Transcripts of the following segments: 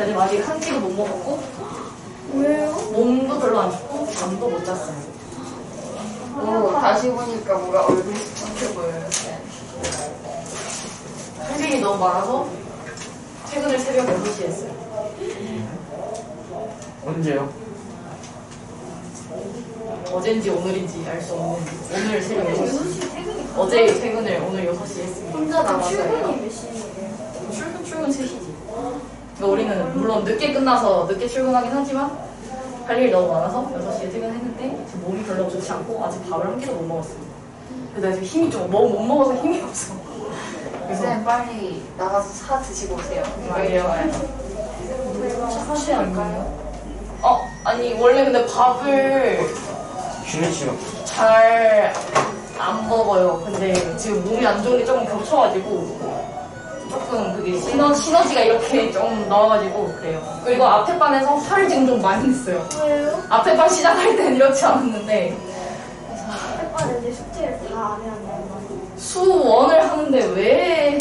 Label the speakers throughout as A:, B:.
A: 제가 지금 아직 한 끼도 못 먹었고.
B: 왜요?
A: 몸도 별로 안 좋고 잠도 못 잤어요.
C: 오, 다시 보니까 뭐가 얼굴이 spun해 보여요.
A: 할 일이 너무 많아서 퇴근을 새벽 6시에 했어요.
D: 언제요?
A: 어젠지 오늘인지 알 수 없는 오늘 새벽 6시.
B: 6시 퇴근이
A: 어제 퇴근을 오늘 6시에 했습니다.
C: 혼자 남았어요.
B: 출근이 몇 시예요?
A: 출근 3시지. 그러니까 우리는 물론 늦게 끝나서 늦게 출근하긴 하지만 할 일이 너무 많아서 6시에 퇴근했는데 지금 몸이 별로 좋지 않고 아직 밥을 한 끼도 못 먹었습니다. 그래서 내가 지금 힘이 좀 너무 못 먹어서 힘이 없어. 그래서
C: 쌤 빨리 나가서 사 드시고 오세요.
A: 말이에요.
B: 사실 할까요?
A: 아니 원래 근데 밥을
D: 쉬는 시간.
A: 잘 안 먹어요. 근데 지금 몸이 안 좋은 게 조금 겹쳐가지고 조금 그게 시너지가 이렇게 좀 나와가지고 그래요. 그리고 앞에 반에서 화를 지금 좀 많이 냈어요.
B: 왜요?
A: 앞에 반 시작할 땐 이렇지 않았는데
B: 오빠는 이제 숙제를 다 안 해야 돼요.
A: 수원을 하는데 왜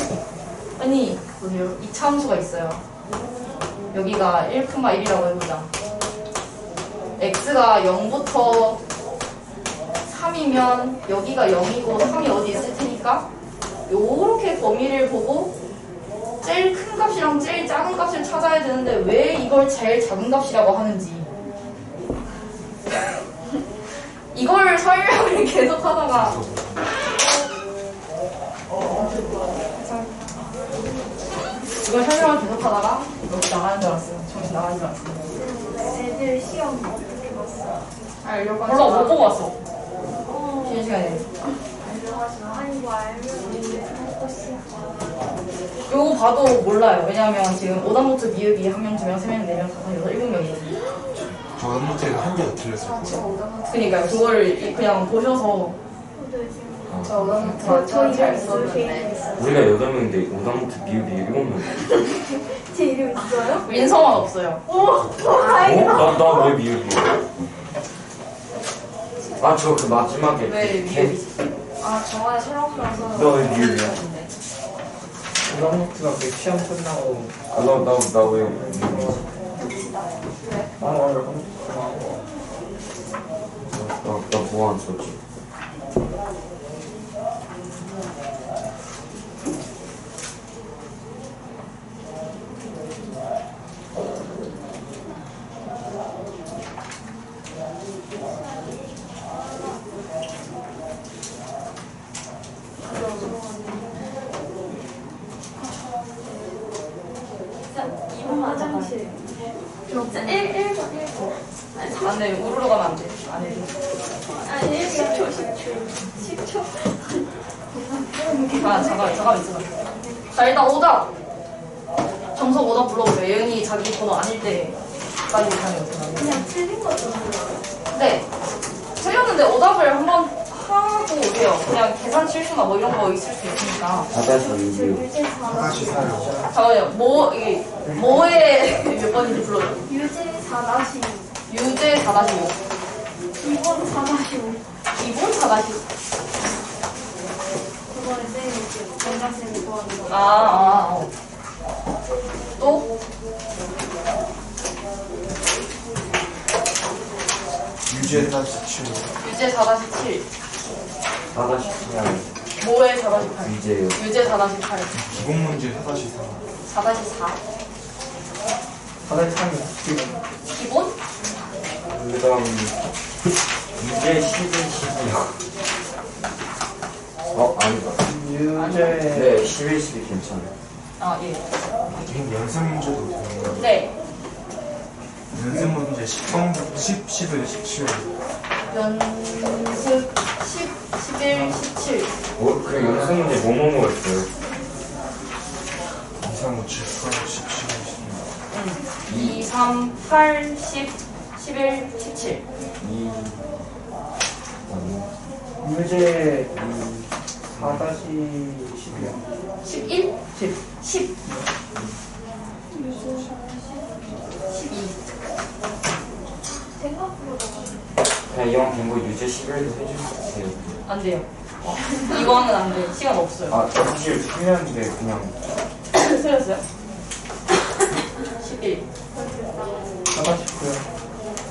A: 아니 보세요. 이차함수가 있어요. 여기가 1,1이라고 해보자. x가 0부터 3이면 여기가 0이고 3이 어디 있을 테니까 요렇게 범위를 보고 제일 큰 값이랑 제일 작은 값을 찾아야 되는데 왜 이걸 제일 작은 값이라고 하는지 이걸 설명을 계속 하다가 이걸 설명을 계속 하다가 여기 나가는 줄 알았어요. 정신 나가는 줄 알았어요.
B: 애들 시험 어떻게 봤어요?
A: 알려고 몰라 못 보고 왔어. 쉬는 시간에.
B: 아니 뭐 알면 이제 먹고 싶어.
A: 요거 봐도 몰라요. 왜냐면 지금 오답노트 미흡이 1명, 2명, 3명, 4명, 5명, 6명, 7명이거든요.
E: 저 문제가 한 개도 틀렸을 거예요.
A: 그니까요. 그걸 그냥 보셔서
B: 근데 지금
C: 저 오늘 완전 잘 썼는데.
D: 우리가 8명인데 오답노트 미흡이 7명.
B: 제 이름 있어요?
A: 민성은 없어요.
D: 어? 나 왜 미흡이야? 아, 저 그 마지막에.
A: 왜 미흡이지?
C: 아, 저번에 설렁설렁
D: 너 왜 미흡이야?
F: 오답노트가 그 시험 끝나고
D: 나왜 미흡이지?
F: 나는 오늘 컴퓨터하고
D: 나 뭐 안 썼지?
B: 화장실. 진짜 1번.
A: 안 돼. 우르르 가면 안 돼. 안 해.
B: 아니 10초.
A: 잠깐 있어. 자, 일단 오답. 정석 오답 불러보세요. 예은이 자기 번호 아닐 때까지 다녀오세요.
B: 그냥 틀린 거죠.
A: 네. 틀렸는데 오답을 한번 하고 오세요. 그냥 계산 실수나 뭐 이런 거 있을 수 있으니까.
D: 4-6.
B: 유제
E: 4다시 4요.
A: 잠깐만요. 이게 뭐에 몇 번인지 불러요.
B: 유제 4-6.
A: 유제 4-5.
B: 2번 4-5.
A: 기본 4-5.
B: 그거는 쌤이 정가쌤이 좋아하는 거.
A: 또?
E: 유지에 다시 치고.
A: 유제 4-7.
D: 4-8.
A: 뭐에 4-8.
D: 위제요.
A: 유제 4-8.
E: 기본 문제 4다시 4.
A: 4-4.
F: 다들 참이 지금
A: 기본?
D: 그 다음 위제 11, 12요. 아니다.
F: 유제
D: 네, 11, 12 괜찮아요.
A: 예.
E: 그럼 연습 문제도 되는 거예요.
A: 네.
E: 연습 문제 10, 11, 17.
A: 연습 10, 11, 17.
D: 그 연습 문제 뭐였어요?
E: 2, 3, 5, 7, 8, 17,
A: 2, 3, 8, 10, 11, 17.
D: 2,
F: 유제 4-10이요.
A: 11?
F: 10.
A: 10. 12.
B: 생각보다
D: 그냥 이왕 된거 유제 11도 해주세요.
A: 안 돼요. 이거는 안 돼. 시간 없어요.
D: 저 사실 틀렸는데 그냥
A: 틀렸어요? 11.
F: 4-9요.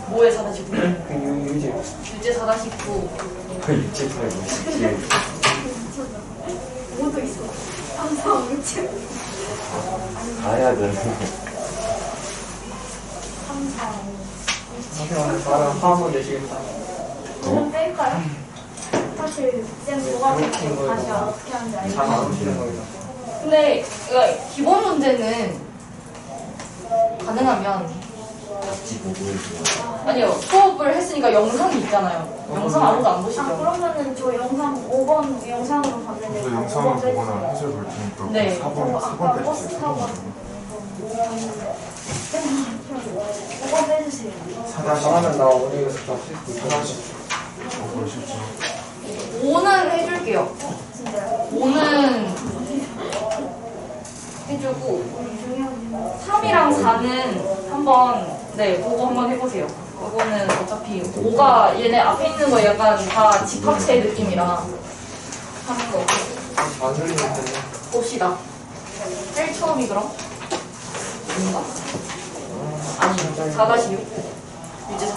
A: 뭐에 4-9?
F: 유지.
A: 유제 4-9.
D: 일찍하고 17.
B: 모두 있어. 항상 일찍.
D: 가야 되는.
F: 선생님, 나랑 화한번 내시겠다.
B: 저는 뺄까요? 사실 쌤 뭐가
F: 이렇게
B: 되고
F: 거예요.
B: 다시 어떻게 하는지 알죠?
F: 장안 오시는 거예요.
A: 근데 그러니까 기본 문제는 가능하면
D: 같이 보고 있어.
A: 아니요 수업을 했으니까 영상이 있잖아요. 영상 아무도 안 보시죠?
B: 그러면은 저 영상 5번 영상으로 봤는데
E: 그래서 영상을 보거나 해설 볼 테니까
A: 네.
E: 4번
B: 버스
E: 빼주세요.
B: 타고 5번 빼주세요.
E: 4-10.
F: 장하면 나 오늘 잡수 있고.
E: 4-10. 그러시죠.
A: 5는 해줄게요.
B: 진짜요?
A: 5는 해주고 3이랑 4는 한번 네 그거 한번 해보세요. 그거는 어차피 5가 얘네 앞에 있는 거 약간 다 집합체 느낌이라 하는 거
F: 안 흘리는 텐데.
A: 봅시다. 제일 처음이 그럼? 뭔가? 아니 4-6 이제 4-6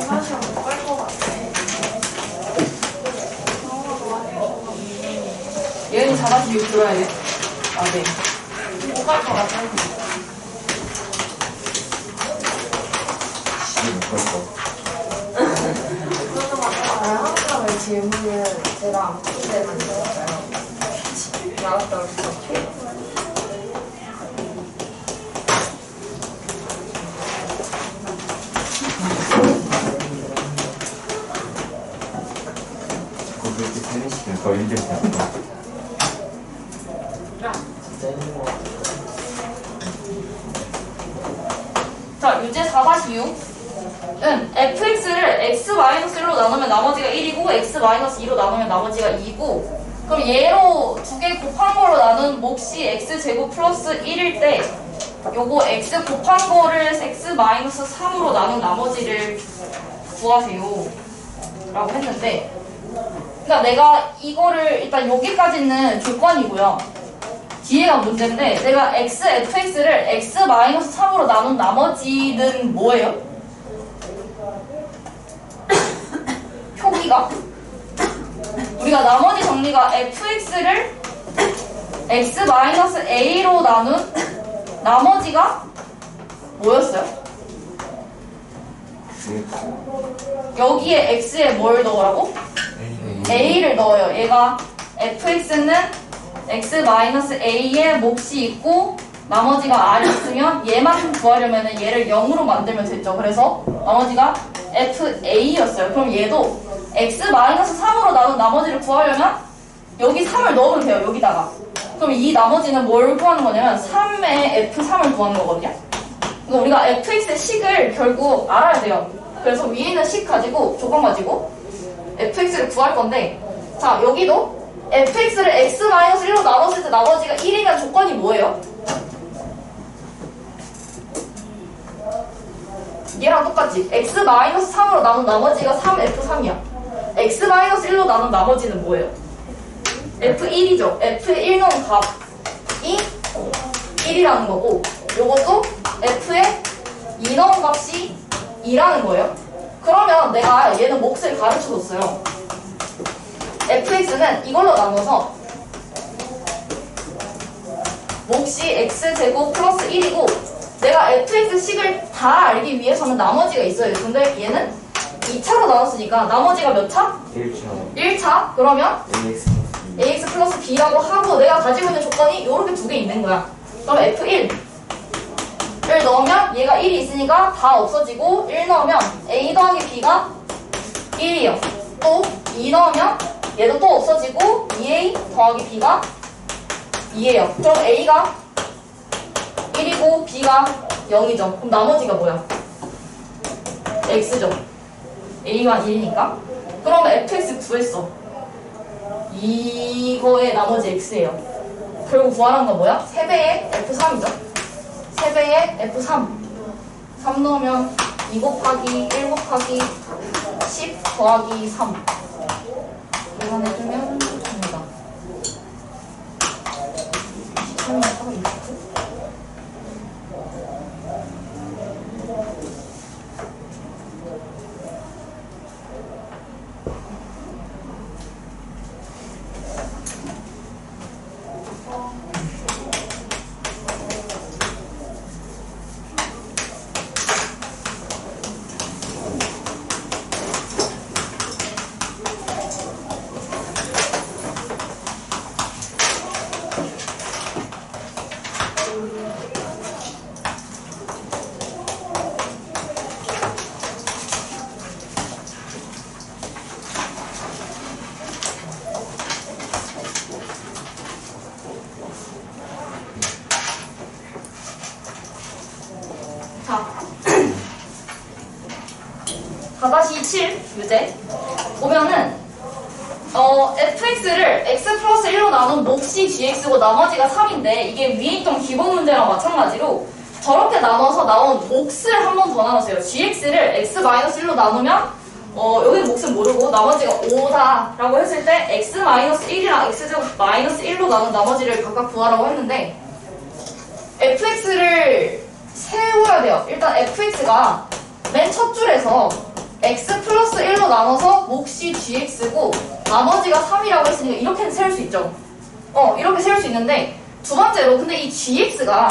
B: 다시 한번 뺄것 같아.
A: 예은이 4-6 들어야 돼? 아 네. 뭐갈 것 같아요?
D: 12못 갈
C: 항상 질문을 제가 안 푼 데만 있었어요. 나왔다 그랬어.
D: 거. 그렇게 세미시면 더 힘들지 않나?
A: 자, 유제 4-6은 fx를 x-1로 나누면 나머지가 1이고 x-2로 나누면 나머지가 2고 그럼 얘로 두 개 곱한 거로 나눈 몫이 x제곱 플러스 1일 때 요거 x 곱한 거를 x-3으로 나눈 나머지를 구하세요 라고 했는데 그러니까 내가 이거를 일단 여기까지는 조건이고요 뒤에가 문제인데 내가 fx를 x-3으로 나눈 나머지는 뭐예요? 표기가 우리가 나머지 정리가 fx를 x-a로 나눈 나머지가 뭐였어요? 여기에 x에 뭘 넣으라고? a를 넣어요. 얘가 fx는 x-a의 몫이 있고 나머지가 r이 있으면 얘만큼 구하려면 얘를 0으로 만들면 됐죠. 그래서 나머지가 fa였어요. 그럼 얘도 x-3으로 나눈 나머지를 구하려면 여기 3을 넣으면 돼요. 여기다가. 그럼 이 나머지는 뭘 구하는 거냐면 3의 f3을 구하는 거거든요. 그러니까 우리가 fx의 식을 결국 알아야 돼요. 그래서 위에 있는 식 가지고 조건 가지고 fx를 구할 건데 자 여기도 fx를 x-1로 나눴을 때 나머지가 1이면 조건이 뭐예요? 얘랑 똑같지? x-3으로 나눈 나머지가 3f3이야. x-1로 나눈 나머지는 뭐예요? f1이죠. f에 1 넣은 값이 1이라는 거고 요것도 f에 2 넣은 값이 2라는 거예요. 그러면 내가 얘는 몫을 가르쳐줬어요. fx는 이걸로 나눠서 몫이 x제곱 플러스 1이고 내가 fx식을 다 알기 위해서는 나머지가 있어야 돼. 근데 얘는 2차로 나눴으니까 나머지가 몇 차?
D: 1차
A: 1차? 그러면
D: AX
A: ax 플러스 b라고 하고 내가 가지고 있는 조건이 요렇게 두 개 있는 거야. 그럼 f1을 넣으면 얘가 1이 있으니까 다 없어지고 1 넣으면 a 더하기 b가 1이요. 또 2 넣으면 얘도 또 없어지고 2a 더하기 b가 2예요. 그럼 a가 1이고 b가 0이죠. 그럼 나머지가 뭐야? x죠. a가 1이니까. 그러면 fx 구했어. 이거의 나머지 x예요. 결국 구하라는 건 뭐야? 3배의 f3이죠. 3배의 f3. 3 넣으면 2 곱하기 1 곱하기 10 더하기 3. 계산해주면 됩니다. 7 유제 보면은 fx를 x 플러스 1로 나눈 몫이 gx고 나머지가 3인데 이게 위에 있던 기본 문제랑 마찬가지로 저렇게 나눠서 나온 몫을 한 번 더 나눴어요. gx를 x 마이너스 1로 나누면 여기는 몫은 모르고 나머지가 5다 라고 했을 때 x 마이너스 1이랑 x제곱 마이너스 1로 나눈 나머지를 각각 구하라고 했는데 fx를 세워야 돼요. 일단 fx가 맨 첫 줄에서 x 플러스 1로 나눠서 몫이 gx고 나머지가 3이라고 했으니까 이렇게는 세울 수 있죠. 이렇게 세울 수 있는데 두 번째로 근데 이 gx가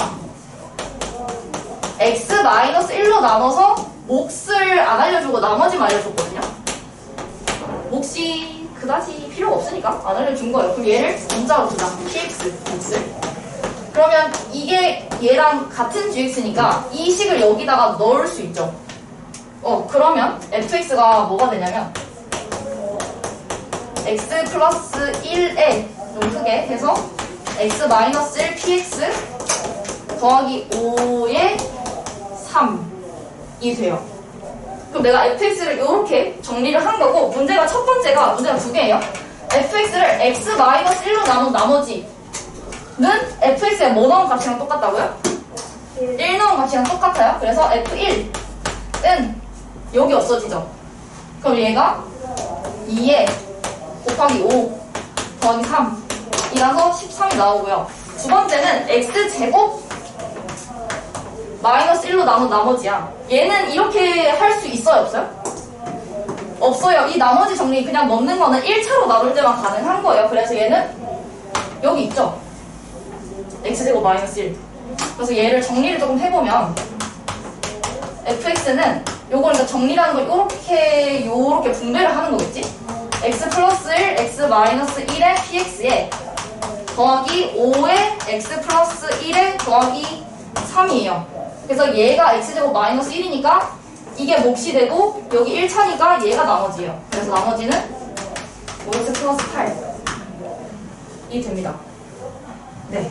A: x 마이너스 1로 나눠서 몫을 안 알려주고 나머지만 알려줬거든요. 몫이 그다지 필요가 없으니까 안 알려준 거예요. 그럼 얘를 문자로 두자. px 몫을. 그러면 이게 얘랑 같은 gx니까 이 식을 여기다가 넣을 수 있죠. 그러면 fx가 뭐가 되냐면 x 플러스 1에 좀 크게 해서 x 마이너스 1 px 더하기 5의 3이 돼요. 그럼 내가 fx를 이렇게 정리를 한 거고 문제가 첫 번째가 문제가 두 개예요. fx를 x 마이너스 1로 나눈 나머지는 fx에 뭐 넣은 값이랑 똑같다고요? 1 넣은 값이랑 똑같아요. 그래서 f1은 여기 없어지죠. 그럼 얘가 2에 곱하기 5 더하기 3이라서 13이 나오고요. 두 번째는 x제곱 마이너스 1로 나눈 나머지야. 얘는 이렇게 할 수 있어요? 없어요? 없어요. 이 나머지 정리 그냥 넣는 거는 1차로 나눌 때만 가능한 거예요. 그래서 얘는 여기 있죠. x제곱 마이너스 1. 그래서 얘를 정리를 조금 해보면 fx는 요걸 그러니까 정리라는 걸 요렇게 분배를 하는 거겠지? x 플러스 1, x 마이너스 1의 px에 더하기 5의 x 플러스 1에 더하기 3이에요. 그래서 얘가 x제곱 마이너스 1이니까 이게 몫이 되고 여기 1차니까 얘가 나머지예요. 그래서 나머지는 5x 플러스 8이 됩니다. 네.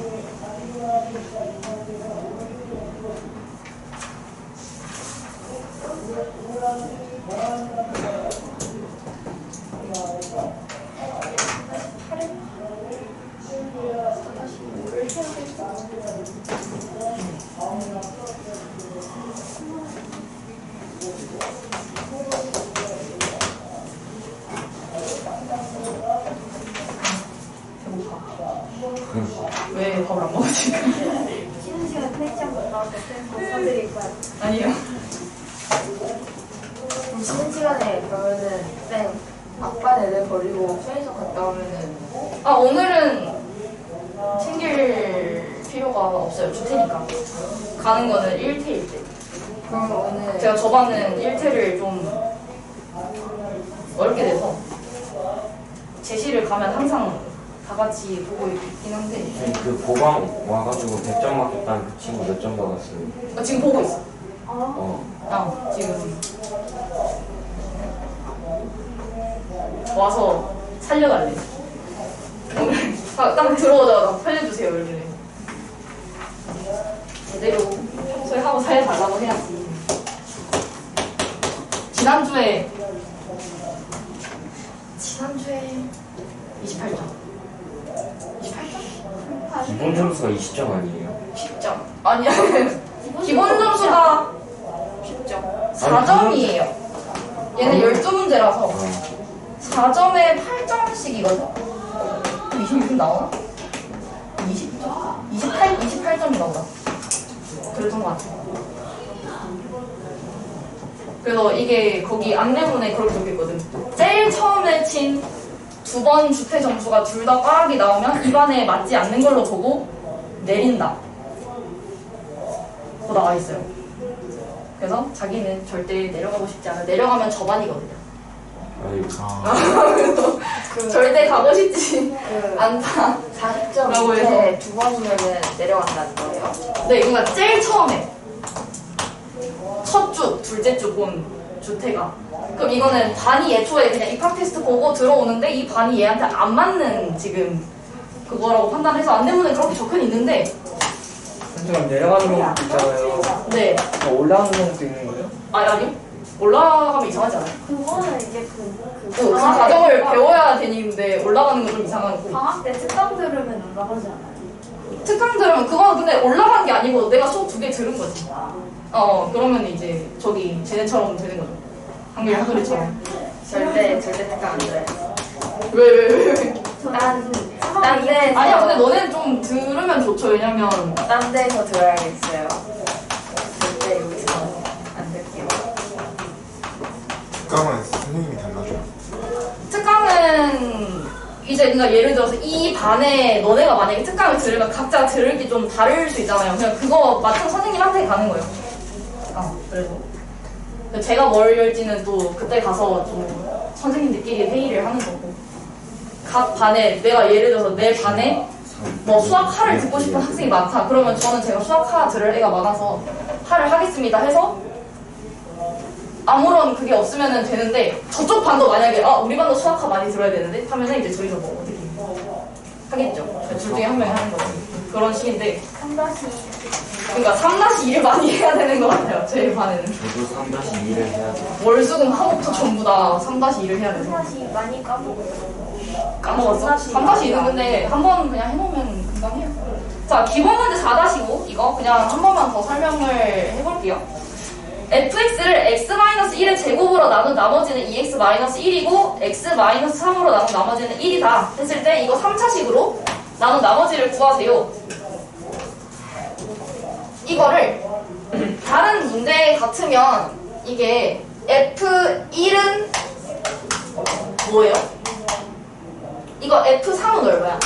A: 왜 밥을 안 먹었지?
B: 쉬는 시간 편의점 갔다 왔을 때 써드릴 거야.
A: 아니요.
C: 그럼 쉬는 시간에 그러면은 쌤 아빠 애들 버리고 편의점 갔다 오면은
A: 오늘은 챙길 필요가 없어요. 주태니까. 가는 거는 1태일 때.
C: 그럼 오늘
A: 제가 저반은 1태를 좀 어렵게 돼서 제시를 가면 항상 다 같이 보고 있긴 한데
D: 그 보방 와가지고 100점 맞겠다는 그 친구 몇 점 받았어요?
A: 지금 보고 있어. 지금 와서 살려달래. 오늘 딱 들어오자마자 살려주세요 이러길래 제대로 평소에 하고 살려달라고 해야지. 지난주에 28점. 28점?
D: 기본 점수가 20점 아니에요?
A: 10점. 아니야. 기본 점수가 10점. 4점이에요. 얘는 12문제라서 4점에 8점씩이거든? 26점 나오나? 20점? 28점이 나오나? 그랬던 것 같아. 그래서 이게 거기 안내문에 그렇게 적혀있거든. 제일 처음에 친 두 번 주태 점수가 둘 다 꽈락이 나오면 입안에 맞지 않는 걸로 보고 내린다. 그거 나와 있어요. 그래서 자기는 절대 내려가고 싶지 않아. 내려가면 저반이거든요.
D: 아이고.
A: 절대 가고 싶지 않다.
C: 40점
A: 라고 해서.
C: 밑에 두 번이면은 내려간다는 거예요?
A: 네, 그러니까 제일 처음에 첫 주, 둘째 주 본 주태가. 그럼 이거는 반이 애초에 그냥 입학 테스트 보고 들어오는데 이 반이 얘한테 안 맞는 지금 그거라고 판단해서 안내문에 그렇게 적혀 있는데
F: 잠시만 내려가는 방법도 있잖아요.
A: 네.
F: 올라가는 방법도 있는 거예요?
A: 아니요. 올라가면 이상하지 않아요?
B: 그거는 이제
A: 그 과정을 배워야 되는데 올라가는 건 좀 이상한 거.
B: 방학 때 특강 들으면 올라가지 않아요?
A: 특강 들으면 그거는 근데 올라간 게 아니고 내가 수업 2개 들은 거지. 그러면 이제 저기 쟤네처럼 되는 거죠. 한글 한소리처럼.
C: 절대 특강 안 돼.
A: 왜?
C: 딴 데서
A: 아니야 근데 너네는 좀 들으면 좋죠. 왜냐면
C: 딴 데서 들어야겠어요. 절대 여기서 안 될게요.
E: 특강은 선생님이 달라줘요.
A: 특강은 이제 그러니까 예를 들어서 이 반에 너네가 만약에 특강을 들으면 각자 들을 게 좀 다를 수 있잖아요. 그냥 그거 맡은 선생님한테 가는 거예요. 그래서 제가 뭘 열지는 또 그때 가서 좀 선생님들끼리 회의를 하는 거고. 각 반에 내가 예를 들어서 내 반에 뭐 수학하를 듣고 싶은 학생이 많다. 그러면 저는 제가 수학하 들을 애가 많아서 하를 하겠습니다 해서 아무런 그게 없으면 되는데 저쪽 반도 만약에 우리 반도 수학하 많이 들어야 되는데 하면은 이제 저희도 뭐 어떻게 하겠죠. 둘 중에 한 명이 하는 거지. 그런 식인데
B: 3-2
A: 그러니까 3-2를 많이 해야 되는 것 같아요. 저희 반에는.
D: 저도 3-2를 해야 돼요.
A: 월수금 화목도 전부 다 3-2를 해야 돼서
B: 3-2 많이 까먹어요.
A: 까먹었어? 3-2는 근데 한 번 그냥 해놓으면 금방 해요. 자, 기본 문제 4-5 이거 그냥 한 번만 더 설명을 해볼게요. fx를 x-1의 제곱으로 나눈 나머지는 2x-1이고 x-3으로 나눈 나머지는 1이다 했을 때 이거 3차식으로 나눈 나머지를 구하세요. 이거를 다른 문제 같으면 이게 f1은 뭐예요? 이거 f3은 얼마야?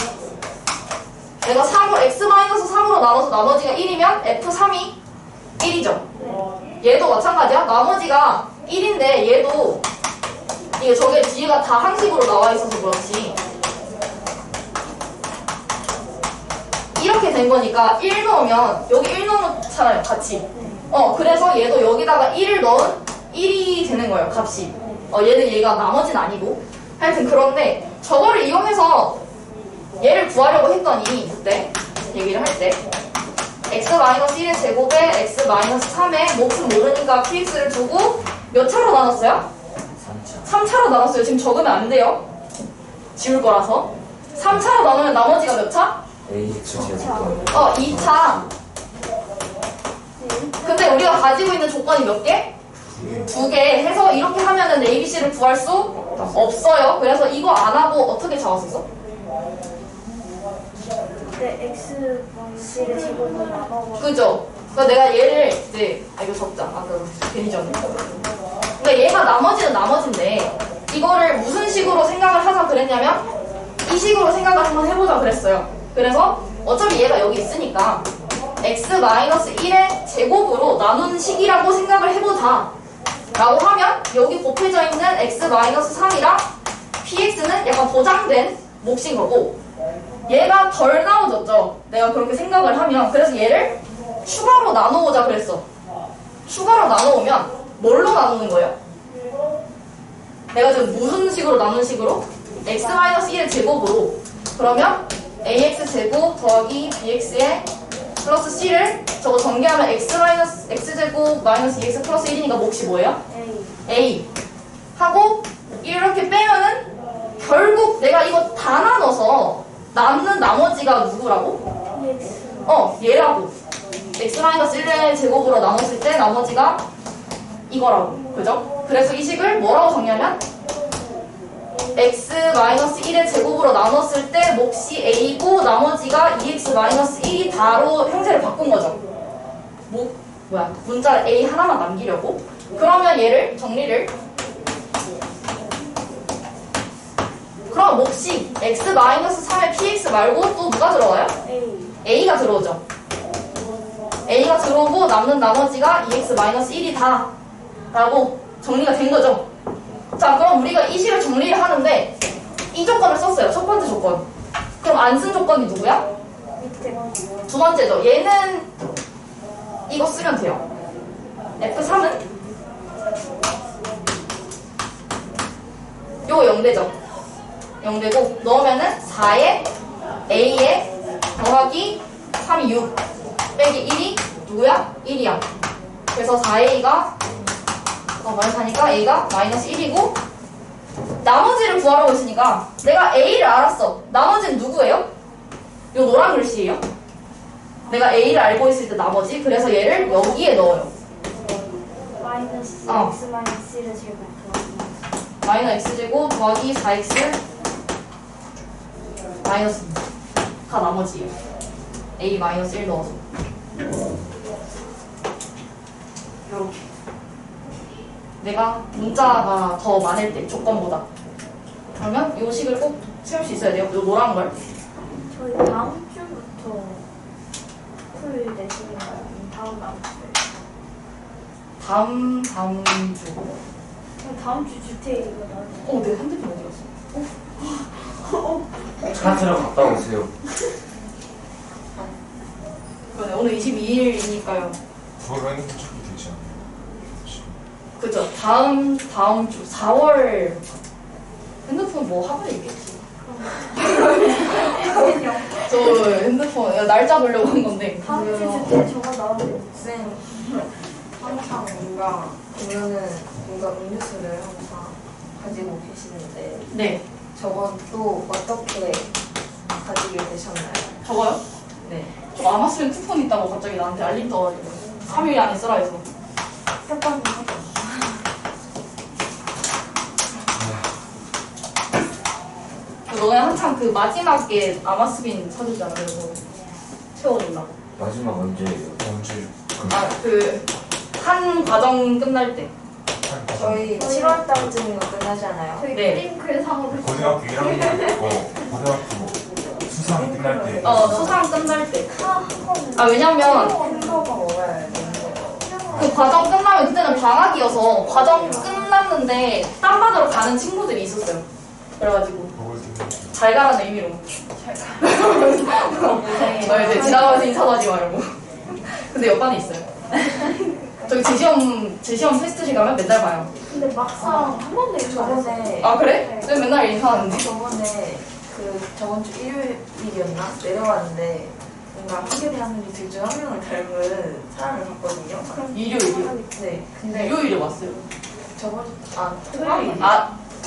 A: 내가 3을 x-3으로 나눠서 나머지가 1이면 f3이 1이죠. 얘도 마찬가지야. 나머지가 1인데 얘도 이게 저게 뒤가 다 항식으로 나와 있어서 그렇지. 이렇게 된 거니까 1 넣으면 여기 1 넣잖아요. 같이. 그래서 얘도 여기다가 1을 넣은 1이 되는 거예요. 값이. 얘는 얘가 나머지는 아니고. 하여튼 그런데 저거를 이용해서 얘를 구하려고 했더니 그때 얘기를 할 때 x-1의 제곱에 x-3에 몫은 모르니까 px를 두고 몇 차로 나눴어요? 3차로 나눴어요. 지금 적으면 안 돼요. 지울 거라서. 3차로 나누면 나머지가 몇 차?
D: ax 제곱.
A: 2차. 근데 우리가 가지고 있는 조건이 몇 개? 2개 해서 이렇게 하면은 ABC를 구할 수 없어요. 그래서 이거 안 하고 어떻게 잡았었어?
B: 네, X의 제곱을 나눠서
A: 그죠? 그러니까 내가 얘를 이제 이거 적자. 괜히 적네. 그러니까 얘가 나머지는 나머지인데 이거를 무슨 식으로 생각을 하자 그랬냐면 이 식으로 생각을 한번 해보자 그랬어요. 그래서 어차피 얘가 여기 있으니까 x-1의 제곱으로 나눈 식이라고 생각을 해보자 라고 하면 여기 곱해져 있는 x-3이랑 px는 약간 보장된 몫인 거고 얘가 덜 나눠졌죠. 내가 그렇게 생각을 하면. 그래서 얘를 추가로 나눠보자 그랬어. 추가로 나눠오면 뭘로 나누는 거예요? 내가 지금 무슨 식으로 나눈 식으로? x-1의 제곱으로. 그러면 ax제곱 더하기 bx의 플러스 c를 저거 전개하면 x제곱 마이너스 2x 플러스 1이니까 몫이 뭐예요? a 하고 이렇게 빼면은 결국 내가 이거 다 나눠서 남는 나머지가 누구라고? 얘라고. x-1의 제곱으로 나눴을 때 나머지가 이거라고. 그죠? 그래서 이 식을 뭐라고 정리하면 x-1의 제곱으로 나눴을 때 몫이 a고 나머지가 2x-1이 다로 형태를 바꾼 거죠. 문자 a 하나만 남기려고. 그러면 얘를 정리를 그럼 몫이 x-3의 px 말고 또 누가 들어와요? a가 들어오죠. a가 들어오고 남는 나머지가 2x-1이다 라고 정리가 된 거죠. 자, 그럼 우리가 이 식을 정리를 하는데 이 조건을 썼어요. 첫 번째 조건. 그럼 안 쓴 조건이 누구야? 두 번째죠. 얘는 이거 쓰면 돼요. f3은 요거 0되죠. 0되고 넣으면은 4에 a에 더하기 3이 6 빼기 1이 누구야? 1이야. 그래서 4a가 마이너스 4니까 A가 마이너스 1이고 나머지를 구하라고 했으니까 내가 A를 알았어. 나머지는 누구예요? 요 노란 글씨예요. 내가 A를 알고 있을 때 나머지. 그래서 얘를 여기에 넣어요.
B: 마이너스
A: 어.
B: x 마이너스 1을 제곱 더하기
A: 마이너스 x제곱 더하기 4x 마이너스 2가 나머지예요. A 마이너스 1 넣어서 이렇게 내가 문자가 더 많을 때 조건보다 그러면 이 식을 꼭 채울 수 있어야 돼요. 요 노란 걸.
B: 저희 다음 주부터 풀 내시는가요? 다음 주.
A: 다음 주.
B: 다음 주 주택이거든요.
A: 내 핸드폰 어디 갔어?
D: 차트를 갔다 오세요.
A: 그러네. 오늘 22일이니까요.
E: 그걸로 핸드폰 찾기 되지 않나요?
A: 그죠? 다음 주 4월 핸드폰 뭐 하고 있겠지. 저 핸드폰 날짜 보려고 한 건데.
B: 다음 주 주택 저거 나오는데
C: 쌤 항상 뭔가 보면은 뭔가 음료수를 항상 가지고 계시는데
A: 네.
C: 저건 또 어떻게 가지게 되셨나요?
A: 저거요?
C: 네.
A: 저 아마스빈 쿠폰 있다고 갑자기 나한테 알림 떠가지고 3일 안에 쓰라 해서.
B: 잠깐만.
A: 너네 한창 그 마지막에 아마스빈 사주잖아. 그래서 채워준다고.
D: 마지막 언제예요?
E: 언제
A: 그 한 과정 끝날 때.
C: 저희 7월 달쯤이면 끝나잖아요.
B: 저희
A: 네.
B: 프링클 상으로
E: 고등학교 1학년 고등학교 수상 끝날 때
A: 수상 끝날 때.
B: 하거든요.
A: 왜냐면
C: 햄버거 먹어야 되는 거.
A: 그 과정 끝나면 그때는 방학이어서 과정 끝났는데 땀 받으러 가는 친구들이 있었어요. 그래가지고
E: 먹을 때
A: 잘 가라는 의미로 너 이제 지나가면서 인사도 하지 말고. 근데 옆반에 있어요. 저기 재시험 테스트실 가면 맨날 봐요.
B: 근데 막상 한 번도 인사 안 했어요.
C: 저번에
A: 아 그래? 왜 맨날 인사하는데?
C: 저번에 저번 주 일요일이었나 내려왔는데 뭔가 한결이 하늘이 둘 중 한 명을 닮은 사람을 봤거든요.
A: 일요일이요?
C: 네. 근데
A: 일요일에 왔어요.
C: 저번 토요일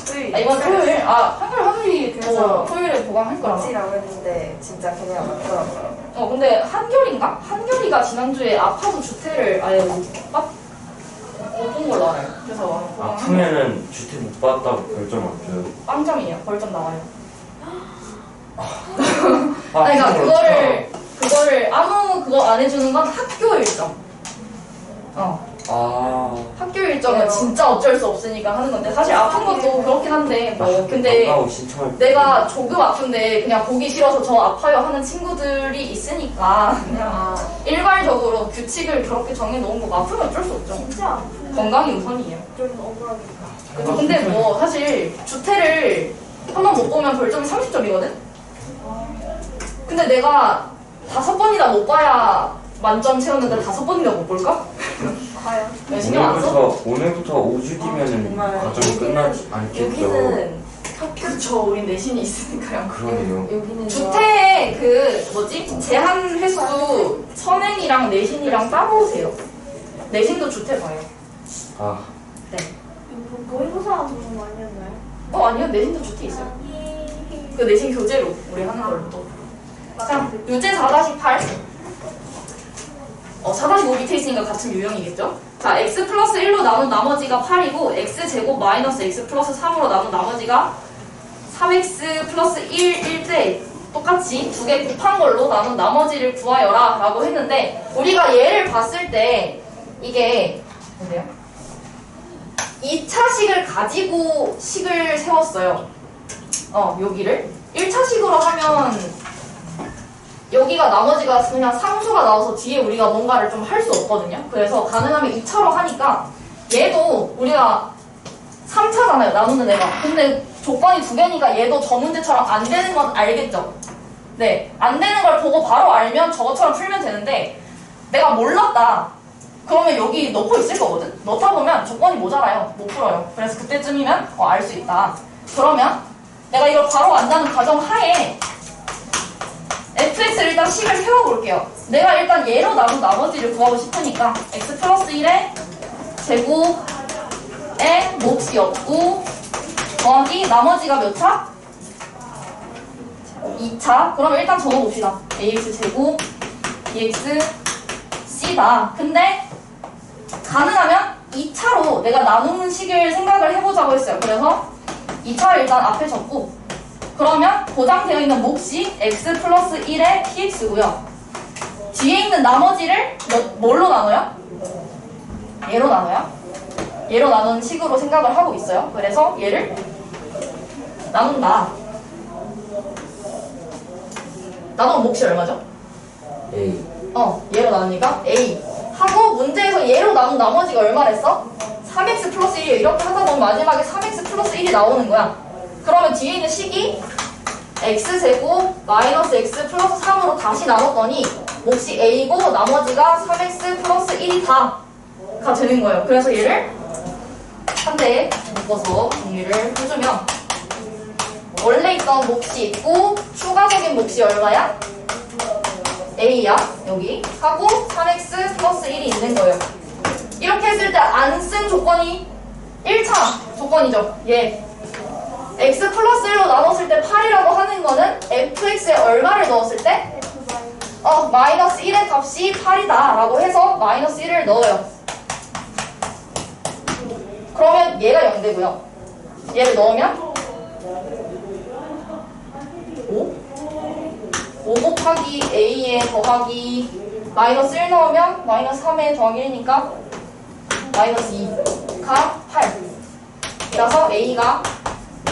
C: 토요일
A: 이번 토요일? 한결이
C: 그래서
A: 토요일에 보강할 거라.
C: 맞지라고 했는데 진짜 걔네가 맞더라고요.
A: 근데 한결인가? 한결이가 지난주에 아파서 주택을 아예 못 본 걸로 알아요. 그래서
D: 아프면은 주택 못 받았다고 결정 왔죠.
A: 빵점이에요. 벌점 나와요.
D: 아,
A: 그러니까
D: 그렇구나.
A: 그거를 아무 그거 안 해주는 건 학교 일정. 학교 일정은 진짜 어쩔 수 없으니까 하는 건데 사실 아픈 것도 그렇긴 한데 근데
D: 하고 신청할 때
A: 내가 조금 아픈데 그냥 보기 싫어서 저 아파요 하는 친구들이 있으니까 그냥 일괄적으로 규칙을 그렇게 정해놓은 거 아프면 어쩔 수 없죠.
B: 진짜 아픈데
A: 건강이 우선이에요.
B: 좀 억울하니까.
A: 그쵸? 근데 뭐 사실 주태를 한 번 못 보면 별점이 30점이거든? 근데 내가 5번이나 못 봐야 만점 채웠는데 5번이나 못 볼까?
B: 과연?
A: 왜 신경 안 써?
D: 오늘부터 5주 뒤면은
C: 정말
D: 과정이 끝나지 않겠죠.
C: 여기는
A: 그쵸, 우린 내신이 있으니까요.
D: 그러네요.
C: 여기는
A: 주태의 제한 횟수 선행이랑 내신이랑 따로 오세요. 내신도 주태 봐요. 네.
B: 모의고사 하는 거 아니었나요?
A: 아니요, 내신도 주태 있어요. 그 내신 교재로 우리 하는 걸로 또. 자, 유제 4-8. 4-5 밑에 있으니까 같은 유형이겠죠? 자, x 플러스 1로 나눈 나머지가 8이고 x제곱 마이너스 x 플러스 3으로 나눈 나머지가 3x 플러스 1일 때 똑같이 두 개 곱한 걸로 나눈 나머지를 구하여라 라고 했는데 우리가 얘를 봤을 때 이게 뭔데요? 2차식을 가지고 식을 세웠어요. 여기를 1차식으로 하면 여기가 나머지가 그냥 상수가 나와서 뒤에 우리가 뭔가를 좀 할 수 없거든요. 그래서 가능하면 2차로 하니까 얘도 우리가 3차잖아요. 나누는 애가. 근데 조건이 두 개니까 얘도 저 문제처럼 안 되는 건 알겠죠? 네. 안 되는 걸 보고 바로 알면 저것처럼 풀면 되는데 내가 몰랐다. 그러면 여기 넣고 있을 거거든? 넣다 보면 조건이 모자라요. 못 풀어요. 그래서 그때쯤이면 알 수 있다. 그러면 내가 이걸 바로 안다는 가정 하에 fx를 일단 식을 세워볼게요. 내가 일단 얘로 나눈 나머지를 구하고 싶으니까 x 플러스 1의 제곱 몫이 없고 더하기 나머지가 몇 차? 2차. 그러면 일단 적어봅시다. ax제곱 bx c다. 근데 가능하면 2차로 내가 나누는 식을 생각을 해보자고 했어요. 그래서 2차를 일단 앞에 적고 그러면 보장되어 있는 몫이 x 플러스 1의 px고요. 뒤에 있는 나머지를 뭘로 나눠요? 얘로 나눠요? 얘로 나누는 식으로 생각을 하고 있어요. 그래서 얘를 나눈다. 나누면 몫이 얼마죠?
D: A.
A: 얘로 나누니까 A 하고 문제에서 얘로 나눈 나머지가 얼마랬어? 3x 플러스 1이에요. 이렇게 하다 보면 마지막에 3x 플러스 1이 나오는 거야. 그러면 뒤에 있는 식이 x제곱 마이너스 x 플러스 3으로 다시 나눴더니 몫이 a고 나머지가 3x 플러스 1이 다가 되는 거예요. 그래서 얘를 한 대에 묶어서 정리를 해주면 원래 있던 몫이 있고 추가적인 몫이 얼마야? a야 여기 하고 3x 플러스 1이 있는 거예요. 이렇게 했을 때 안 쓴 조건이 1차 조건이죠. 얘 x 플러스 1로 나눴을 때 8이라고 하는 거는 fx에 얼마를 넣었을 때? 마이너스 1의 값이 8이다 라고 해서 마이너스 1을 넣어요. 그러면 얘가 0되고요. 얘를 넣으면 5 곱하기 a에 더하기 마이너스 1 넣으면 마이너스 3에 더하기 1이니까 마이너스 2가 8 그래서 a가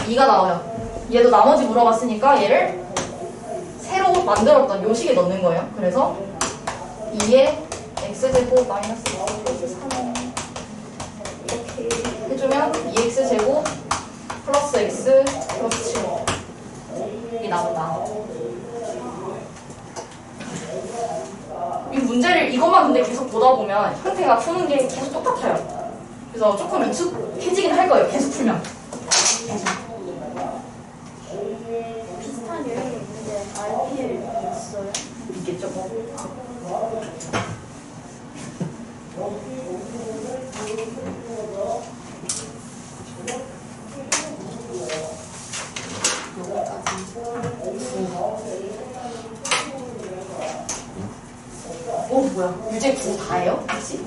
A: 2가 나와요. 얘도 나머지 물어봤으니까 얘를 새로 만들었던 요 식에 넣는 거예요. 그래서 2에 x제곱 마이너스 2 플러스 3 이렇게 해주면 2x제곱 플러스 x 플러스 7이 나온다. 이 문제를 이것만 근데 계속 보다 보면 형태가 푸는 게 계속 똑같아요. 그래서 조금 익숙해지긴 할 거예요. 계속 풀면.
B: 비슷한 유형이 있는데 RPL 있어요?
A: 있겠죠? 뭐야? 유제 9 다예요? 혹시?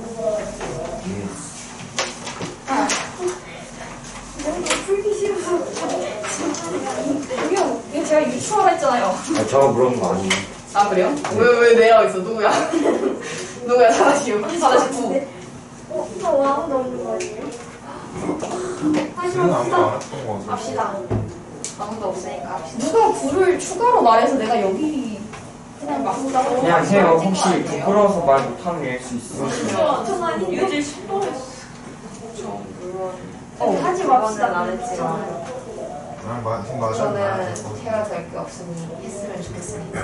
B: 너무 풀기 싫어서
A: 이거 제가 유추하라 했잖아요.
D: 아, 저가 물어본 거 아니에요.
A: 아 그래요? 왜 내가 있어? 누구야? 누구야? 4-6 4-9
B: 저 아무도 없는 거 아니에요?
E: 지금 아무도 안 했던 거 같아.
A: 합시다. 아무도 없으니까 합시다. 누가 9를 추가로 말해서 내가 여기 그냥 막
D: 그냥 해요. 혹시 부끄러워서 말 못하는 애 수 있으면.
B: 정말
C: 유질 10도 했어.
B: 하지 맙시다.
C: 안 했지만
E: 지금 맞아.
C: 저는 해가 될 게 없으니 했으면 좋겠습니다.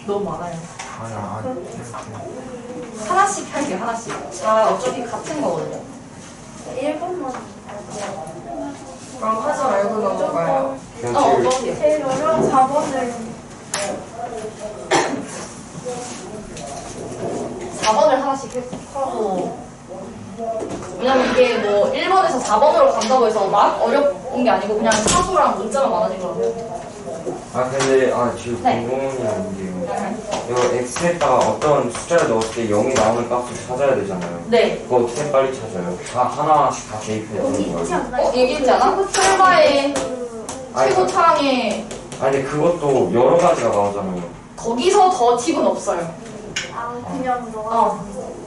A: 너무 많아요.
E: 아니야, 아니.
A: 하나씩 할게요. 하나씩. 자 어차피 같은 거거든요.
B: 1번만
C: 그럼 화절 알고 넘어가요.
D: 그냥
A: 어떤
D: 제일
A: 게?
B: 제일 어려운 4번을
A: 4번을 하나씩 하고 왜냐면 이게 뭐 1번에서 4번으로 간다고 해서 막 어려운 게 아니고 그냥 사수랑 문자만 많아진 거라서요.
D: 근데 지금
A: 네.
D: 궁금한 게요. 이거 x에다가 어떤 숫자를 넣었을 때 0이 나오는 값을 찾아야 되잖아요.
A: 네.
D: 그거 어떻게 빨리 찾아요? 다 하나씩 다 대입해야
B: 여기
D: 되는
B: 있지
D: 거예요?
B: 않나요?
A: 얘기했지 않아? 출마의
D: 아니,
A: 최고 창에
D: 근데 그것도 여러 가지가 나오잖아요.
A: 거기서 더 팁은 없어요.
B: 그냥 너가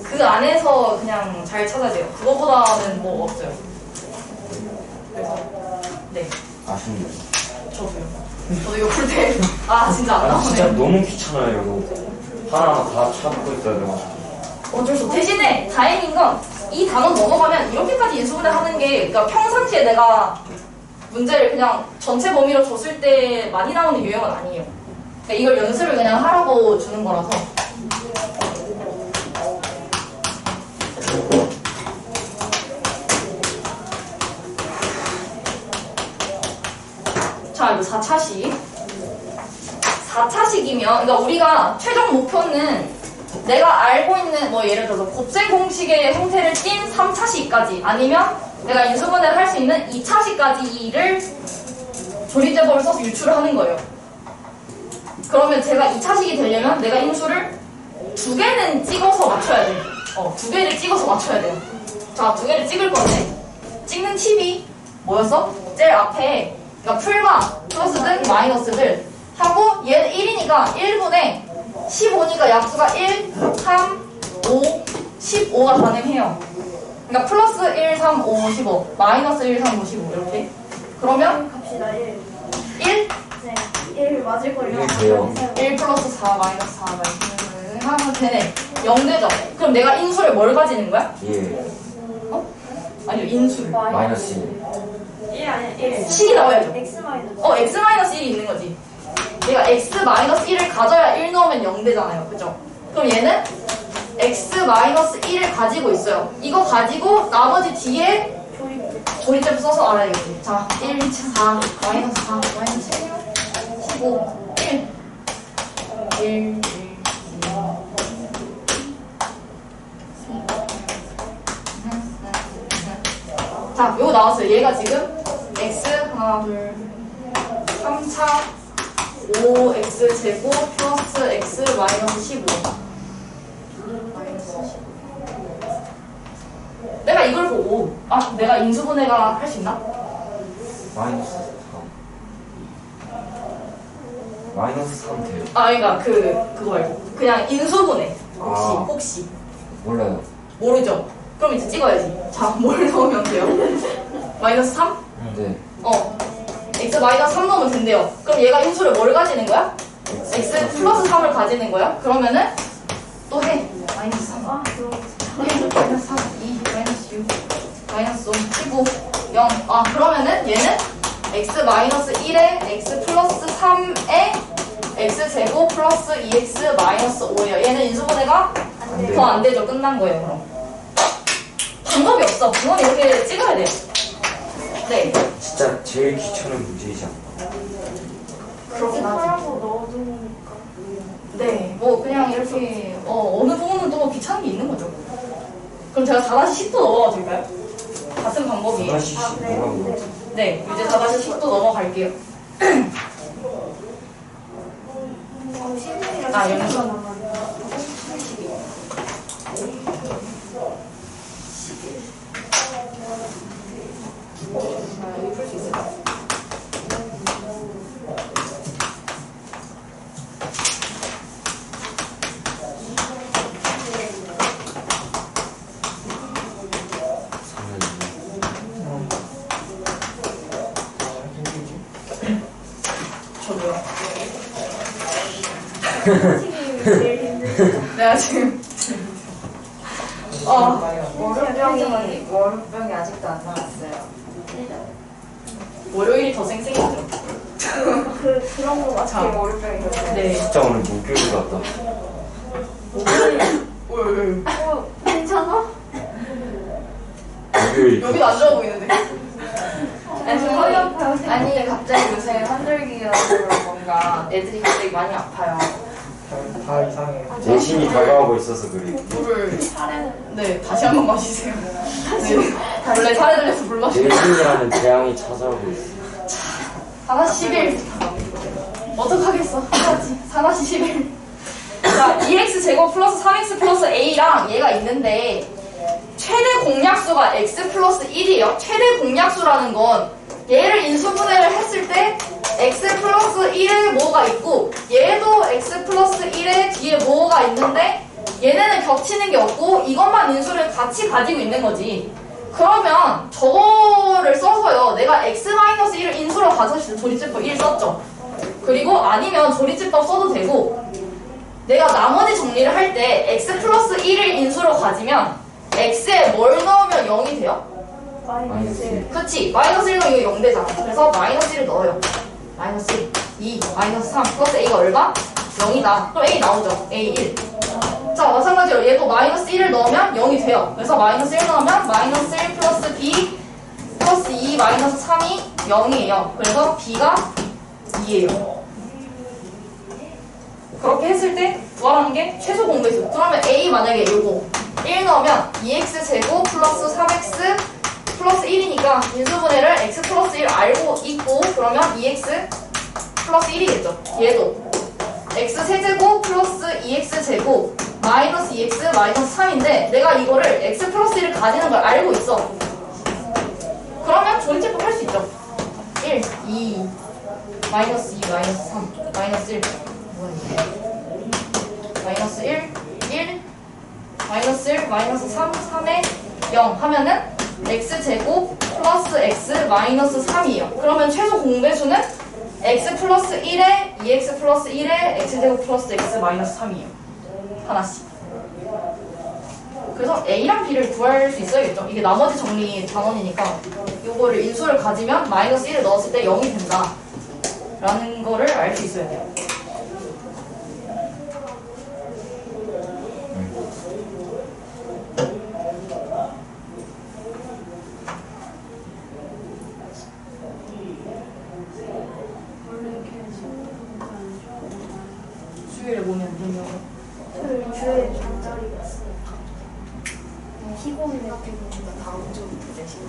A: 그 안에서 그냥 잘 찾아야 돼요. 그거보다는 뭐 없어요. 그래서 네,
D: 아쉽네요.
A: 저도요. 저도 이거 풀 때 진짜 안
D: 아니, 진짜
A: 나오네.
D: 너무 귀찮아요, 이거. 하나하나 다 찾고 있어야 돼가지고.
A: 어쩔 수 없어. 대신에 다행인 건 이 단원 넘어가면 이렇게까지 인수분해 하는 게 그러니까 평상시에 내가 문제를 그냥 전체 범위로 줬을 때 많이 나오는 유형은 아니에요. 그러니까 이걸 연습을 그냥 하라고 주는 거라서. 자, 이거 4차식. 4차식이면, 그러니까 우리가 최종 목표는 내가 알고 있는, 뭐 예를 들어서 곱셈 공식의 형태를 띈 3차식까지 아니면 내가 인수분해를 할 수 있는 2차식까지를 조립제법을 써서 유출을 하는 거예요. 그러면 제가 2차식이 되려면 내가 인수를 2개는 찍어서 맞춰야 돼요. 2개를 찍어서 맞춰야 돼요. 자, 2개를 찍을 건데 찍는 팁이 뭐였어? 제일 앞에 그러니까 풀마 플러스든 마이너스든 하고 얘는 1이니까 1분의 15니까 약수가 1, 3, 5, 15가 가능해요. 그러니까 플러스 1, 3, 5, 15 마이너스 1, 3, 5, 15 이렇게. 그러면
B: 갑시다. 1.
A: 1?
B: 네. 1 맞을 걸요.
D: 1 돼요.
A: 1 플러스 4 마이너스 4 마이너스 하면 되네. 0되죠? 그럼 내가 인수를 뭘 가지는 거야?
D: 예.
A: 아니요, 인수를.
D: 마이너스
B: 1 아니야. 1.
A: 식이 나와야죠.
B: X 마이너스.
A: x 마이너스 1이 있는 거지. 얘가 x 마이너스 1을 가져야 1 넣으면 0 되잖아요. 그죠? 그럼 얘는 x 마이너스 1을 가지고 있어요. 이거 가지고 나머지 뒤에 조립제법 써서 알아야겠지. 자, 1, 4, 마이너스 4, 마이너스 1, 15, 1, 1, 자, 요거 나왔어요. 얘가 지금 x 하나, 둘, 3차 5x 제곱 플러스 x 마이너스 15. 마이너스 15. 내가 이걸 보고 내가 인수분해가 할 수 있나?
D: 마이너스 3. 마이너스 3 돼요.
A: 그러니까 그거 말고 그냥 인수분해. 혹시
D: 몰라요.
A: 모르죠? 그럼 이제 찍어야지. 자, 뭘 넣으면 돼요? 마이너스 3?
D: 네.
A: x 마이너스 3 넣으면 된대요. 그럼 얘가 인수를 뭘 가지는 거야? x 플러스 3을 가지는 거야? 그러면은 또 해. 마이너스 3. 마이너스 3, 2, 마이너스 6, 마이너스 5, 15, 0. 그러면은 얘는 x 마이너스 1에 x 플러스 3에 x 제곱 플러스 2x 마이너스 5예요. 얘는 인수분해가 더 안 되죠. 끝난 거예요. 그럼 방법이 없어. 이건 이렇게 찍어야 돼요. 네.
D: 진짜 제일 귀찮은 문제이지 않나?
A: 그렇긴 하지.
B: 하라고 넣어두니까.
A: 네, 뭐 그냥 이렇게 어느 부분은 또 귀찮은 게 있는 거죠. 그럼 제가 4-10도 넘어가도 될까요? 같은 방법이에요.
D: 다시 뭐라고 그러지?
A: 네, 이제 4-10도 넘어갈게요. 연습. 여기 풀 수 있을까? 저도요.
B: 제일 힘들죠.
A: 내가 지금
C: 월요병이 아직도 안 나왔어요.
A: 월요일이 더 쌩쌩했죠.
B: 그런 거
A: 자,
B: 같아요.
C: 월요병이 더
A: 네.
D: 진짜 오늘 목요일 같다.
A: 월요일.
B: 괜찮아?
D: 목요일.
A: 여기도 안 좋아 보이는데.
C: 아니 갑자기 요새 환절기여서 뭔가 애들이 갑자기 많이 아파요.
F: 다 이상해.
D: 내신이 다가오고 있어서 그래.
A: 물을 네, 다시 한번 마시세요. 네. 원래 살에 들려서 물 마시고.
D: 내신이라는 재앙이 찾아오고 있어.
A: 4-11. 어떡하겠어. 해야지. 4-11. 자, 2x 제곱 플러스 3x 플러스 a랑 얘가 있는데 최대 공약수가 x 플러스 1이에요. 최대 공약수라는 건 얘를 인수분해를 했을 때 x 플러스 1에 뭐가 있고 얘도 x 플러스 1에 뒤에 뭐가 있는데 얘네는 겹치는 게 없고 이것만 인수를 같이 가지고 있는 거지. 그러면 저거를 써서요. 내가 x-1을 인수로 가져서 조립제법 1 썼죠. 그리고 아니면 조립제법 써도 되고 내가 나머지 정리를 할 때 x 플러스 1을 인수로 가지면 x에 뭘 넣으면 0이 돼요?
B: 마이너스.
A: 그치? 마이너스 1 넣으면 이거 0 되잖아. 그래서 마이너스 1을 넣어요. 마이너스 1, 2, 마이너스 3 플러스 a가 얼마? 0이다. 그럼 a 나오죠. a 1. 자, 마찬가지로 얘도 마이너스 1을 넣으면 0이 돼요. 그래서 마이너스 1 넣으면 마이너스 1 플러스 b 플러스 2 마이너스 3이 0이에요. 그래서 b가 2예요. 그렇게 했을 때 구하라는 게 최소 공배수. 그러면 a 만약에 요거 1 넣으면 2x 제곱 플러스 3x 플러스 1이니까 인수분해를 x 플러스 1 알고 있고 그러면 2x 플러스 1이겠죠. 얘도 x 세제곱 플러스 2x 제곱 마이너스 2x 마이너스 3인데 내가 이거를 x 플러스 1을 가지는 걸 알고 있어. 그러면 존재법 할 수 있죠. 1, 2, 마이너스 2, 마이너스 3, 마이너스 1 마이너스 1, 1 마이너스 1, 마이너스 3, 3에 0 하면은 x제곱 플러스 x 마이너스 3이에요. 그러면 최소 공배수는 x 플러스 1에 2x 플러스 1에 x제곱 플러스 x 마이너스 3이에요. 하나씩. 그래서 a랑 b를 구할 수 있어야겠죠. 이게 나머지 정리 단원이니까 요거를 인수를 가지면 마이너스 1을 넣었을 때 0이 된다 라는 거를 알 수 있어야 돼요. 수요일에 보면 되면
B: 토요일 주에 잠자리가 있으니까 피곤해 되고
C: 다음 주부터 내시면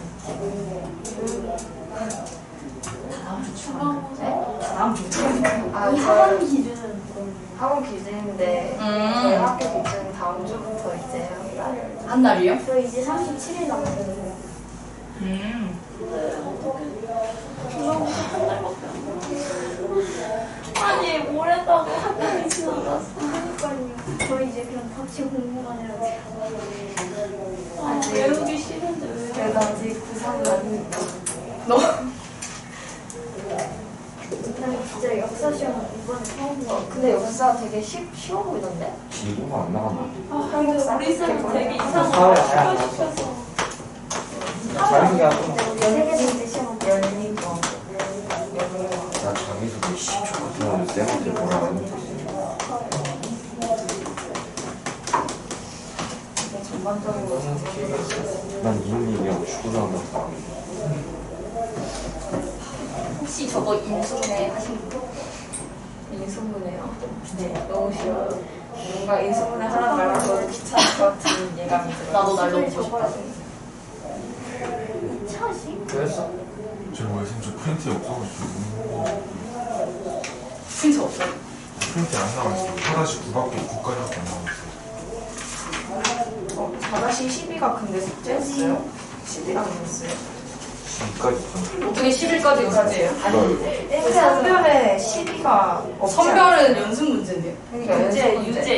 A: 다음 주 주말인데? 다음 주 주말인데?
C: 아,
B: 이 학원 기준은
C: 학원 기준인데 저희 학교 기준 다음 주부터 이제
A: 한 달이요?
B: 저 이제 37일 남았거든요. 아니 뭘 했다고 한 달이 지나갔어. 그러니까요. 저 이제 그냥 같이 공부만 해야 돼요. 아, 외우기 싫은데 왜?
C: 그래도 아직 고3은 아니니까.
A: 너?
B: 난 진짜 역사 시험 이번에 처음 봐.
C: 근데 역사 되게 쉬워 보이던데?
D: 지구가 안 나갔나?
C: 한국사
B: 우리 쌤 되게 이상한
F: 사회
B: 거
F: 잘
B: 시켜서.
F: 자기가
B: 우리 세계대회 시험
C: 열리고
D: 나 자기소개 10초 같은 거는 쌤한테 뭐라 하는데
C: 전반적으로
D: 난 이런 얘기하고 축구를 한다고.
A: 혹시 저거 인수분해 하신 분?
C: 인수분해요.
A: 네.
C: 너무 싫어요. 뭔가 인수분해 하는 말만 너무 귀찮을 것 같은 예감이 들어요.
A: 나도 날로 보고 싶다.
B: 차시?
F: 그랬어?
E: 지금 왜 지금 저 프린트 없어가지고
A: 진짜 없어요.
E: 프린트 안 나와있어요. 4-9밖에 9까지밖에 안 나와있어요.
C: 4-12가 근데 숙제였어요? 10이랑 했어요?
D: 지금까지
A: 어떻게 10일까지 숙제예요?
C: 아니, 선별에 12가 없지
A: 선별은 연습 문제인데요.
C: 그러니까 유제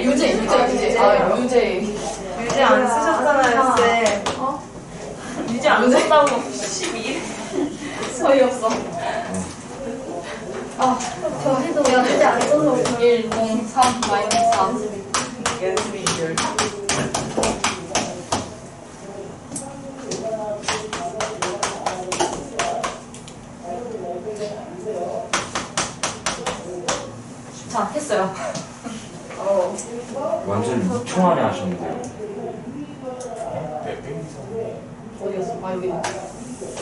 A: 유제. 아, 유제.
C: 유제 안 쓰셨잖아요, 쌤.
A: 유제 안 썼다고 12일? 어이없어. 아,
B: 저희도 진짜 안 써서
A: 1, 0, 3, 마이너스 4.
C: 연습이 10.
A: 자, 했어요.
D: 완전 2초 만에 하셨는데요.
E: 네,
A: 어디였어? 아, 여기.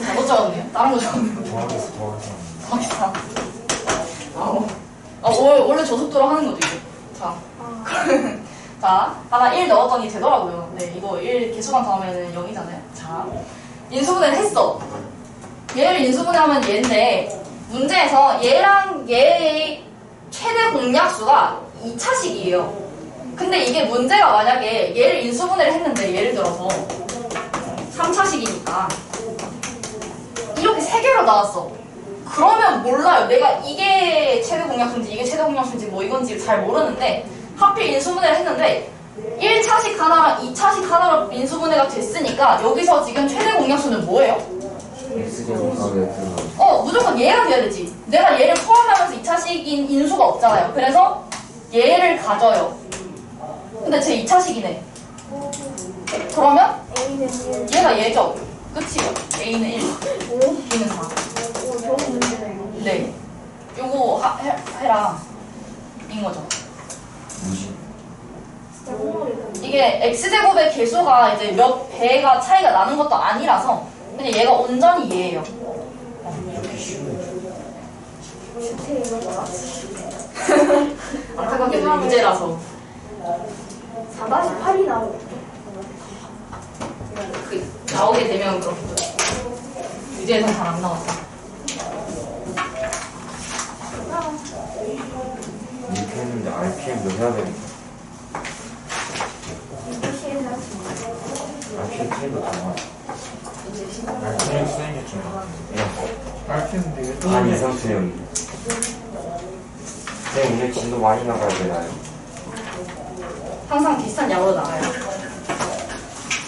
A: 잘못 적었네요. 다른 거 적었네요.
E: 더하기서
A: 거기서. 원래 저 속도로 하는 거죠, 이게. 자. 자, 하나 1 넣었더니 되더라고요. 네, 이거 1 개수만 더하면 0이잖아요. 자, 인수분해를 했어. 얘를 인수분해하면 얘인데, 문제에서 얘랑 얘의 최대 공약수가 2차식이에요. 근데 이게 문제가 만약에 얘를 인수분해를 했는데, 예를 들어서 3차식이니까 이렇게 3개로 나왔어. 그러면 몰라요. 내가 이게 최대 공약수인지 이게 최대 공약수인지 뭐 이건지 잘 모르는데 하필 인수분해를 했는데 1차식 하나랑 2차식 하나로 인수분해가 됐으니까 여기서 지금 최대 공약수는 뭐예요?
D: X제곱 더하기 X가
A: 무조건 얘가 돼야 되지. 내가 얘를 포함하면서 2차식인 인수가 없잖아요. 그래서 얘를 가져요. 근데 제 2차식이네. 그러면
B: A는 1.
A: 얘가 얘죠. 끝이요. A는 1, B는 4.
B: 오, 좋은 문제네.
A: 네. 요거 해라. 인 거죠.
D: 무시.
B: 진짜 흥얼이다.
A: 이게 x제곱의 개수가 이제 몇 배가 차이가 나는 것도 아니라서 그냥 얘가 온전히 얘예요.
D: 이렇게 쉬운
B: 주택 이거 뭐야?
A: 안타깝게도 유제라서
B: 4-8이 나오고.
A: 그 나오게 되면 그렇겠죠. 주제에서 잘 안 나왔어.
D: 이렇게 했는데 RPM도 해야 되니까. RPM 틀리도 다 나와.
E: 그냥 쓰는 게 좀.
F: 알겠는데 왜
D: 반 이상 틀렸는데. 쌤 오늘 진도 많이 나가야 되나요?
A: 항상 비슷한 양으로 나와요.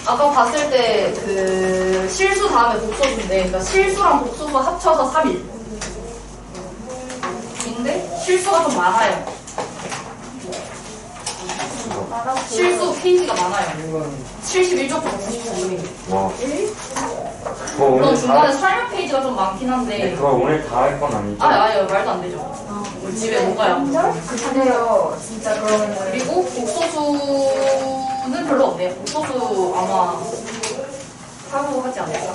A: 아까 봤을 때 그 실수 다음에 복소수인데, 그러니까 실수랑 복소수 합쳐서 3일. 인데 실수가 좀 많아요. 실수 페이지가 많아요.
F: 이건
A: 71쪽부터 99쪽이.
D: 와. 그거
A: 물론
D: 오늘
A: 중간에
D: 다,
A: 설명 페이지가 좀 많긴
D: 네,
A: 한데.
D: 그거 오늘 다 할 건 아니죠?
A: 아니요, 말도 안 되죠. 우리 집에 못 가요.
C: 근데요, 진짜 그러면은
A: 그리고 복소수는 별로 없네요. 복소수 아마 하고 하지 않을까?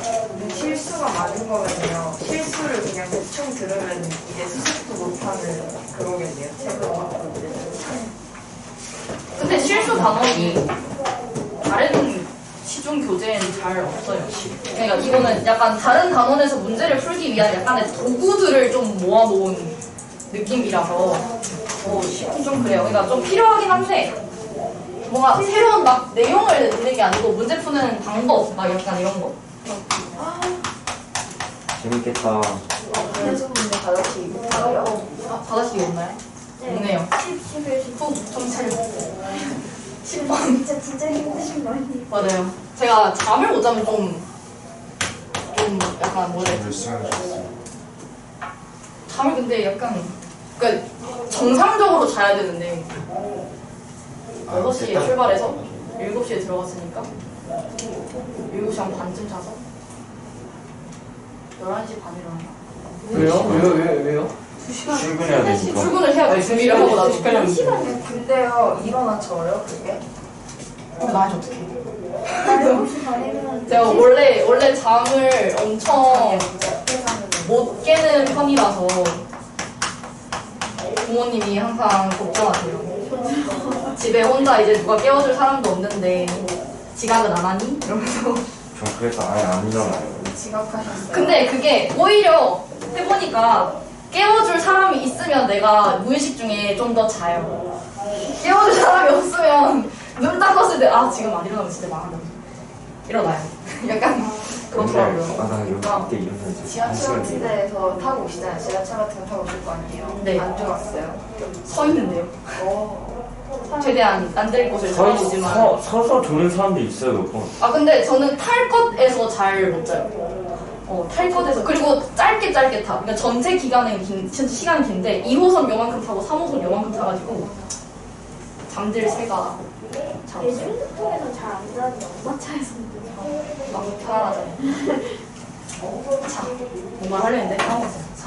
C: 실수가 많은 거면요. 실수를 그냥 대충 들으면 이제 수습도 못하는 그거겠네요. 책으로 바꿀 때.
A: 근데 실수 단원이 다른 시중 교재에는 잘 없어요. 그러니까 이거는 약간 다른 단원에서 문제를 풀기 위한 약간의 도구들을 좀 모아놓은 느낌이라서 좀 그래요. 그러니까 좀 필요하긴 한데 뭔가 새로운 막 내용을 듣는 게 아니고 문제 푸는 방법 막 약간 이런 거.
D: 재밌겠다.
C: 그래서 근데 가닥치 못하요.
A: 받아시기 없나요? 없네요.
B: 11,
A: 후 정찰 10번.
B: 진짜 힘드신 거 아니에요?
A: 맞아요. 제가 잠을 못 자면 좀 약간 뭐래.
E: 몇 시간 잤어요?
A: 잠을 근데 약간 그러니까 정상적으로 자야 되는데 6시에 출발해서 7시에 들어갔으니까 7시 한 반쯤 자서 11시 반에 일어났나?
F: 왜요?
D: 출근해야 되니까.
A: 출근을 해야 돼. 준비를 하고 나서
B: 한 시간이요?
C: 근데요, 일어나 져요, 그게?
A: 나 이제 어떡해.
B: 나 7시 반에 일어났는데
A: 제가 원래 잠을 엄청 못 깨는 편이라서 부모님이 항상 걱정하세요. 집에 혼자 이제 누가 깨워줄 사람도 없는데 지각은 안 하니? 이러면서.
D: 전 그래서 아예 안 일어나요.
C: 지각하셨어요?
A: 근데 그게 오히려 해보니까 깨워줄 사람이 있으면 내가 무의식 중에 좀 더 자요. 깨워줄 사람이 없으면 눈 딱 떴을 때 아 지금 안 일어나면 진짜 망한다. 일어나요. 약간 그렇더라고요.
D: 나 여기 그때 이런 사람
C: 지하철 같은 데에서 타고 오시잖아요. 지하철 같은 거 타고 오실 거 아니에요?
A: 네.
C: 안 좋았어요?
A: 서 있는데요. 최대한 안 될 곳을 잡아주지만.
D: 서서 조는 사람도 있어요, 몇 번.
A: 아 근데 저는 탈 것에서 잘 못 자요. 탈 것에서 그리고 짧게 타. 그러니까 전체 기간은 시간이 긴데 2호선 요만큼 타고 3호선 요만큼 타가지고 잠들 새가 잘
B: 내
A: 없어요.
B: 핸드폰에서 잘 안 자는데 엄마 차에서
A: 막 편안하잖아요. 자, 뭔가 하려는데 까먹었어요. 4-10.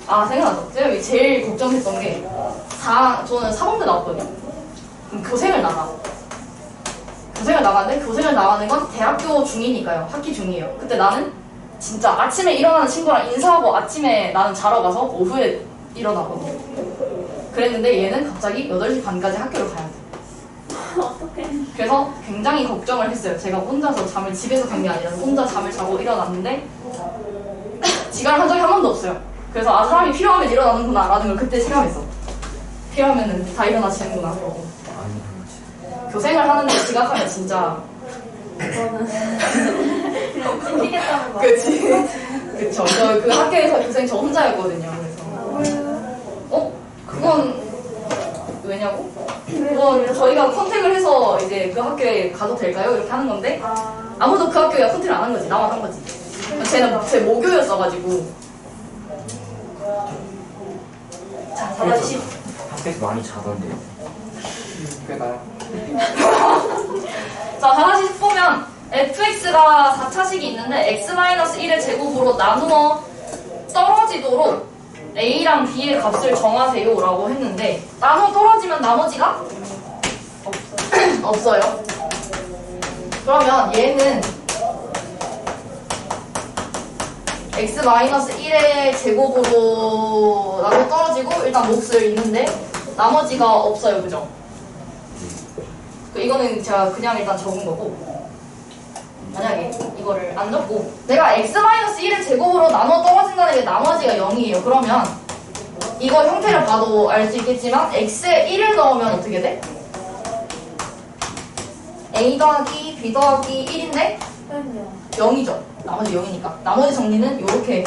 A: 아 생각났어. 제가 제일 걱정했던 게 저는 사범대 나왔거든요. 그럼 교생을 나가. 교생을 나가는데 교생을 나가는 건 대학교 중이니까요. 학기 중이에요. 그때 나는 진짜 아침에 일어나는 친구랑 인사하고 아침에 나는 자러 가서 오후에 일어나거든요. 그랬는데 얘는 갑자기 8시 반까지 학교를 가야 돼.
B: 어떡해.
A: 그래서 굉장히 걱정을 했어요. 제가 혼자서 잠을 집에서 잔 게 아니라 혼자 잠을 자고 일어났는데 지각을 한 적이 한 번도 없어요. 그래서 아 사람이 필요하면 일어나는구나 라는 걸 그때 체감했어. 필요하면 다 일어나지는구나 그러고.
D: 아니,
A: 교생을 하는데 지각하면 진짜
B: 그거는 그냥 챙기겠다는 거.
A: 그치. 그쵸. 저 그 학교에서 교생 저 혼자였거든요. 그래서 그건 왜냐고? 그건 저희가 컨택을 해서 이제 그 학교에 가도 될까요? 이렇게 하는 건데 아무도 그 학교에 컨택을 안 한 거지. 나만 한 거지. 쟤는 제 모교였어가지고. 자, 4-10.
D: 학교에서 많이 자던데요.
F: 꽤 나요.
A: 자, 4-10 보면 fx가 4차식이 있는데 x-1의 제곱으로 나누어 떨어지도록 a랑 b의 값을 정하세요 라고 했는데 나눠 떨어지면 나머지가 없어요. 그러면 얘는 x-1의 제곱으로 나눠 떨어지고 일단 몫을 있는데 나머지가 없어요. 그죠? 이거는 제가 그냥 일단 적은 거고 만약에 이거를 안 적고 내가 x-1을 제곱으로 나눠 떨어진다는 게 나머지가 0이에요. 그러면 이거 형태를 봐도 알 수 있겠지만 x에 1을 넣으면 어떻게 돼? a 더하기 b 더하기 1인데 0이죠. 나머지 0이니까. 나머지 정리는 이렇게.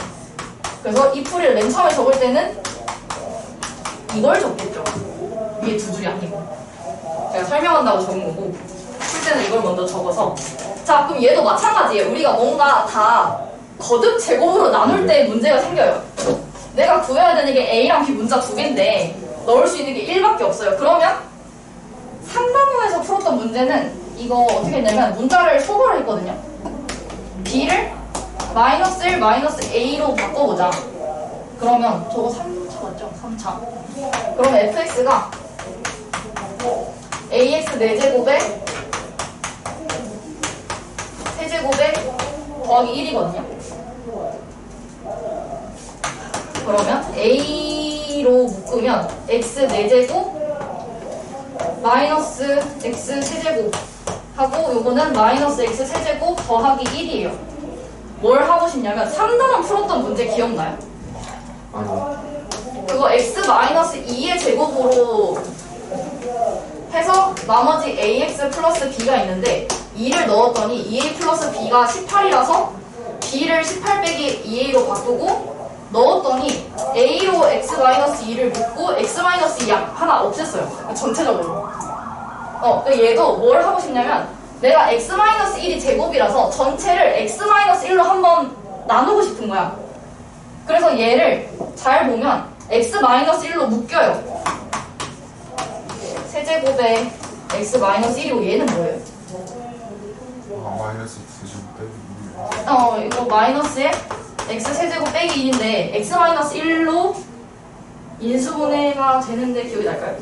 A: 그래서 이 풀이를 맨 처음에 적을 때는 이걸 적겠죠. 위에 두 줄이 아니고. 제가 설명한다고 적은 거고. 풀 때는 이걸 먼저 적어서. 자, 그럼 얘도 마찬가지예요. 우리가 뭔가 다 거듭 제곱으로 나눌 때 문제가 생겨요. 내가 구해야 되는 게 A랑 B 문자 두 개인데 넣을 수 있는 게 1밖에 없어요. 그러면 3단원에서 풀었던 문제는 이거 어떻게 했냐면 문자를 소거를 했거든요. B를 마이너스 1, 마이너스 A로 바꿔보자. 그러면 저거 3차 맞죠? 3차. 그럼 fx가 ax 4제곱에 세제곱에 더하기 1이거든요. 그러면 a로 묶으면 x 4제곱 마이너스 x 세제곱 하고 요거는 마이너스 x 세제곱 더하기 1이에요. 뭘 하고 싶냐면 3단원 풀었던 문제 기억나요?
D: 아니.
A: 그거 x-2의 제곱으로 해서 나머지 ax 플러스 b가 있는데 2를 넣었더니 2a 플러스 b가 18이라서 b를 18 빼기 2a로 바꾸고 넣었더니 a로 x-2를 묶고 x-2 양 하나 없앴어요. 전체적으로. 얘도 뭘 하고 싶냐면 내가 x-1이 제곱이라서 전체를 x-1로 한번 나누고 싶은 거야. 그래서 얘를 잘 보면 x-1로 묶여요. 세제곱에 x-1이고 얘는 뭐예요?
E: 마이너스 X 제곱
A: 이거 마이너스에 x 세제곱 빼기 1인데 x-1로 인수분해가 되는데 기억이 날까요?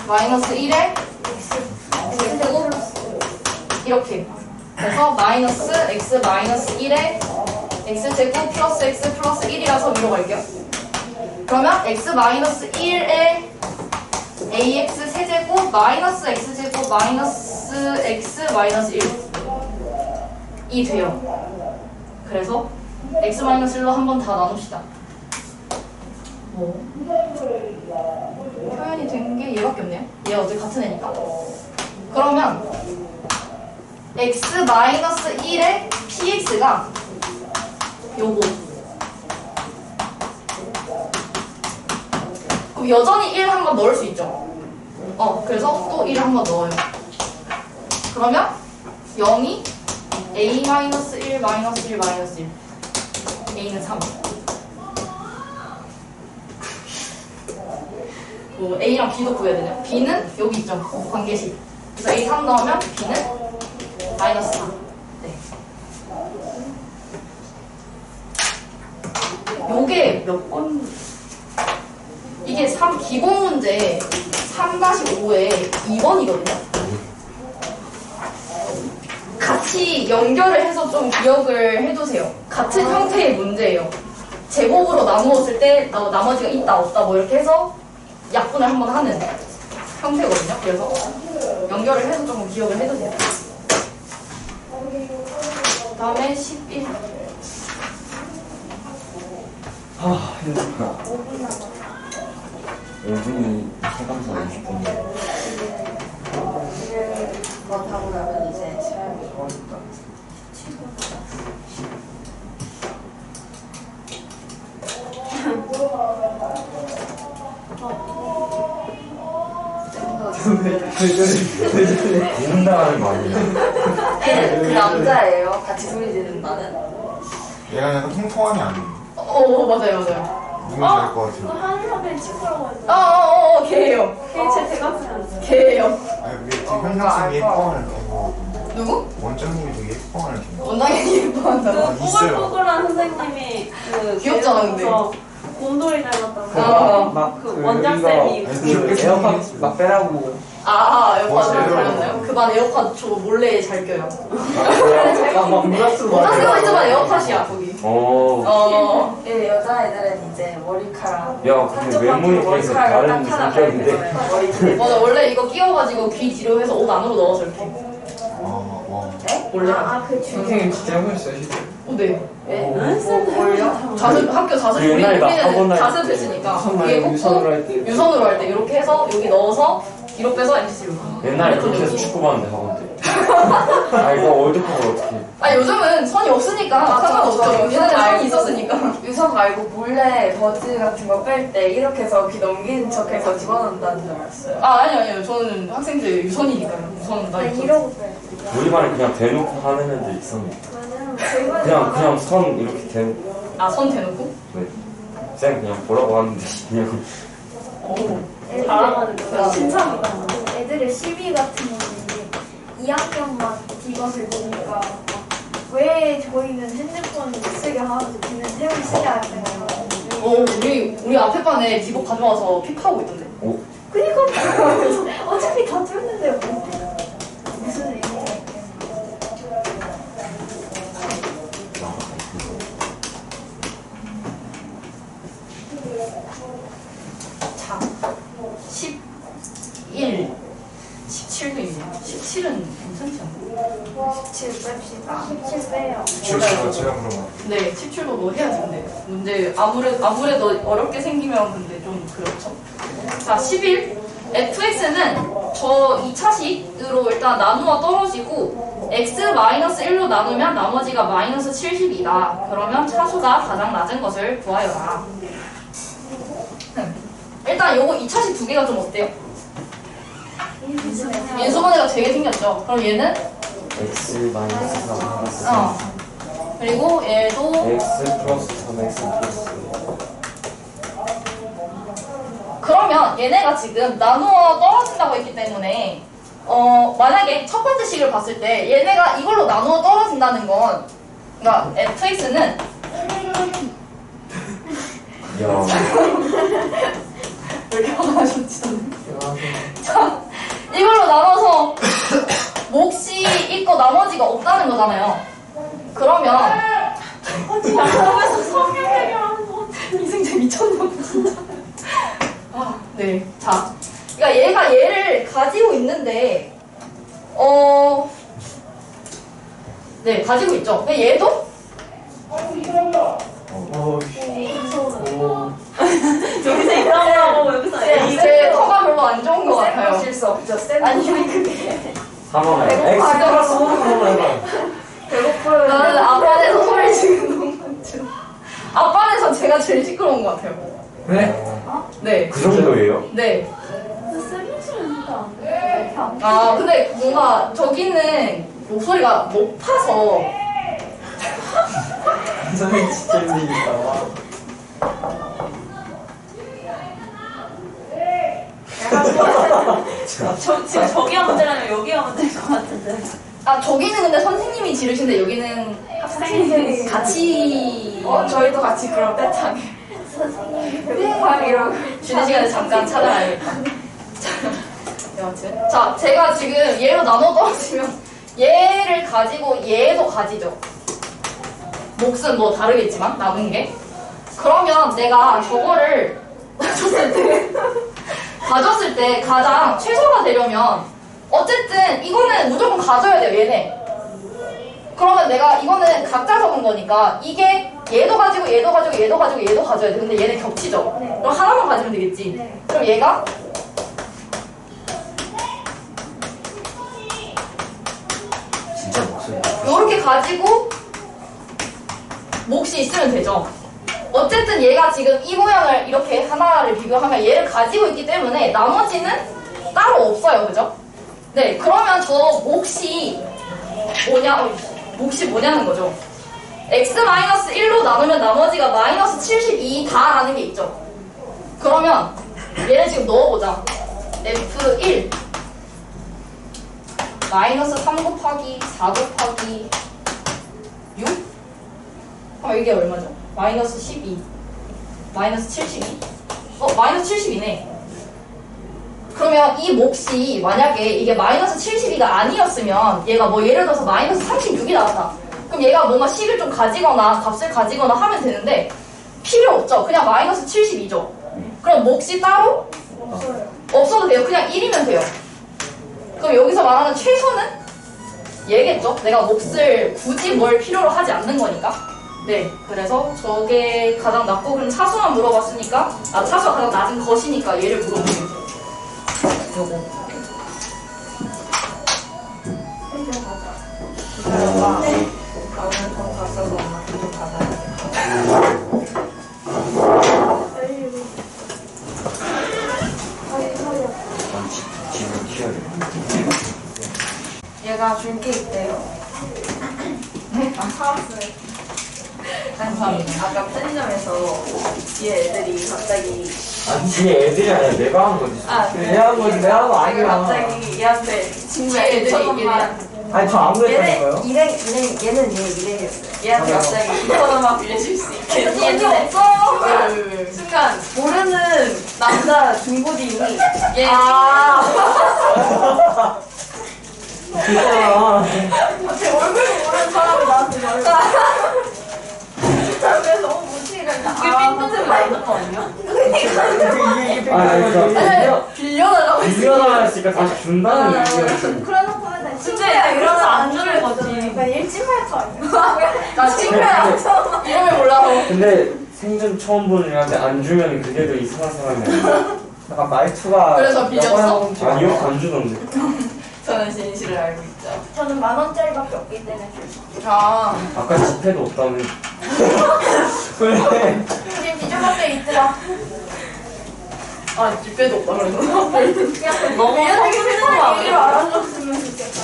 A: 마이너스 1에 x제곱 이렇게 그래서 마이너스 x 마이너스 1에 x제곱 플러스 x 플러스 1이라서 위로 갈게요. 그러면 x 마이너스 1에 ax 세제곱 마이너스 x제곱 마이너스 x 마이너스 1이 돼요. 그래서 x 마이너스 1로 한 번 다 나눕시다. 표현이 된 게 얘밖에 없네요. 얘 어차피 같은 애니까. 그러면 x 마이너스 1에 px가 요거. 그럼 여전히 1 한 번 넣을 수 있죠. 그래서 또 1 한 번 넣어요. 그러면 0이 a 마이너스 1 마이너스 1 마이너스 1. a는 3. A랑 B도 구해야 되냐? B는 여기 있죠. 관계식. 그래서 A 3 넣으면 B는 마이너스 4. 네. 요게 몇 번? 이게 기본 문제 3-5에 2번이거든요. 같이 연결을 해서 좀 기억을 해두세요. 같은 형태의 문제예요. 제곱으로 나누었을 때 나머지가 있다 없다 뭐 이렇게 해서 약분을 한번 하는 형태거든요. 그래서 연결을 해서 조금 기억을 해두세요. 그 다음에 11.
D: 아, 힘들다. 5분이 체감상 20분이에요.
C: 그거 타고 나면 이제 시간이 거니까.
D: 이런다는 거 아니에요?
C: 그 남자예요. 같이 소리 지른다는.
E: 얘가 약간 통통한이 아니에요.
A: 맞아요, 맞아요.
E: 누군지 알 것
B: 그
E: 같아요.
B: 한일하면 친구라고 했잖아.
A: 걔예요.
B: 걔 제 대각선.
A: 걔예요.
E: 아니 그게 지금 현장쌤이 예뻐하는 거.
A: 누구?
E: 원장님이 예뻐하는 거.
A: 원장님이 예뻐한다.
B: 그
E: 있어요.
B: 뽀글뽀글한 선생님이 그
A: 귀엽잖아, 근데.
B: 곰돌이 닮았다고.
A: 아,
B: 원장쌤이
F: 에어팟 막 빼라고.
A: 에어팟
E: 멋있어요.
A: 잘렸나요? 그 반 에어팟 저 몰래 잘 껴요.
F: 막 문자 쓰고.
A: 다 쓰고 있지만 에어팟이야, 거기.
C: 예, 여자애들은 이제 머리카락.
D: 야, 근데 외모에 비해서 다른 성격인데.
C: 머리
A: 맞아, 원래 이거 끼워가지고 귀 뒤로 해서 옷 안으로 넣어서 이렇게.
E: 와.
A: 원래.
B: 그
F: 선생님 진짜 해보셨어요, 실제?
A: 네.
C: 뭘요?
A: 학교 자습
D: 그 옛날에 나 학원
A: 우리는
D: 다닐
A: 자습했으니까 위에
F: 유선으로
A: 꽂고
F: 할 때.
A: 유선으로 할 때 이렇게 해서 여기 넣어서 뒤로 빼서 MCC로.
D: 옛날에 그렇게 해서 축구 봤는데 학원 때. 아 이거 월드컵을 어떻게?
A: 아 요즘은 선이 없으니까 상관없죠.
C: 맞아.
A: 옛날에 선이
C: 알고.
A: 있었으니까.
C: 유선 말고 몰래 버즈 같은 거 뺄 때 이렇게 해서 귀 넘기는 척해서 집어넣는다는 줄 알았어요.
A: 아 아니요. 저는 학생들 유선이니까요. 유선 나 유선.
B: 이러고 빼요.
D: 우리 반에 그냥 대놓고 하는 애들 있었는데.
B: 맞아요. 저희 반에
D: 그냥 선 이렇게 대놓고.
A: 아선 대놓고?
D: 네. 쌤 그냥 보라고 하는데 그냥.
A: 오.
B: 잘하가지고 진짜입니다. 애들의 시비 같은 거는 이제 2학년만 디귿을 보니까 왜 저희는 핸드폰 못 쓰게 하는지 걔는 세월 쓰게 하잖아요.
A: 우리 앞에 반에 디복 가져와서 픽하고 있던데.
D: 오.
B: 그니까 어차피 다 뚫는데 뭐 무슨 의미야?
A: 자, 11, 17도 있네요. 17은 괜찮지 않나요?
C: 17 뺍시다.
B: 17 빼요.
E: 실수가 제가 그러면.
A: 네, 17도 뭐 해야지 근데. 문제 아무래도 어렵게 생기면 근데 좀 그렇죠. 자, 11. fx는 저 2차식으로 일단 나누어 떨어지고 x-1로 나누면 나머지가 마이너스 70이다. 그러면 차수가 가장 낮은 것을 구하여라. 일단 요거 2차식 두 개가 좀 어때요? 인수분해가 되게 생겼죠. 그럼 얘는
D: x 마이너스 3 플러스
A: 그리고 얘도
D: x 플러스 3x 플러스.
A: 그러면 얘네가 지금 나누어 떨어진다고 했기 때문에 만약에 첫 번째 식을 봤을 때 얘네가 이걸로 나누어 떨어진다는 건 그러니까 fx는
D: 야.
A: 왜 이렇게 화가 나셨지? 자, 이걸로 나눠서 몫이 있고 나머지가 없다는 거잖아요. 그러면
B: 하면서 성격 해결하는 거
A: 이승재 미쳤나봐 진짜. 아, 네. 자, 그러니까 얘가 얘를 가지고 있는데 네, 가지고 있죠. 근데 얘도
B: 여기서 이상하고 여기서
A: 제 터가 별로 안 좋은 것 같아요.
C: 수 없죠. 쌤
A: 아니 그게
D: 3번에 x 플러스 3 한번 해봐.
C: 배고파요.
A: 나는 앞반에서 소리 지르는 너무 많죠. 앞반에서 제가 제일 시끄러운 것 같아요.
F: 네?
A: 네.
D: 그 정도예요?
A: 네.
B: 쌤목소리는 진짜 안 돼.
A: 아 근데 뭔가 저기는 목소리가 높아서
F: 선생님 진짜 힘들겠다. 와.
B: 지금 저기가 문제라면 여기가 문제일 것 같은데.
A: 아 저기는 근데 선생님이 지르신데 여기는 학생들이 같이
C: 저희도 같이 그럼 떼창해. 배고파 이러고.
A: 쉬는 시간에 잠깐 찾아가야겠다. 여하튼 자 제가 지금 얘로 나눠 떨어지면 얘를 가지고 얘도 가지죠. 몫은 뭐 다르겠지만 남은 게 그러면 내가 저거를 가졌을 때 가장 최소가 되려면 어쨌든 이거는 무조건 가져야 돼요 얘네. 그러면 내가 이거는 각자 적은 거니까 이게 얘도 가지고 얘도 가지고 얘도 가지고 얘도 가져야 돼. 근데 얘네 겹치죠.
B: 네.
A: 그럼 하나만 가지면 되겠지.
B: 네.
A: 그럼 얘가
D: 진짜 목소리.
A: 이렇게 가지고 몫이 있으면 되죠. 어쨌든 얘가 지금 이 모양을 이렇게 하나를 비교하면 얘를 가지고 있기 때문에 나머지는 따로 없어요. 그죠? 네, 그러면 저 몫이 몫이 뭐냐는 거죠. x-1로 나누면 나머지가 마이너스 72다라는 게 있죠. 그러면 얘를 지금 넣어보자. f1 마이너스 3 곱하기 4 곱하기 6? 그럼 이게 얼마죠? 마이너스 12 마이너스 72 마이너스 72네. 그러면 이 몫이 만약에 이게 마이너스 72가 아니었으면 얘가 뭐 예를 들어서 마이너스 36이 나왔다. 그럼 얘가 뭔가 식을 좀 가지거나 값을 가지거나 하면 되는데 필요 없죠. 그냥 마이너스 72죠. 그럼 몫이 따로 없어도 돼요. 그냥 1이면 돼요. 그럼 여기서 말하는 최소는 얘겠죠? 내가 몫을 굳이 뭘 필요로 하지 않는 거니까. 네, 그래서 저게 가장 낮고, 그럼 차수만 물어봤으니까, 차수가 가장 낮은 것이니까 얘를 물어보겠죠. 요거.
C: 기다려봐. 나 오늘 돈 다 써서 엄마 돈 받아야겠다.
D: 난 집을 튀어야 돼.
C: 얘가 줄 게 있대요.
B: 사왔어요.
A: 감사합니다.
C: 아까 편의점에서 뒤에 애들이 갑자기
D: 아니 뒤에 애들이 아니라 내가 한 거지.
F: 내가 한 거지, 내가 한 거 아니야.
C: 갑자기 얘한테 친구야
A: 애들이
C: 2,000원만
F: 아니, 저 아무도 했다는 거예요?
C: 얘는 얘 일행했어요. 얘한테
F: 맞아요.
C: 갑자기 2,000원만 빌려줄 수 있게
A: 돈이
C: 얘는
A: 없어요!
C: 순간 모르는 남자 중고딩이 얘
F: 그거야.
B: 제 얼굴 모르는 사람이 나한테 말해. 그래서 너무 무시했는데.
C: 그 빈도는 나 있는 거 아니야?
F: 이게
D: 그러니까
A: 빌려달라고
D: 빌려달라 했으니까 다시 준다는 의미였어.
B: 그래놓고 맨날
C: 진짜 이러면 안 주는 거지.
B: 그러니까 일진말투 아니야?
A: 나 친구야. 이름을 몰라서.
D: 근데 생전 처음 보는 애한테 안 주면 그게도 이상한 사람이 아니야.
F: 약간 말투가.
A: 그래서 빌렸어?
D: 아니요, 안 주던데.
C: 저는 진실을 알고 있죠.
B: 저는 10,000원짜리밖에 없기 때문에
A: 아,
D: 아까 지폐도 없다며.
F: 그래.
B: 지금 뒤져볼 때 있더라.
A: 집배도 없다 그래서.
C: 너무
B: 얘한테
C: 힘든 거
B: 세상 얘기를
C: 아니야?
B: 알아줬으면 좋겠다.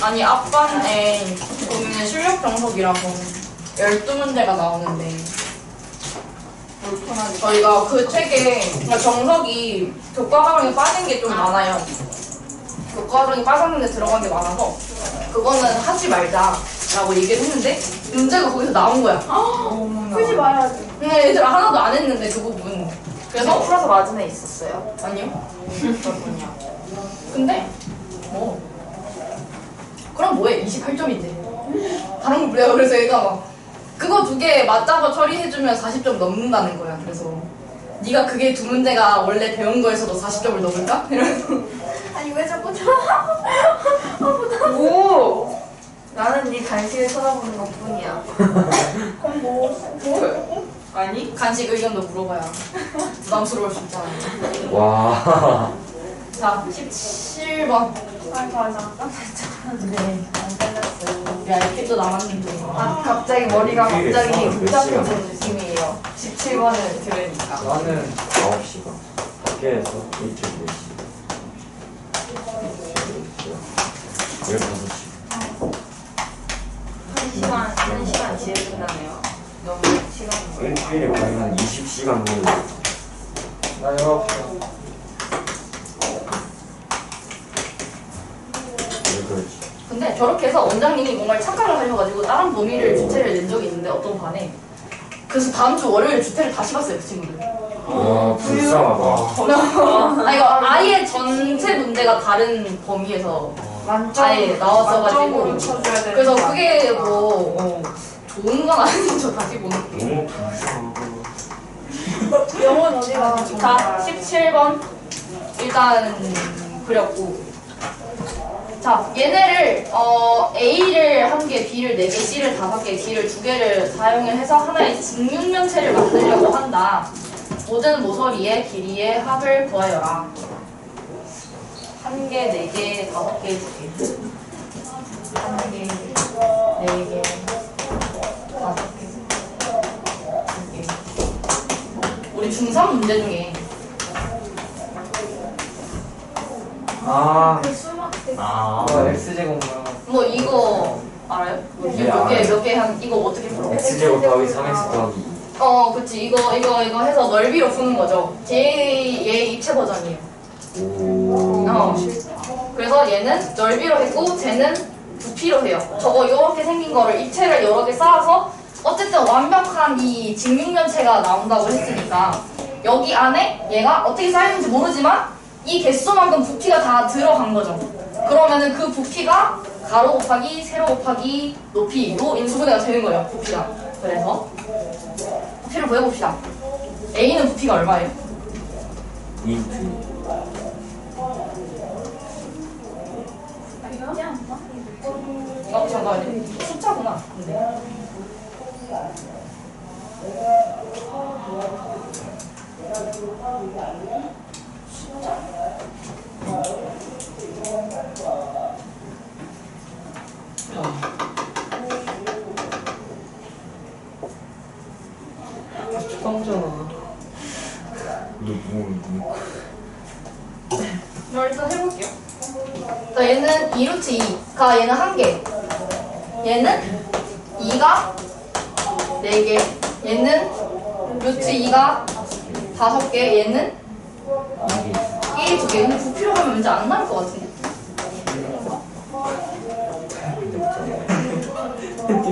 A: 아니, 앞반에 보면 실력 정석이라고 12문제가 나오는데, 저희가 그 책에 그러니까 정석이 교과 과정에 빠진 게 좀 많아요. 교과 과정에 빠졌는데 들어간 게 많아서 그거는 하지 말자라고 얘기를 했는데 문제가 거기서 나온 거야.
B: 풀지 말아야지.
A: 근데 얘들 하나도 안 했는데 그 부분.
C: 그래서
A: 그래서
C: 풀어서 맞은 애 있었어요?
A: 아니요.
C: 그렇군요.
A: 근데 뭐 그럼 뭐해? 28점인데. 다른 거 몰라요. 그래서 얘가 막 그거 2개 맞잡아 처리해주면 40점 넘는다는 거야. 그래서 네가 그게 2문제가 원래 배운 거에서도 40점을 넘을까? 이러면서
B: 아니 왜 자꾸 저
C: 오! 나는 네 간식을 쳐다보는 것 뿐이야.
B: 그럼 뭐?
C: 아니?
A: 간식 의견도 물어봐야 부담스러울 수 있잖아요.
D: 와.
A: 자, 17번.
B: 맞아.
A: 네, 안 잘랐어요. 야, 이렇게 또 남았는데.
C: 아, 갑자기 머리가
D: 몇
C: 갑자기
D: 시간?
C: 복잡해진 느낌이에요. 17번을 들으니까.
F: 나는
D: 9시가. 밖에서 일찍 4시. 15시.
C: 1시간 뒤에 끝나네요. 너무 시간이 멀어.
D: 일주일에 거의 한 20시간 정도.
F: 나 19시간.
D: 왜 그러지?
A: 근데 저렇게 해서 원장님이 뭔가를 착각을 하셔가지고 다른 범위를 주체를 낸 적이 있는데 어떤 반에 그래서 다음 주 월요일 주체를 다시 봤어요, 그 친구들.
D: 와, 불쌍하다.
A: 아, 이거 아예 전체 문제가 다른 범위에서 아예 나왔어가지고
C: 만점으로 쳐줘야 되는
A: 그래서
C: 거
A: 그게
C: 아니야?
A: 뭐 좋은 건 아닌지 저 다시 보는 게.
D: 너무 불쌍하고.
B: 영어는 어디 가?
A: 자, 17번 일단 그렸고 자, 얘네를 A를 1개, B를 4개, C를 5개, D를 2개를 사용해서 하나의 직육면체를 만들려고 한다. 모든 모서리의 길이의 합을 구하여라. 1개, 4개, 5개, 2개. 1개, 4개, 5개, 2개. 우리 중3 문제 중에
F: 아.
B: 그 수학 때
F: X제곱만.
A: 뭐 이거 알아요?
D: 네,
A: 몇 개 한 이거 어떻게 풀어?
D: X제곱 더하기 3X 더하기 2.
A: 그치 이거 해서 넓이로 푸는 거죠. 얘의 입체 버전이에요.
D: 오.
A: 그래서 얘는 넓이로 했고 쟤는 부피로 해요. 저거 이렇게 생긴 거를 입체를 여러 개 쌓아서 어쨌든 완벽한 이 직육면체가 나온다고 했으니까 여기 안에 얘가 어떻게 쌓이는지 모르지만 이 개수만큼 부피가 다 들어간 거죠. 그러면은 그 부피가 가로 곱하기 세로 곱하기 높이로 인수분해가 되는 거예요. 부피가. 그래서 부피를 구해봅시다. A는 부피가 얼마예요?
D: 2.
B: 있지 않나?
A: 잠깐만요. 숫자구나. 근데.
F: 축광잖아.
A: 그럼 일단 해볼게요. 자, 얘는 2루트 2가 얘는 1개. 얘는 2가 4개. 얘는 루트 2가 5개. 얘는 1이 2개. 근데 부피로하면 왠지 안 나올 것 같은데.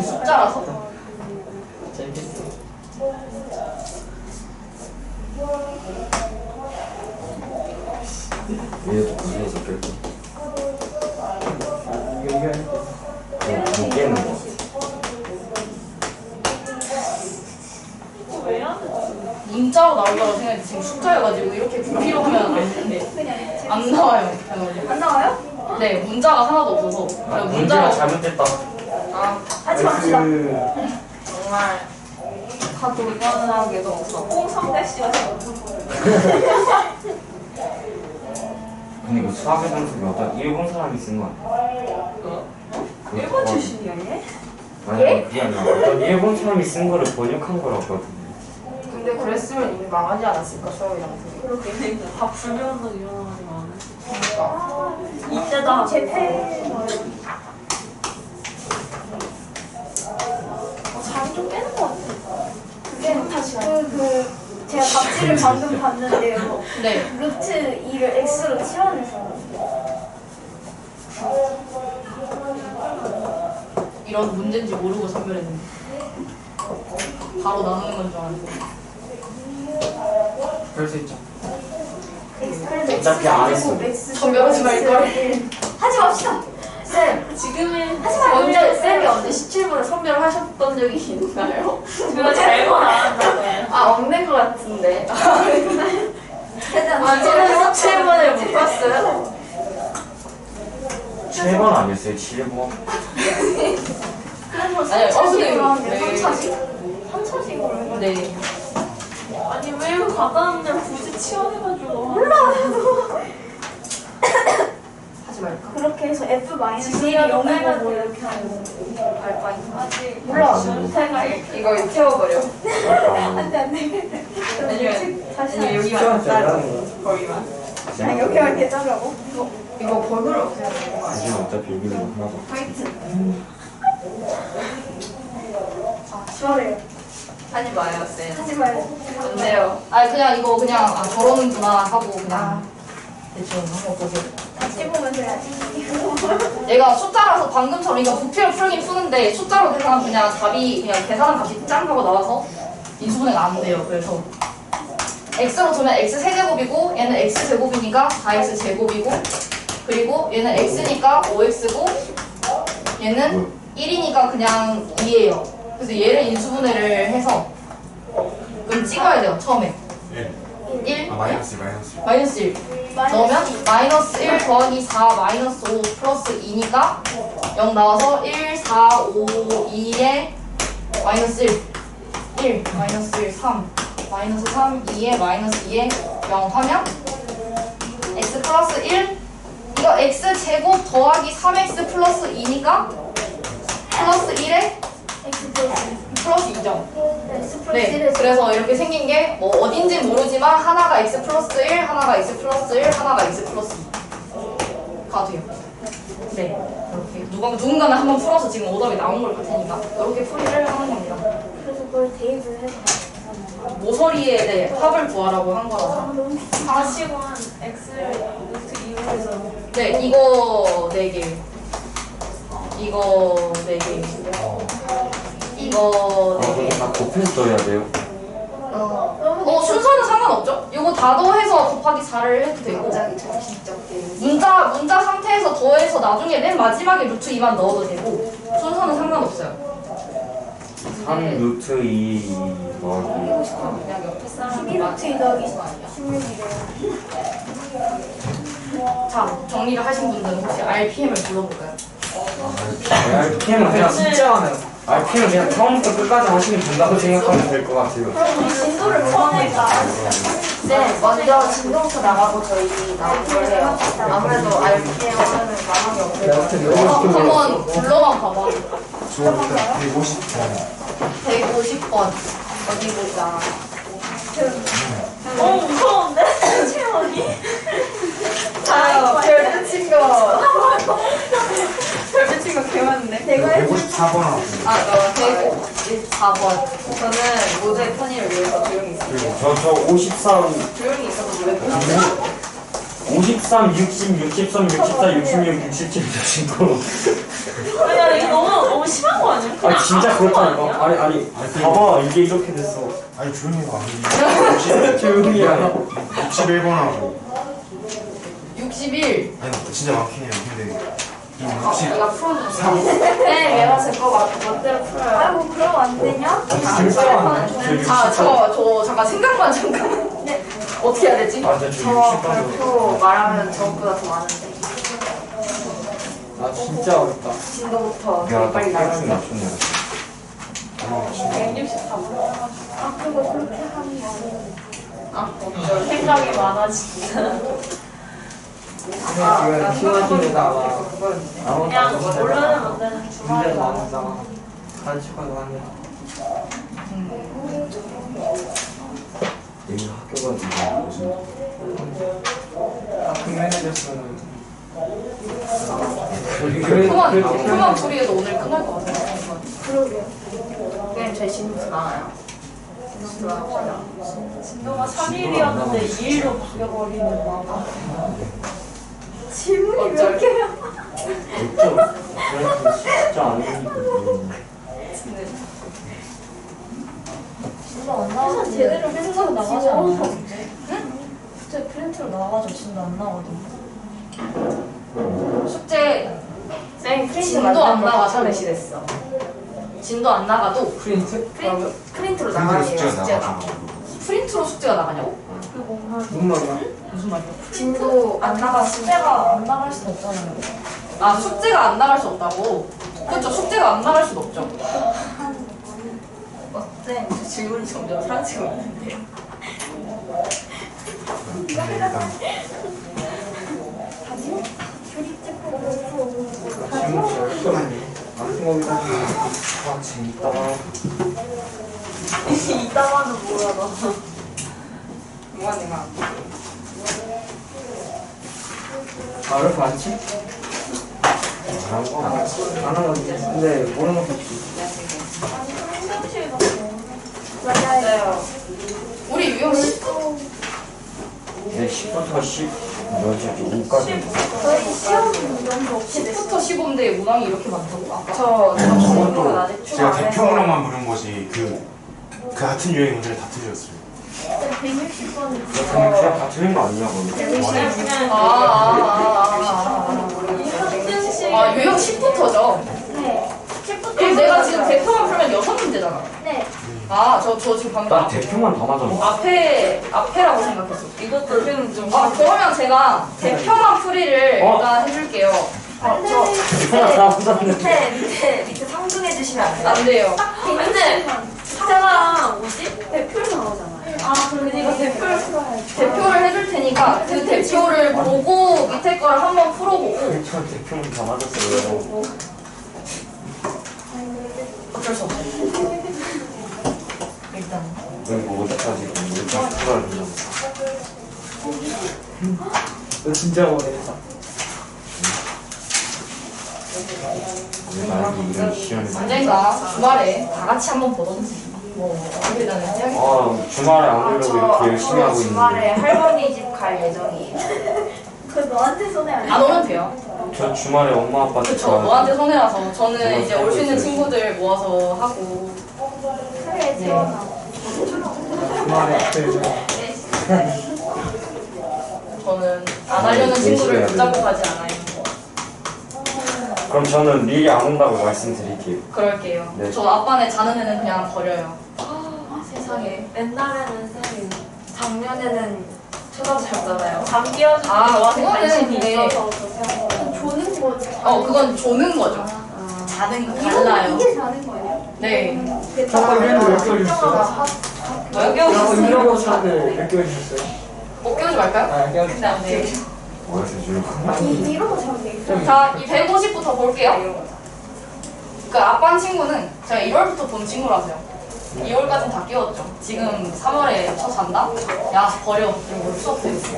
A: 숫자라서.
F: 재밌어.
D: 얘도 구해서 뺄게.
F: 이거 이거
D: 못 깨는 거.
A: 문자로 나오려고 생각했는데 지금 숫자여가지고 이렇게 부피로 하면 안 되는데. 안 나와요.
B: 안 나와요?
A: 네, 문자가 하나도 없어서. 그래서
D: 문제가
A: 문자로.
D: 잘못됐다.
C: 아
B: 하지 맙시다.
C: 정말 다 돌변하게도 없어.
B: 홍성대 씨가
D: 근데 이거 수학의 점수를 어떤 일본 사람이 쓴 거 아니야?
C: 일본 출신이야 얘?
D: 아니 그게 아니라 어떤 일본 사람이 쓴 거를 번역한 거라거든.
C: 근데 그랬으면 이미 망하지 않았을까 수업이랑
G: 그렇게 다 불면허 일어나가지고 안 해.
C: 그러니까
G: 이때다.
B: 제패
G: 잠이 좀 깨는 것 같아.
B: 그게 제가 답지를 방금 봤는데요.
A: 네.
B: 루트 2를 x로 치환해서
A: 이런 문제인지 모르고 선별했는데. 바로 나누는 건 줄 알았는데.
F: 그럴 수 있죠.
D: 어차피 안 했어.
A: 선별하지 말걸.
B: 하지 맙시다.
G: 쌤, 지금은
B: 하지 마요.
G: 언제 쌤이 언제 17분에 선별하셨던 적이 있나요? 그거 잘못 안 한다고요. 아, 없는 것 같은데. 아, 저는 17분을 못 봤어요.
D: 7번 아니었어요? 7번?
B: 그래서
A: 아니,
B: 3차식으로 하는데
A: 네.
B: 3차식? 3차식으로 해가지고
A: 네.
G: 아니, 왜 이거 가다는데 굳이 치환해가지고.
A: 하지 말까?
B: 그렇게 해서 f 마이너스 1이
G: 지금이라도
B: 0이고
G: 빼면
B: 뭐 이렇게 하는 거
G: 알바이. 아직.
B: 몰라.
G: 제가
C: 이거 태워버려.
B: 안돼 안돼.
C: 아니면
B: 다시
C: 아니면 여기만
F: 시간
C: 갖다 줘.
F: 잘하는
C: 거기만.
B: 아 여기만 계좌라고?
C: 이거 번호를 어떻게 하는 거야?
D: 사실 어차피 여기는 하나도 없어.
C: 화이트.
B: 좋아요.
C: 하지 마요 쌤.
B: 하지 말고.
C: 안 돼요.
A: 아 그냥 이거 그냥 아 저러는구나 하고 그냥 대충 한거 보세요.
B: 다 찝으면서 해야지.
A: 얘가 숫자라서 방금처럼 이거 부피를 풀긴 푸는데 숫자로 계산하면 그냥 답이 그냥 계산한 값이 짱 하고 나와서 인수분해가 안 돼요. 그래서 x로 두면 x 세제곱이고 얘는 x 제곱이니까 4x 제곱이고 그리고 얘는 x니까 5x고 얘는 1이니까 그냥 2예요. 그래서 얘를 인수분해를 해서 그럼 찍어야 돼요. 처음에 1
E: 마이너스.
A: 마이너스 1 넣으면 마이너스 1 더하기 4 마이너스 5 플러스 2니까 0 나와서 1, 4, 5, 2에 마이너스 1 마이너스 1, 3 마이너스 3, 2에 마이너스 2에 0 하면 x 플러스 1 이거 x 제곱 더하기 3x 플러스 2니까 플러스 1에
B: x 플러스
A: 플러스 2죠.
B: x 플러스
A: 네,
B: 1에서
A: 그래서 이렇게 생긴 게 뭐 어딘지 모르지만 하나가 x 플러스 1, 하나가 x 플러스 1, 하나가 x 플러스 2가 돼요. 네, 이렇게 누군가는 한번 풀어서 지금 오답이 나온 걸 같으니까 이렇게 풀이를 하는 겁니다.
B: 그래서 그걸 대입을 해서
A: 모서리에 대해 합을 구하라고 한 거라서.
G: 다시건 X를 루트 2로 해서.
A: 네, 이거 4개, 이거 4개, 이거 4개.
D: 다 곱해서 써야 돼요.
A: 순서는 상관없죠? 이거 다 더해서 곱하기 4를 해도 되고
C: 갑자기 정신적 게임.
A: 문자 상태에서 더해서 나중에 맨 마지막에 루트 2만 넣어도 되고 순서는 상관없어요.
D: 3 루트 2 더하기
C: 그냥 옆에 사람
B: 12루트 2 더하기 16이래요.
A: 자, 정리를 하신 분들은 혹시 RPM을 불러볼까요?
D: RPM은 그냥
F: 진짜 많아요.
D: RPM은 그냥 처음부터 끝까지 하시면 된다고 생각하면 될 것 같아요.
B: 진도를 포함할까?
G: 네, 먼저 진동수 나가고 저희 나올 거예요. 아무래도 RPM 하면은 나만이 없을 것 같아요.
A: 한번 불러만 봐봐.
E: 저 일단 150번.
A: 150번. 어디 보자.
G: 무서운데? 채원이?
C: 아, 별 붙인 거. 별 붙인 거 개많네.
E: 154번 하고.
A: 아, 154번.
C: 저는 모두의 편의를 위해서 조용히 있어요.
D: 저 53,
C: 조용히 있어도 노래 부르고.
D: 53, 60, 63, 64, 66, 67, 69.
G: 아니, 이거 너무 심한 거 아니야?
D: 아 진짜 그렇다니까. 아니 봐봐 이게 이렇게 됐어.
E: 아니 조용히 해봐. 60,
D: 조용히 해.
E: 61번 하고.
A: 61.
E: 아니 진짜 많긴 해요. 근데 이
G: 내가 풀어줘.
E: 63.
G: 네, 얘가 제거 멋대로 풀어요.
B: 아이고 그럼 안 되냐?
A: 자, 저 잠깐 생각만 잠깐.
B: 네.
A: 어떻게 해야 되지?
D: 아 진짜
G: 저
D: 60번.
G: 발표 말하면 저보다 더 많은데.
F: 아 진짜 어렵다.
G: 진도부터
D: 야,
G: 빨리
D: 나
G: 나가세요.
D: 맞췄네.
G: 163.
B: 아 그거 그렇게 하면
G: 아, 생각이 많아진다.
F: 지금 키워주다가 아무것도
G: 그냥
F: 안
G: 모르는
F: 하다가
G: 문제는 주말에
F: 문제
G: 나와.
F: 많다가 간식하고 하냐.
D: 여기 학교가 지금 무슨
F: 아 금메달이었으면
A: 표만 풀이해도 오늘 끝날 것 같아요.
B: 그러게요.
G: 그냥 제 진도수 나와요. 진도수 나옵니다.
H: 진도가 3일이었는데 2일로 바뀌어버리는 마음.
B: 질문이 몇 개야?
D: 진짜 안 되니까.
H: 진도 안 나와서 제대로 프린트로 나가지 않아요? 숙제 프린트로 나와가지고 진도 안 나거든요.
A: 숙제
G: 쌤, 프린트
A: 진도 안
G: 만든 거
A: 나가서
G: 찾아내시랬어.
A: 진도 안 나가도
F: 프린트?
G: 프린트로
E: 근데
G: 나가요,
E: 숙제가
G: 숙제가.
E: 나가지고.
A: 프린트로 숙제가 나가냐고?
F: 무슨 말이야?
A: 무슨 말이야?
G: 진도 안 나갔으면
H: 숙제가 안 나갈 수는 없잖아요.
A: 아, 숙제가 안 나갈 수 없다고? 그렇죠. 숙제가 안 나갈 수는 없죠.
C: 쌤, 저 질문이 점점 사라지고 있는데요.
E: 일단
F: 지금 진짜 아픈 거기다.
D: 아 재밌다.
G: 이따가는 뭐야, 너.
C: 뭐가 내가.
F: 아, 왜 이렇게 많지?
D: 잘한 거.
F: 안 하거든요. 근데 모르는 것도 있지.
G: 맞아요.
A: 우리 유형 10,
D: 네 10부터 10 몇이지? 5까지.
B: 저희 시험 너무 없이 됐어.
A: 10부터 15인데 문항이 이렇게 많다고? 아까
C: 저 질문은 아직
E: 제가
C: 추가 안 해서.
E: 대표문항만 물은 것이 그 같은 유형 문제를 다 틀렸어요.
B: 160번을
D: 그냥 다 틀린 거 아니냐 그럼?
A: 아, 유형 10부터죠?
B: 네.
A: 그럼 내가 지금 대표만 풀면 6문제잖아.
B: 네.
A: 아, 저 지금 방금
D: 나 대표만 다 맞았어.
A: 앞에라고 생각했어.
C: 이것도 대표는 좀.
A: 아, 그러면 제가 대표만 풀이를 일단 해줄게요.
D: 대표만 다 맞았는데.
G: 밑에 상중해 주시면 안 돼요?
A: 안 돼요.
G: 근데 숙제가 뭐지?
B: 대표를 나오잖아요.
G: 아, 그러니까
B: 대표를 풀어야지.
A: 대표를 해줄 테니까 그 대표를 보고 밑에 거를 한번 풀어보고
D: 저 대표만 다 맞았어요.
A: 어쩔 수 없어. 일단.
D: 여기 뭐 어디까지 일단 풀어야
F: 너 진짜 오래됐다.
D: 나이 이런 시험이.
A: 언젠가 주말에 다 같이 한번 보던지. 뭐 어떻게 되는지 하겠다.
D: 아 주말에 안 오려고 이렇게 열심히 하고
G: 주말에
D: 있는데.
G: 할머니 집 갈 예정이에요.
B: 그거 너한테 손해 안
A: 안 오면 돼요.
D: 저 주말에 엄마 아빠 집
A: 그쵸. 너한테 손해라서 저는 이제 올 수 있는 친구들 모아서 하고.
B: 그래,
A: 네.
B: 지원아.
F: 주말에 앞에
A: 저는 안 하려는 친구를 붙잡고 가지 않아요.
D: 그럼 저는 미리 안 온다고 말씀드릴게요.
A: 그럴게요.
D: 네.
A: 저 아빠네 자는 애는 그냥 버려요.
G: 세상에. 옛날에는 쌤, 작년에는 쳐다보셨잖아요.
H: 잠 끼어주는
A: 아,
H: 저한테
A: 그거는
H: 관심이
A: 근데
H: 있어서
B: 조는 더
A: 그건 조는 거죠. 자는 거 달라요.
B: 이게 자는 거예요?
A: 네.
F: 저거 이런 몇 개월 주셨어요?
A: 뭐요?
F: 이런
A: 깨우셨어요?
F: 거 차들 몇 개월 주셨어요?
A: 깨우지 말까요?
F: 아, 깨워
A: 근데 안 돼요.
E: 뭐였어 지금?
F: 아니,
B: 이런 거 자면 되겠죠?
A: 자, 이 150부터 볼게요. 그 아빠인 친구는 제가 1월부터 본 친구라서요. 2월까지는 다 깨웠죠. 지금 3월에 저 잔다? 야, 버려. 이러고 수업 되겠어.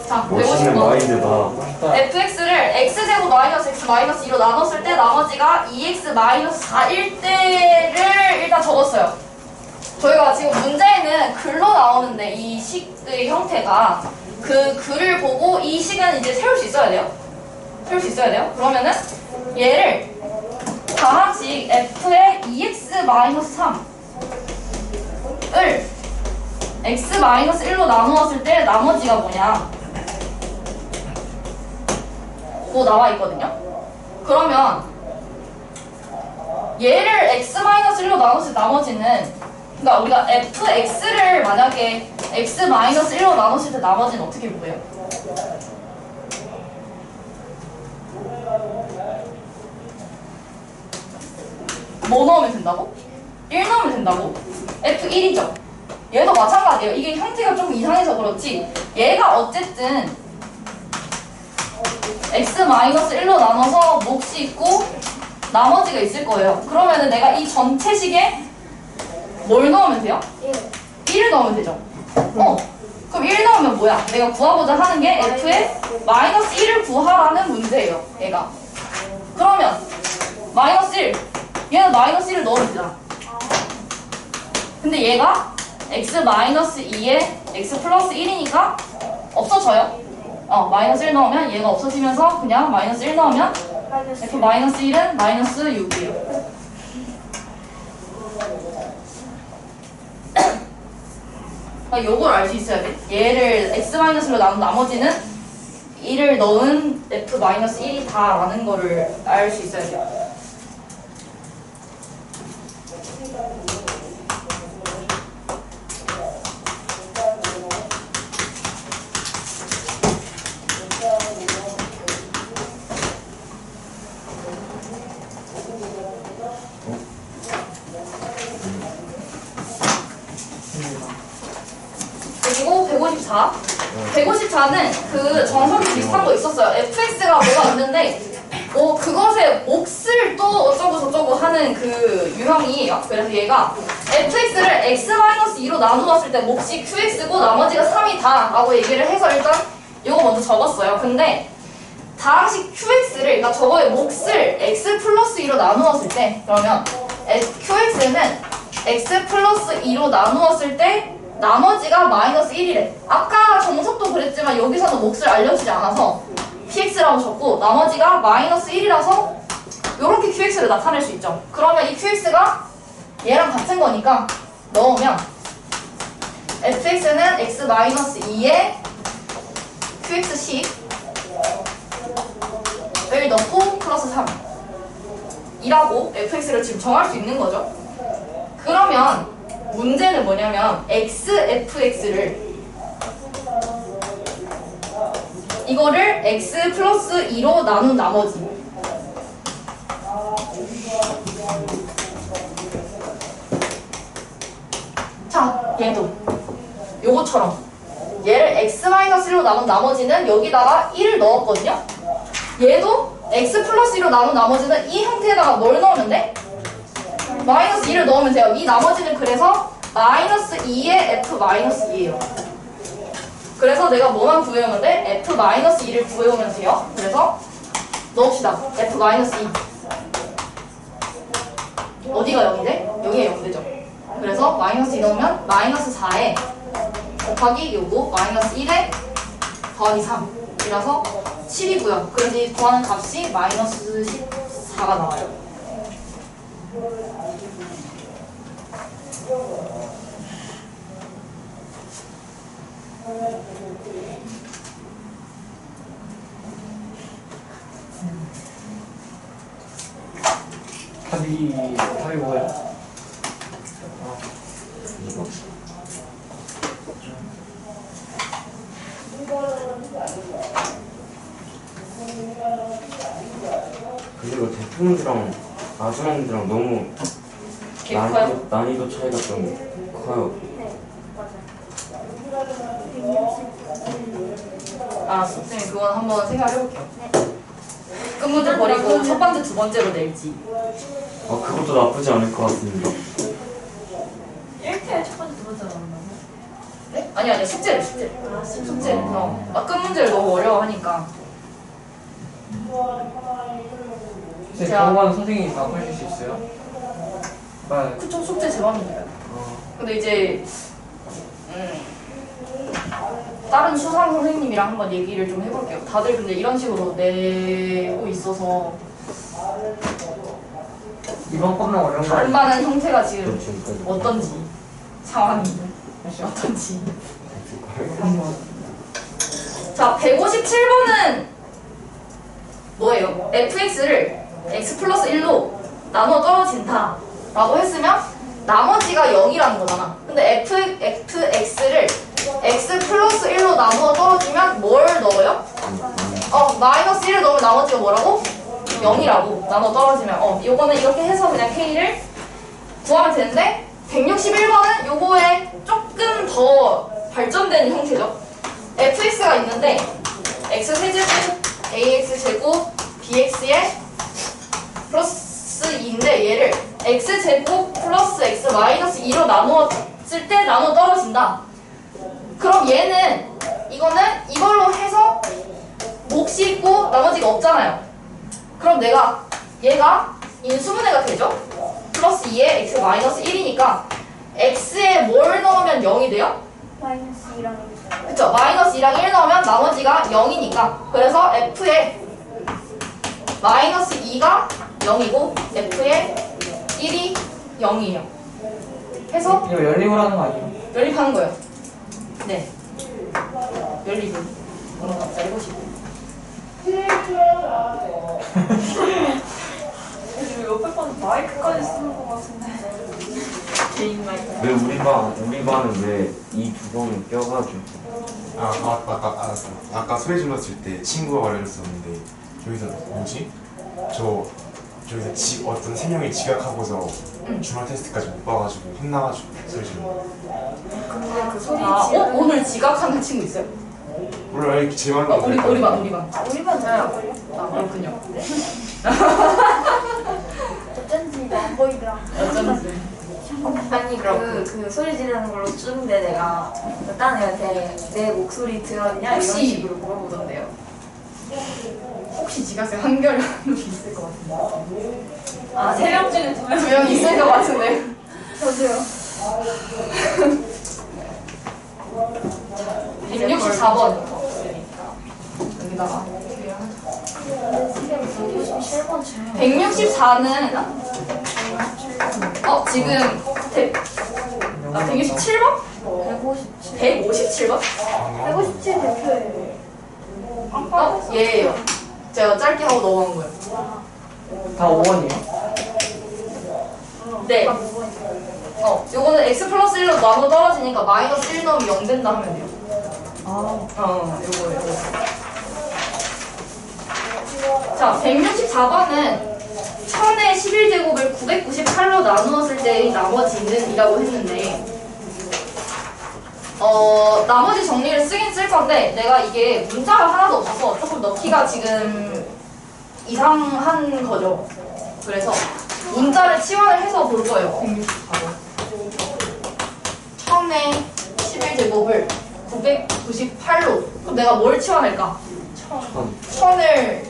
A: 자,
D: 멋있는
A: 150번.
D: 마인드다.
A: fx를 x제곱 마이너스 x 마이너스 2로 나눴을 때 나머지가 2x 마이너스 4일 때를 일단 적었어요. 저희가 지금 문제는 글로 나오는데 이 식의 형태가 그 글을 보고 이 식은 이제 세울 수 있어야 돼요. 세울 수 있어야 돼요. 그러면은 얘를 다항식 f의 2x 마이너스 3을 x 마이너스 1로 나누었을 때 나머지가 뭐냐? 뭐 나와 있거든요. 그러면 얘를 x 마이너스 1로 나눴을 때 나머지는 그러니까 우리가 fx를 만약에 x 마이너스 1로 나눴을 때 나머지는 어떻게 보여요? 뭐 넣으면 된다고? 1 넣으면 된다고? f1이죠. 얘도 마찬가지예요. 이게 형태가 조금 이상해서 그렇지 얘가 어쨌든 x-1로 나눠서 몫이 있고 나머지가 있을 거예요. 그러면은 내가 이 전체 식에 뭘 넣으면 돼요? 1을 넣으면 되죠. 그럼 1 넣으면 뭐야? 내가 구하고자 하는 게 f의 마이너스 1을 구하라는 문제예요. 얘가. 그러면 마이너스 1 얘는 마이너스 1을 넣으면 되잖아. 근데 얘가 x 마이너스 2에 x 플러스 1이니까 없어져요. 마이너스 1 넣으면 얘가 없어지면서 그냥 마이너스 1 넣으면 f 마이너스 1은 마이너스 6이에요. 그러니까 요걸 알 수 있어야 돼. 얘를 x 마이너스로 나눈 나머지는 1을 넣은 f 마이너스 1이다 라는 거를 알 수 있어야 돼요. 그리고 154는 그 정석이 비슷한 거 있었어요. fx가 뭐가 있는데 그것의 몫을 또 어쩌고 저쩌고 하는 그 유형이에요. 그래서 얘가 fx를 x-2로 나누었을 때 몫이 qx고 나머지가 3이다 라고 얘기를 해서 일단 이거 먼저 적었어요. 근데 다항식 qx를 그러니까 저거의 몫을 x 플러스 2로 나누었을 때 그러면 qx는 x 플러스 2로 나누었을 때 나머지가 마이너스 1이래. 아까 정석도 그랬지만 여기서는 몫을 알려주지 않아서 px라고 적고 나머지가 마이너스 1이라서 이렇게 qx를 나타낼 수 있죠. 그러면 이 qx가 얘랑 같은 거니까 넣으면 fx는 x 마이너스 2에 qx식을 넣고 플러스 3 이라고 fx를 지금 정할 수 있는 거죠. 그러면 문제는 뭐냐면 xfx를 이거를 x 플러스 2로 나눈 나머지 자 얘도 요거처럼 얘를 x-1로 나눈 나머지는 여기다가 1을 넣었거든요. 얘도 x 플러스 2로 나눈 나머지는 이 형태에다가 뭘 넣으면 돼? 마이너스 2를 넣으면 돼요. 이 나머지는 그래서 마이너스 2의 f 마이너스 2예요. 그래서 내가 뭐만 구해오면 돼? f 마이너스 2를 구해오면 돼요. 그래서 넣읍시다. f 마이너스 2 어디가 0이지? 여기가 0되죠. 그래서 마이너스 2 넣으면 마이너스 4에 곱하기 요거 마이너스 1에 더하기 3이라서 7이고요. 그래서 이 구하는 값이 마이너스 14가 나와요.
F: 답이 뭐야?
D: 그리고 대표문제랑 마지막 문제랑 너무
A: 개 커요?
D: 난이도 차이가 좀 커요.
B: 네, 맞아요.
A: 아, 선생님 그건 한번 생각해볼게요. 끝 문제 버리고 첫 번째, 두 번째로 낼지.
D: 그것도 나쁘지 않을 것 같습니다.
H: 이렇게 첫 번째, 두 번째 나온다고?
A: 네? 아니 숙제를. 숙제. 끝 문제를 너무 어려워하니까.
F: 선생님,
A: 자.
F: 경험하는 선생님이 바꿔주실 수 있어요? 네.
A: 그쵸, 숙제 제 맘이니까요. 근데 이제 다른 수상 선생님이랑 한번 얘기를 좀 해볼게요. 다들 근데 이런 식으로 내고 있어서
F: 이번 겁나 어려운 거 아니에요?
A: 반반은 형태가 지금
D: 지금까지
A: 어떤지 상황이 어떤지.
F: 한번.
A: 자, 157번은 뭐예요? fx를 x 플러스 1로 나눠 떨어진다 라고 했으면 나머지가 0이라는 거잖아. 근데 fx를 x 플러스 1로 나누어 떨어지면 뭘 넣어요? 마이너스 1을 넣으면 나머지가 뭐라고? 0이라고 나눠 떨어지면 요거는 이렇게 해서 그냥 k를 구하면 되는데 161번은 요거에 조금 더 발전된 형태죠. fx가 있는데 x 세제곱 ax 제곱 bx에 플러스 2인데 얘를 x 제곱 플러스 x 마이너스 2로 나누었을 때 나눠 떨어진다. 그럼 얘는 이거는 이걸로 해서 몫이 있고 나머지가 없잖아요. 그럼 얘가 인수분해가 되죠? 플러스 2에 x 마이너스 1이니까 x에 뭘 넣으면 0이 돼요?
B: 마이너스 2랑 1.
A: 그쵸? 마이너스 2랑 1 넣으면 나머지가 0이니까 그래서 f에 마이너스 2가 0이고 f에 1이 0이에요. 해서
F: 이거 연립을 하는 거 아니에요?
A: 연립하는 거예요. 네. 연립은 그런 거 해보시고.
H: 지금 옆에 번 마이크까지 쓰는 것 같은데.
A: 개인 마이크.
D: 왜 우리 반은 왜 이 두 번을 껴가지고
E: 아까 소리 질렀을 때 친구가 말해줬었는데 여기서 뭐지? 저기서 어떤 세 명이 지각하고서 주말 테스트까지 못 봐가지고 혼나가지고 소리 질렀어.
C: 근데 그 소리
A: 오늘 지각하는 친구 있어요?
E: 몰라 제 말로
A: 우리 반.
B: 우리만 들을걸요?
A: 그렇군요.
B: 어쩐지 이거 안 보이더라.
A: 어쩐지.
C: 아니 그 소리 지르는 걸로 쓰는데 내가 다른 애한테 내 목소리 들었냐 이런
A: 혹시-
C: 식으로 물어보던데요.
A: 혹시 지각생 한결 있을 것 같은데.
H: 아, 3명 중에 2명.
A: 2명 있을 것 같은데.
B: 저도요.
A: 164번. 여기다가.
H: 157번 질문.
A: 164는 지금 167번? 157번?
B: 157 대표예요.
A: 얘예요. 제가 짧게 하고 넘어간 거예요.
F: 다 5원이에요?
A: 네. 요거는 x 플러스 1로 나눠 떨어지니까 마이너스 1 넣으면 0 된다 하면 돼요. 요거예요. 자, 164번은 1000의 11제곱을 998로 나누었을 때의 나머지는 이라고 했는데 나머지 정리를 쓰긴 쓸 건데 내가 이게 문자가 하나도 없어서 조금 넣기가 지금 이상한 거죠. 그래서 문자를 치환을 해서 볼 거예요. 164번 1000의 11제곱을 998로 그럼 내가 뭘 치환할까? 1000을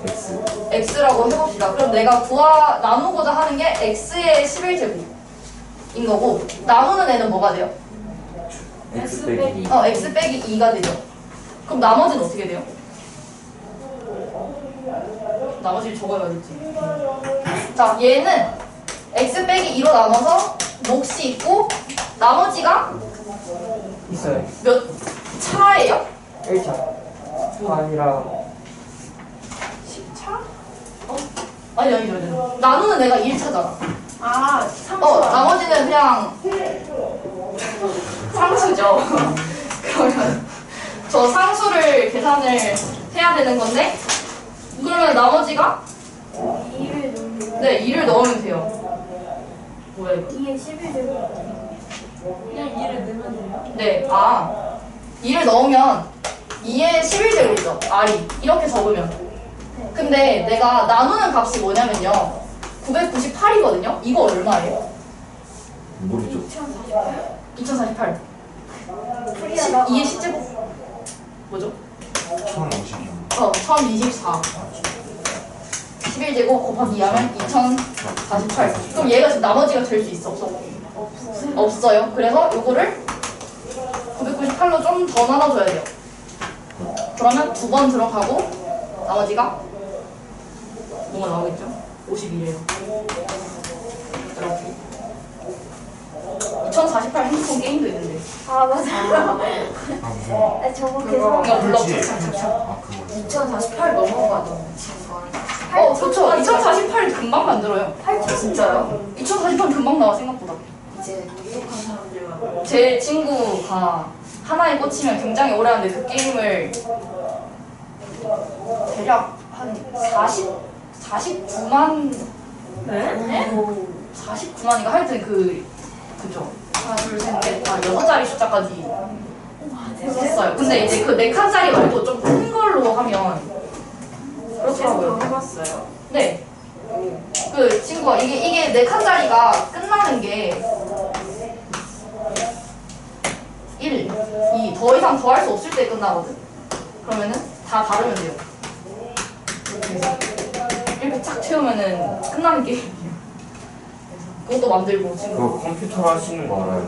A: x라고 해봅시다. 그럼 내가 나누고자 하는 게 x의 11제곱인 거고 나누는 애는 뭐가 돼요?
D: x 빼기
A: x 빼기 2가 되죠. 그럼 나머지는 어떻게 돼요? 나머지를 적어야겠지. 자, 얘는 x 빼기 2로 나눠서 몫이 있고 나머지가
F: 있어요.
A: 몇 차예요?
F: 1차. 아니라
A: 10차? 아니. 나누는 애가 1차잖아.
B: 아,
A: 나머지는 그냥 상수죠. 그러면 저 상수를 계산을 해야 되는 건데 그러면 나머지가
B: 2를
A: 네, 2를 넣으면 돼요. 뭐야 이거?
B: 2에 11제곱.
H: 그냥 2를 넣으면 돼요.
A: 네, 2를 넣으면 2에 11제곱이죠. R이. 이렇게 적으면. 근데 내가 나누는 값이 뭐냐면요. 998이거든요. 이거 얼마예요?
D: 모르죠.
A: 2048.
B: 풀이하다가
A: 2의 10제곱. 뭐죠?
E: 1050이요.
A: 1024. 11제곱 곱하기 2하면 2048. 그럼 얘가 지금 나머지가 될 수 있어? 없어? 없어요. 그래서 요거를 998로 좀 더 나눠줘야 돼요. 그러면 2번 들어가고 나머지가 뭐가 나오겠죠? 51이에요. 이렇게. 2048 핸드폰 게임도 있는데.
B: 아 맞아.
E: 아 무슨
B: 아, 저거
C: 그거
B: 계산.
A: 그냥 불러.
E: 풀지.
A: 착착착.
E: 아 그거
C: 2048 넘어가죠. 지금
A: 그쵸. 2048 금방 만들어요.
C: 진짜요?
A: 2048 금방 나와, 생각보다.
C: 이제 똑똑한 사람들만.
A: 제 친구가 하나에 꽂히면 굉장히 오래 하는데 그 게임을 대략 한 49만
H: 네?
A: 49만인가 하여튼 그죠. 하나 둘셋넷 6자리 숫자까지 했어요. 근데 이제 그 4칸짜리 말고 좀 큰 걸로 하면 그렇더라고요.
C: 해봤어요.
A: 네. 그 친구가 이게 4칸짜리가 끝나는 게 1, 2, 더 이상 더 할 수 없을 때 끝나거든. 그러면은 다 다르면 돼요. 이렇게 해서 1배 쫙 채우면은 끝나는 게임이에요. 그래서 그것도 만들고 지금
D: 그거 컴퓨터로 할 수 있는 거 알아요?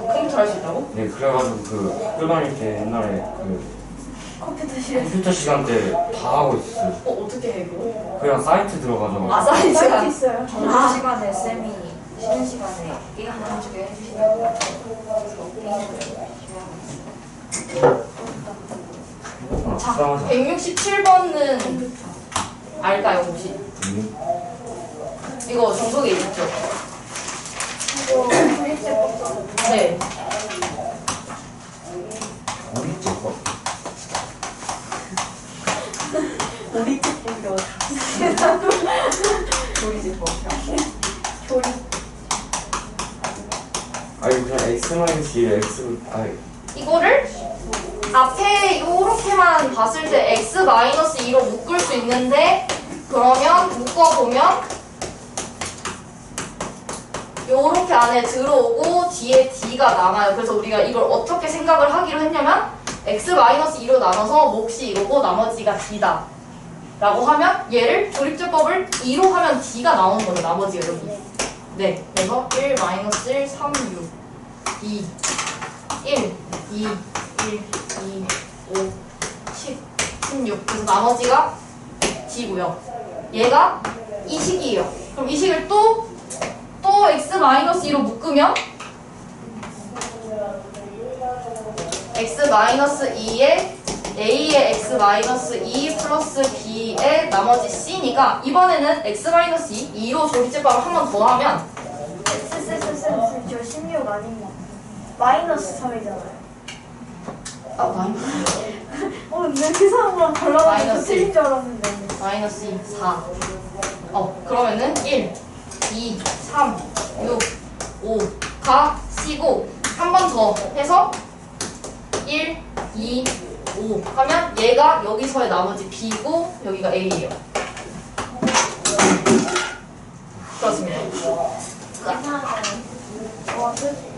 A: 컴퓨터 할 수 있다고?
D: 네, 그래가지고 그 학교 다닐 때 옛날에 그
B: 컴퓨터실에.
D: 컴퓨터 시간 때 다 하고 있었어요.
A: 어떻게 해 그거?
D: 그냥 사이트 들어가서
A: 아,
B: 사이트
A: 사이트가
B: 있어요.
C: 점심 시간에 쌤이 쉬는 시간에 게임 해주게 해주시냐고.
A: 자,
D: 불쌍하죠.
A: 167번은 알까요 혹시? 이거 정석에 있죠?
B: 이거 불입제법.
A: 네.
D: 어디 거?
H: 우리 집이 어디?
C: 우리 집 먹혀.
B: 조립.
D: 아니 그냥 X-1 X
A: 이거를 앞에 이렇게만 봤을 때 x-2로 묶을 수 있는데 그러면 묶어보면 요렇게 안에 들어오고 뒤에 d가 남아요. 그래서 우리가 이걸 어떻게 생각을 하기로 했냐면 x-2로 나눠서 몫이 이거고 나머지가 d다 라고 하면 얘를 조립제법을 2로 하면 d가 나오는 거죠. 나머지가 여기. 네, 그래서 1, 1, 3, 6 2, 1, 2, 1, 2, 5, 10, 16. 그래서 나머지가 d고요. 얘가 이 식이에요. 그럼 이 식을 또 x-2로 묶으면 x-2에 a의 x-2 플러스 b의 나머지 c니까 이번에는 x-2 2로 조립제법을 한 번 더 하면
B: 저 16 아닙니다. 마이너스 3이잖아요.
A: 아, 마이너스
B: 내 계산으로 달라가지고
A: 마이너스
B: 틀린 줄 알았는데.
A: 마이너스 2, 4. 그러면은 1, 2, 3, 6, 5가 C고 한 번 더 해서 1, 2, 5 하면 얘가 여기서의 나머지 B고 여기가 A예요. 그렇습니다.
B: 계산은 끝.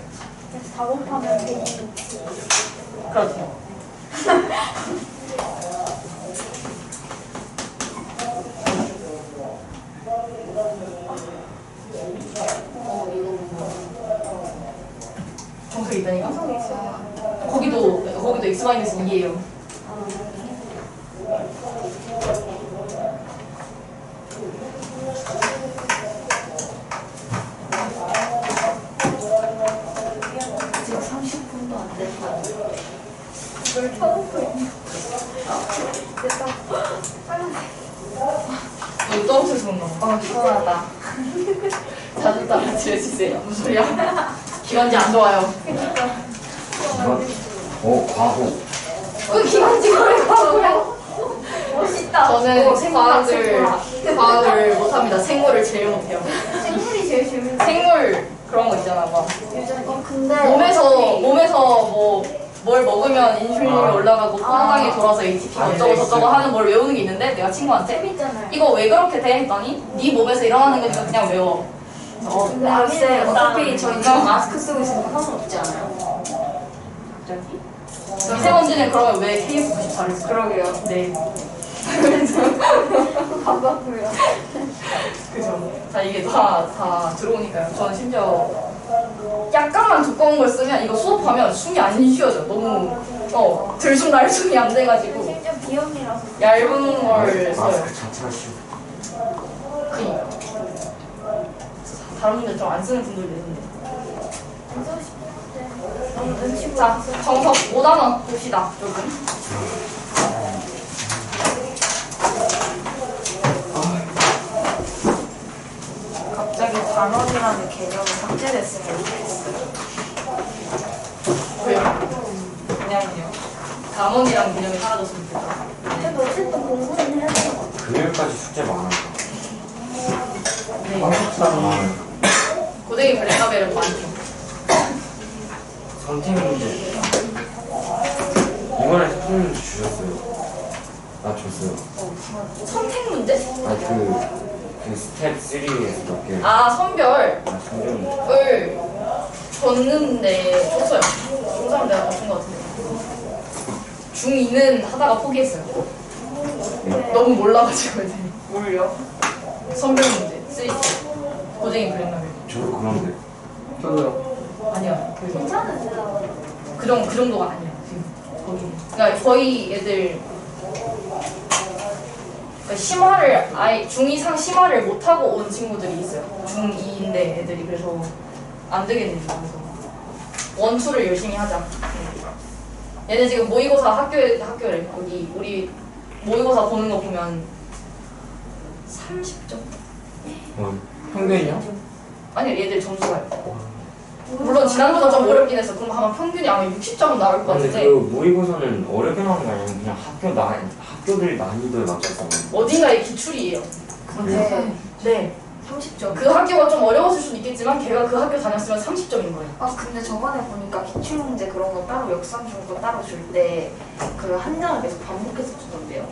B: 그래서 다 곱하면 되지.
A: 그렇죠. 정석이 있다니까?
B: 성이 있어요.
A: 거기도 x-2예요.
C: 지금 30분도 안 됐다.
B: 이걸 켜놓고 있네. 됐다.
A: 여기 떨어져서 그런가 봐.
C: 시원하다.
A: 자주 다 같이 해주세요. 무슨 소리야? 기관지 안 좋아요.
D: 과거.
A: 기관지가 왜 가고요?
B: 멋있다.
A: 저는 과학을 못합니다. 생물을 제일 못해요.
B: 생물이 제일 재밌는.
A: 생물 그런 거 있잖아. 막
B: 근데
A: 몸에서 뭐 뭘 먹으면 인슐린이 올라가고 혈당이 돌아서 ATP 어쩌고 저쩌고 하는 걸 외우는 게 있는데 내가 친구한테
B: 재밌잖아요.
A: 이거 왜 그렇게 돼? 했더니 네 몸에서 일어나는 거니까 그냥 외워.
G: 근데 학생 어차피 저희 지금 마스크 쓰고 있으니까 상관없지 않아요?
A: 미세먼지는 그러면 왜 KF94를 써요?
G: 그러게요.
A: 네.
B: 반갑고요.
A: 그죠. 자, 이게 다 들어오니까요. 저는 심지어 약간만 두꺼운 걸 쓰면 이거 수업하면 숨이 안 쉬어져. 너무, 들숨날숨이 안 돼가지고.
B: 심지어 비염이라서.
A: 얇은 걸 써요.
E: 마스크 자체가 쉬워.
A: 그니까. 다른 분들 좀 안 쓰는 분들도 있는데.
B: 안 쓰고 싶은데. 너무 눈치 보여.
A: 자, 정석 5단원 봅시다. 조금.
G: 갑자기 단원이라는 개념이 삭제됐으면 좋겠어요.
A: 왜요?
G: 그냥요.
A: 단원이랑 개념이 사라졌으면 좋겠다.
B: 근데 어쨌든 공부는 해야 되는 거
D: 금요일까지 숙제 많아요.
A: 네.
E: 많아요.
A: 고데기 블랙라벨은 많죠.
D: 선택 문제. 이번에 선택 문제 주셨어요. 나 줬어요.
A: 선택 문제?
D: 아니 그 스텝 3에서 몇 개.
A: 아, 선별.
D: 아, 성경.
A: 을 줬는데 줬어요. 중3 내가 준 것 같은데. 중2는 하다가 포기했어요. 너무 몰라가지고 이제.
G: 뭘요?
A: 선별 문제. 3. 고쟁이 블랙라벨.
D: 저도 그런데.
F: 저도요.
A: 아니야.
B: 괜찮은데 나.
A: 그 정도가 아니야. 지금. 거기. 그러니까 저희 애들 그러니까 심화를 중2상 심화를 못 하고 온 친구들이 있어요. 중2인데 애들이 그래서 안 되겠네. 그래서 원투를 열심히 하자. 얘네 지금 모의고사 학교래 거기 우리 모의고사 보는 거 보면 30점?
F: 평균이요?
A: 아니 얘들 점수가요. 물론 지난주가 좀 어렵긴 했어. 그럼 아마 평균이 아마 60점은 나올 것
D: 근데
A: 같은데
D: 그 모의고사는 어렵게 나오는 게 아니라 그냥 학교들 난이도에 맞춰서.
A: 어딘가에 기출이에요.
G: 네.
A: 네.
G: 30점.
A: 그 학교가 좀 어려웠을 수도 있겠지만 걔가 그 학교 다녔으면 30점인 거예요.
G: 아 근데 저번에 보니까 기출문제 그런 거 따로 역삼 중 거 따로 줄 때 그 한 장을 계속 반복해서 주던데요.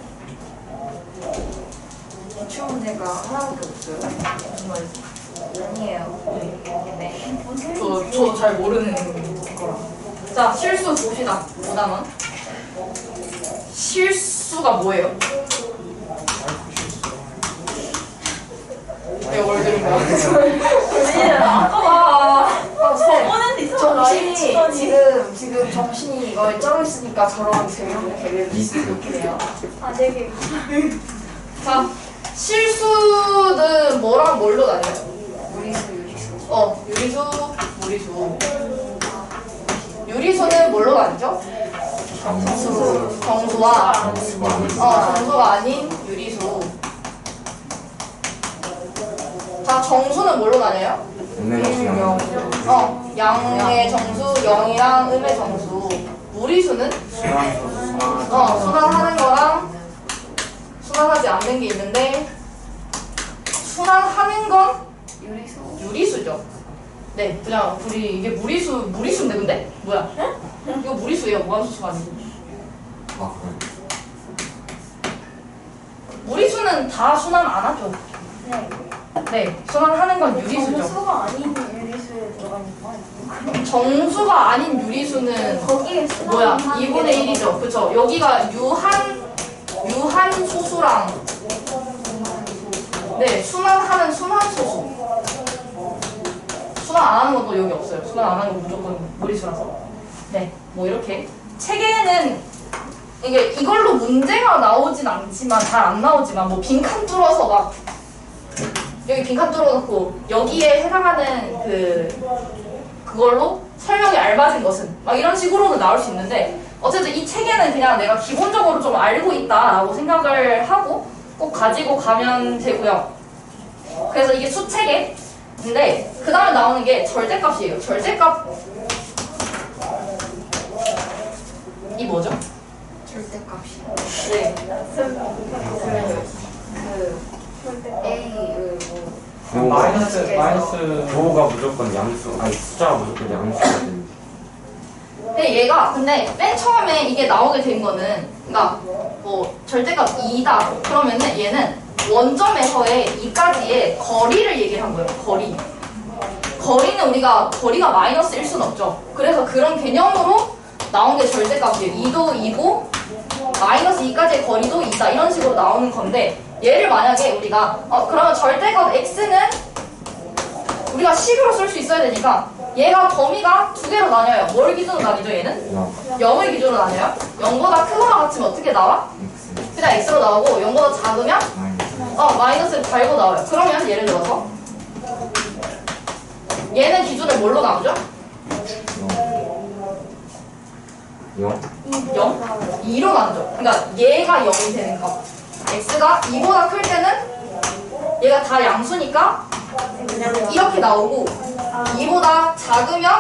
G: 기출문제가 하나밖에 없어요.
A: 정말
G: 아니에요. 네.
A: 저도 잘 모르는 거라. 자, 실수 봅시다. 5단원. 실수가 뭐예요? 왜 월드인 거야? 아까
G: 정신이 지금 정신이 이걸 쩌고 있으니까 저런 재미없는 개그를 있긴 해요.
B: 아, 4개.
A: 자, 실수는 뭐랑 뭘로 나뉘어요? 유리수, 무리수. 유리수는 뭘로 나뉘죠? 정수와 정수가 아닌 유리수. 자, 정수는 뭘로 나뉘어요? 양의 정수, 0이랑 음의 정수. 무리수는 순환하는 거랑 순환하지 않는 게 있는데 순환하는 건 유리수죠. 네, 그냥 이게 무리수인데 근데 뭐야? 이거 무리수예요. 무한수수가 아니고.
D: 아, 그래.
A: 무리수는 다 순환 안 하죠. 네, 순환하는 건 유리수죠.
B: 정수가 아닌 유리수에 들어가니까.
A: 정수가 아닌 유리수는
B: 거기에
A: 뭐야? 2분의 1이죠. 그쵸? 여기가 유한 소수랑 네, 순환하는 순환소수. 순환 안 하는 것도 여기 없어요. 순환 안 하는 건 무조건 무리수라서. 네, 뭐 이렇게. 책에는 이걸로 문제가 나오진 않지만, 잘 안 나오지만, 뭐 빈칸 뚫어서 막, 여기 빈칸 뚫어놓고, 여기에 해당하는 그걸로 설명이 알맞은 것은, 막 이런 식으로는 나올 수 있는데, 어쨌든 이 책에는 그냥 내가 기본적으로 좀 알고 있다라고 생각을 하고, 꼭 가지고 가면 되고요. 그래서 이게 수체계인데 그 다음에 나오는 게 절대값이에요. 절대값 이 뭐죠?
G: 절대값. 합시다.
C: 네.
G: 그 A를 뭐
F: 마이너스
D: 부호가 무조건 양수, 아니 숫자가 무조건 양수가 됩니다.
A: 근데 얘가 근데 맨 처음에 이게 나오게 된 거는 그러니까 뭐 절대값 2다 그러면은 얘는 원점에서의 2까지의 거리를 얘기를 한 거예요. 거리는 우리가 거리가 마이너스일 순 없죠. 그래서 그런 개념으로 나온 게 절대값이에요. 2도 2고 마이너스 2까지의 거리도 2다 이런 식으로 나오는 건데 얘를 만약에 우리가 그러면 절대값 x는 우리가 식으로 쓸 수 있어야 되니까 얘가 범위가 두 개로 나뉘어요. 뭘 기준으로 나뉘죠 얘는? 0을 기준으로 나뉘어요. 0보다 크거나 같으면 어떻게 나와? 그냥 x로 나오고 0보다 작으면 마이너스를 달고 나와요. 그러면 예를 들어서 얘는 기준을 뭘로 나누죠?
D: 0?
A: 0? 2로 나누죠. 그러니까 얘가 0이 되는 값. x가 2보다 클 때는 얘가 다 양수니까 이렇게 나오고 2보다 작으면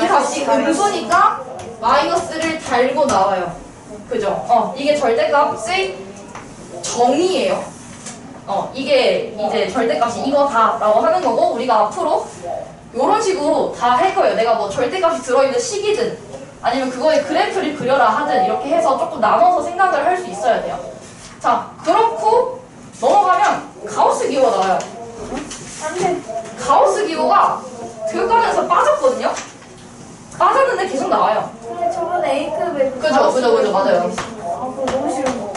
A: 이 값이 음수니까 마이너스를 달고 나와요. 그죠? 이게 절대값의 정의예요. 이게 이제 절대값이 이거다라고 하는 거고 우리가 앞으로 이런 식으로 다 할 거예요. 내가 뭐 절대값이 들어있는 식이든 아니면 그거의 그래프를 그려라 하든 이렇게 해서 조금 나눠서 생각을 할 수 있어야 돼요. 자, 그렇고 넘어가면 가우스 기호가 나와요. 가우스 기호가 교육과정에서 빠졌거든요? 빠졌는데 계속 나와요.
B: 근데 저번에 A급에
A: 그죠, 맞아요.
B: 그거 너무 싫은 거.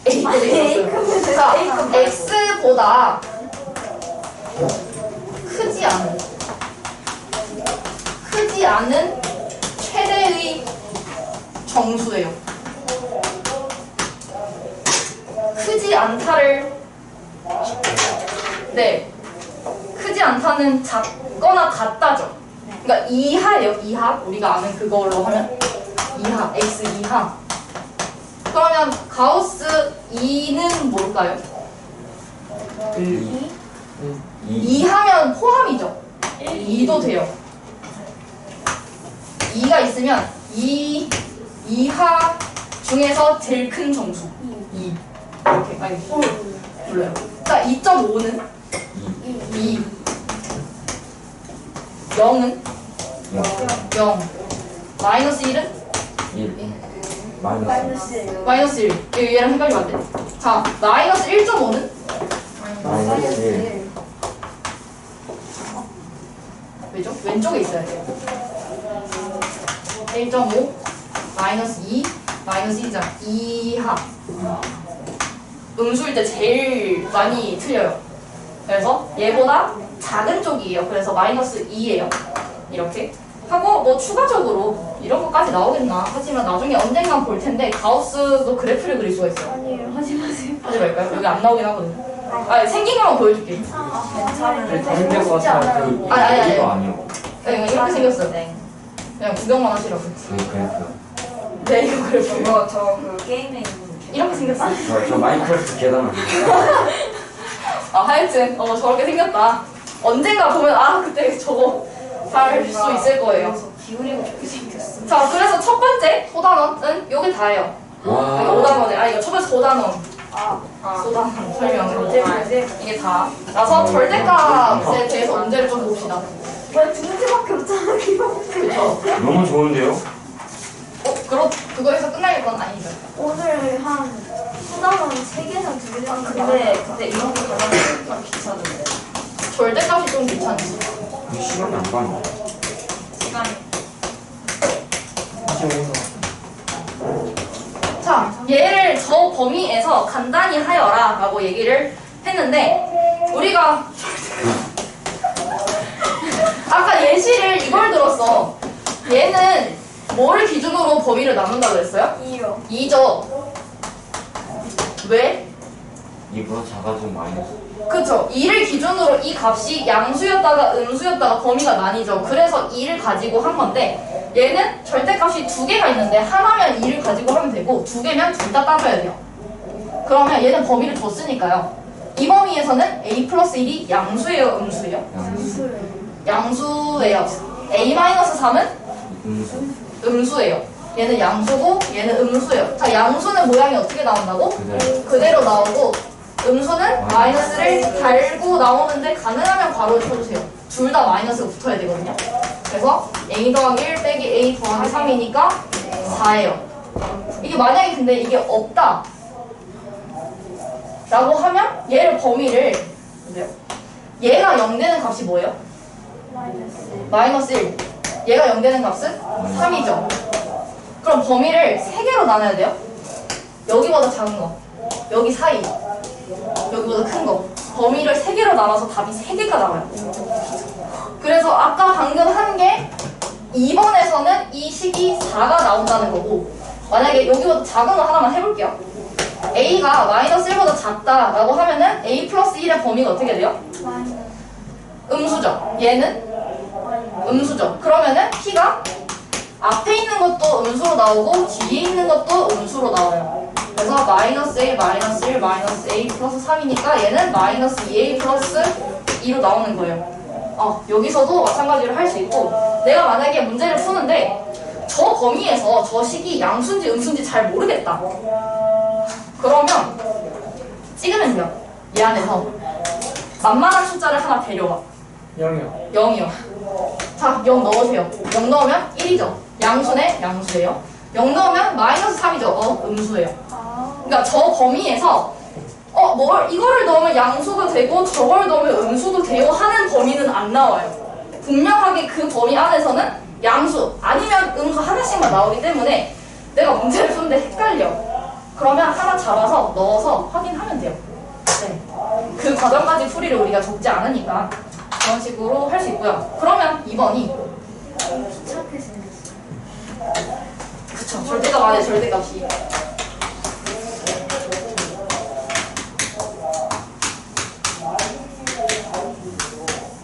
A: A급에 자, X보다 크지 않은 최대의 정수예요. 크지 않다를 크지 않다는 작거나 같다죠. 그러니까 이하예요. 이하 우리가 아는 그걸로 하면 이하 x 이하. 그러면 가우스 2는 뭘까요?
F: 1
A: 2하면 포함이죠. 2도 돼요. 2가 있으면 2하 중에서 제일 큰 정수 2 이렇게 불러요. 자, 2.5는 2 0은 0 마이너스 1은
D: 1
A: 마이너스 1 얘랑 헷갈리면 안 돼. 자, 마이너스 1.5는
D: 마이너스 1
A: 왜죠? 왼쪽에 있어야 돼요. 1.5 마이너스 2 마이너스 1이잖아. 2하 음수일 때 제일 많이 틀려요. 그래서 얘보다 작은 쪽이에요. 그래서 마이너스 2예요. 이렇게 하고 뭐 추가적으로 이런 것까지 나오겠나 하지만 나중에 언젠간 볼 텐데 가우스도 그래프를 그릴 수가 있어요.
B: 아니에요, 하지 마세요.
A: 하지 말까요? 여기 안 나오긴 하거든요. 생긴 것만 보여줄게.
F: 더 힘들 것 같아요.
D: 그
A: 아니.
D: 이거 아니요.
A: 그냥 이렇게 생겼어요. 그냥 구경만 하시라고.
D: 그래프.
A: 네, 이거 그래프.
C: 저그 게임에 있는
A: 이렇게 생겼어요.
D: 저 마인크래프트 계단
A: 하여튼 저렇게 생겼다. 언젠가 보면 그때 저거 할 수 있을 거예요.
C: 기울이고 좋게 생겼어.
A: 자, 그래서 첫 번째 소단원은 요게 다예요.
D: 와.
A: 5단원에 이거 첫 번째 소단원. 소단원 설명으로 이게 다. 나서 절대값에 대해서 문제를 좀 봅시다.
B: 두 문제밖에 없잖아, 기본.
A: 그렇죠.
D: 너무 좋은데요?
A: 그거 해서 끝날 건 아니죠.
B: 오늘 한 수단원 3개상 2개상
C: 근데 이런 거 가면 좀 귀찮은데.
A: 절대값이 좀 귀찮지.
D: 시간이 안 가네.
C: 시간이.
A: 자, 얘를 저 범위에서 간단히 하여라 라고 얘기를 했는데 우리가 아까 예시를 이걸 들었어. 얘는 뭐를 기준으로 범위를 나눈다고 그랬어요?
B: 2요.
A: 2죠. 왜?
D: 2보다 작아지면 마이너스.
A: 그쵸. 2를 기준으로 이 값이 양수였다가 음수였다가 범위가 나뉘죠. 그래서 2를 가지고 한 건데 얘는 절대값이 2개가 있는데 하나면 2를 가지고 하면 되고 2개면 둘 다 따져야 돼요. 그러면 얘는 범위를 줬으니까요. 이 범위에서는 a 플러스 1이 양수예요, 음수예요? 양수예요. a 마이너스 3은
D: 음수.
A: 음수예요. 얘는 양수고 얘는 음수예요. 자, 양수는 모양이 어떻게 나온다고?
D: 그대로.
A: 그대로 나오고 음수는 마이너스를 달고 나오는데 가능하면 괄호를 쳐주세요. 둘 다 마이너스가 붙어야 되거든요. 그래서 a 더하기 1 빼기 a 더하기 3이니까 4예요. 이게 만약에 근데 이게 없다 라고 하면 얘를 범위를 얘가 0 되는 값이 뭐예요? 마이너스 1. 얘가 0 되는 값은 3이죠. 그럼 범위를 3개로 나눠야 돼요. 여기보다 작은 거, 여기 사이, 여기보다 큰 거. 범위를 3개로 나눠서 답이 3개가 나와요. 그래서 아까 방금 한 게 2번에서는 이 식이 4가 나온다는 거고, 만약에 여기보다 작은 거 하나만 해볼게요. a가 마이너스 1보다 작다라고 하면은 a 플러스 1의 범위가 어떻게 돼요? 음수죠. 얘는 음수죠. 그러면은 p가 앞에 있는 것도 음수로 나오고 뒤에 있는 것도 음수로 나와요. 그래서 마이너스 a 마이너스 1 마이너스 a 플러스 3이니까 얘는 마이너스 2a 플러스 2로 나오는 거예요. 여기서도 마찬가지로 할 수 있고, 내가 만약에 문제를 푸는데 저 범위에서 저 식이 양수인지 음수인지 잘 모르겠다. 그러면 찍으면 돼요. 얘 안에서 만만한 숫자를 하나 데려와.
F: 0이요.
A: 0이요. 자, 0 넣으세요. 0 넣으면 1이죠. 양수네? 양수예요. 0 넣으면 마이너스 3이죠. 음수예요. 그러니까 저 범위에서 이거를 넣으면 양수가 되고 저걸 넣으면 음수도 되고 하는 범위는 안 나와요. 분명하게 그 범위 안에서는 양수 아니면 음수 하나씩만 나오기 때문에 내가 문제를 푸는데 헷갈려. 그러면 하나 잡아서 넣어서 확인하면 돼요. 네. 그 과정까지 풀이를 우리가 적지 않으니까 그런 식으로 할 수 있고요. 그러면 2번이
B: 귀찮게 생겼어.
A: 그쵸, 절대값 안에 절대값이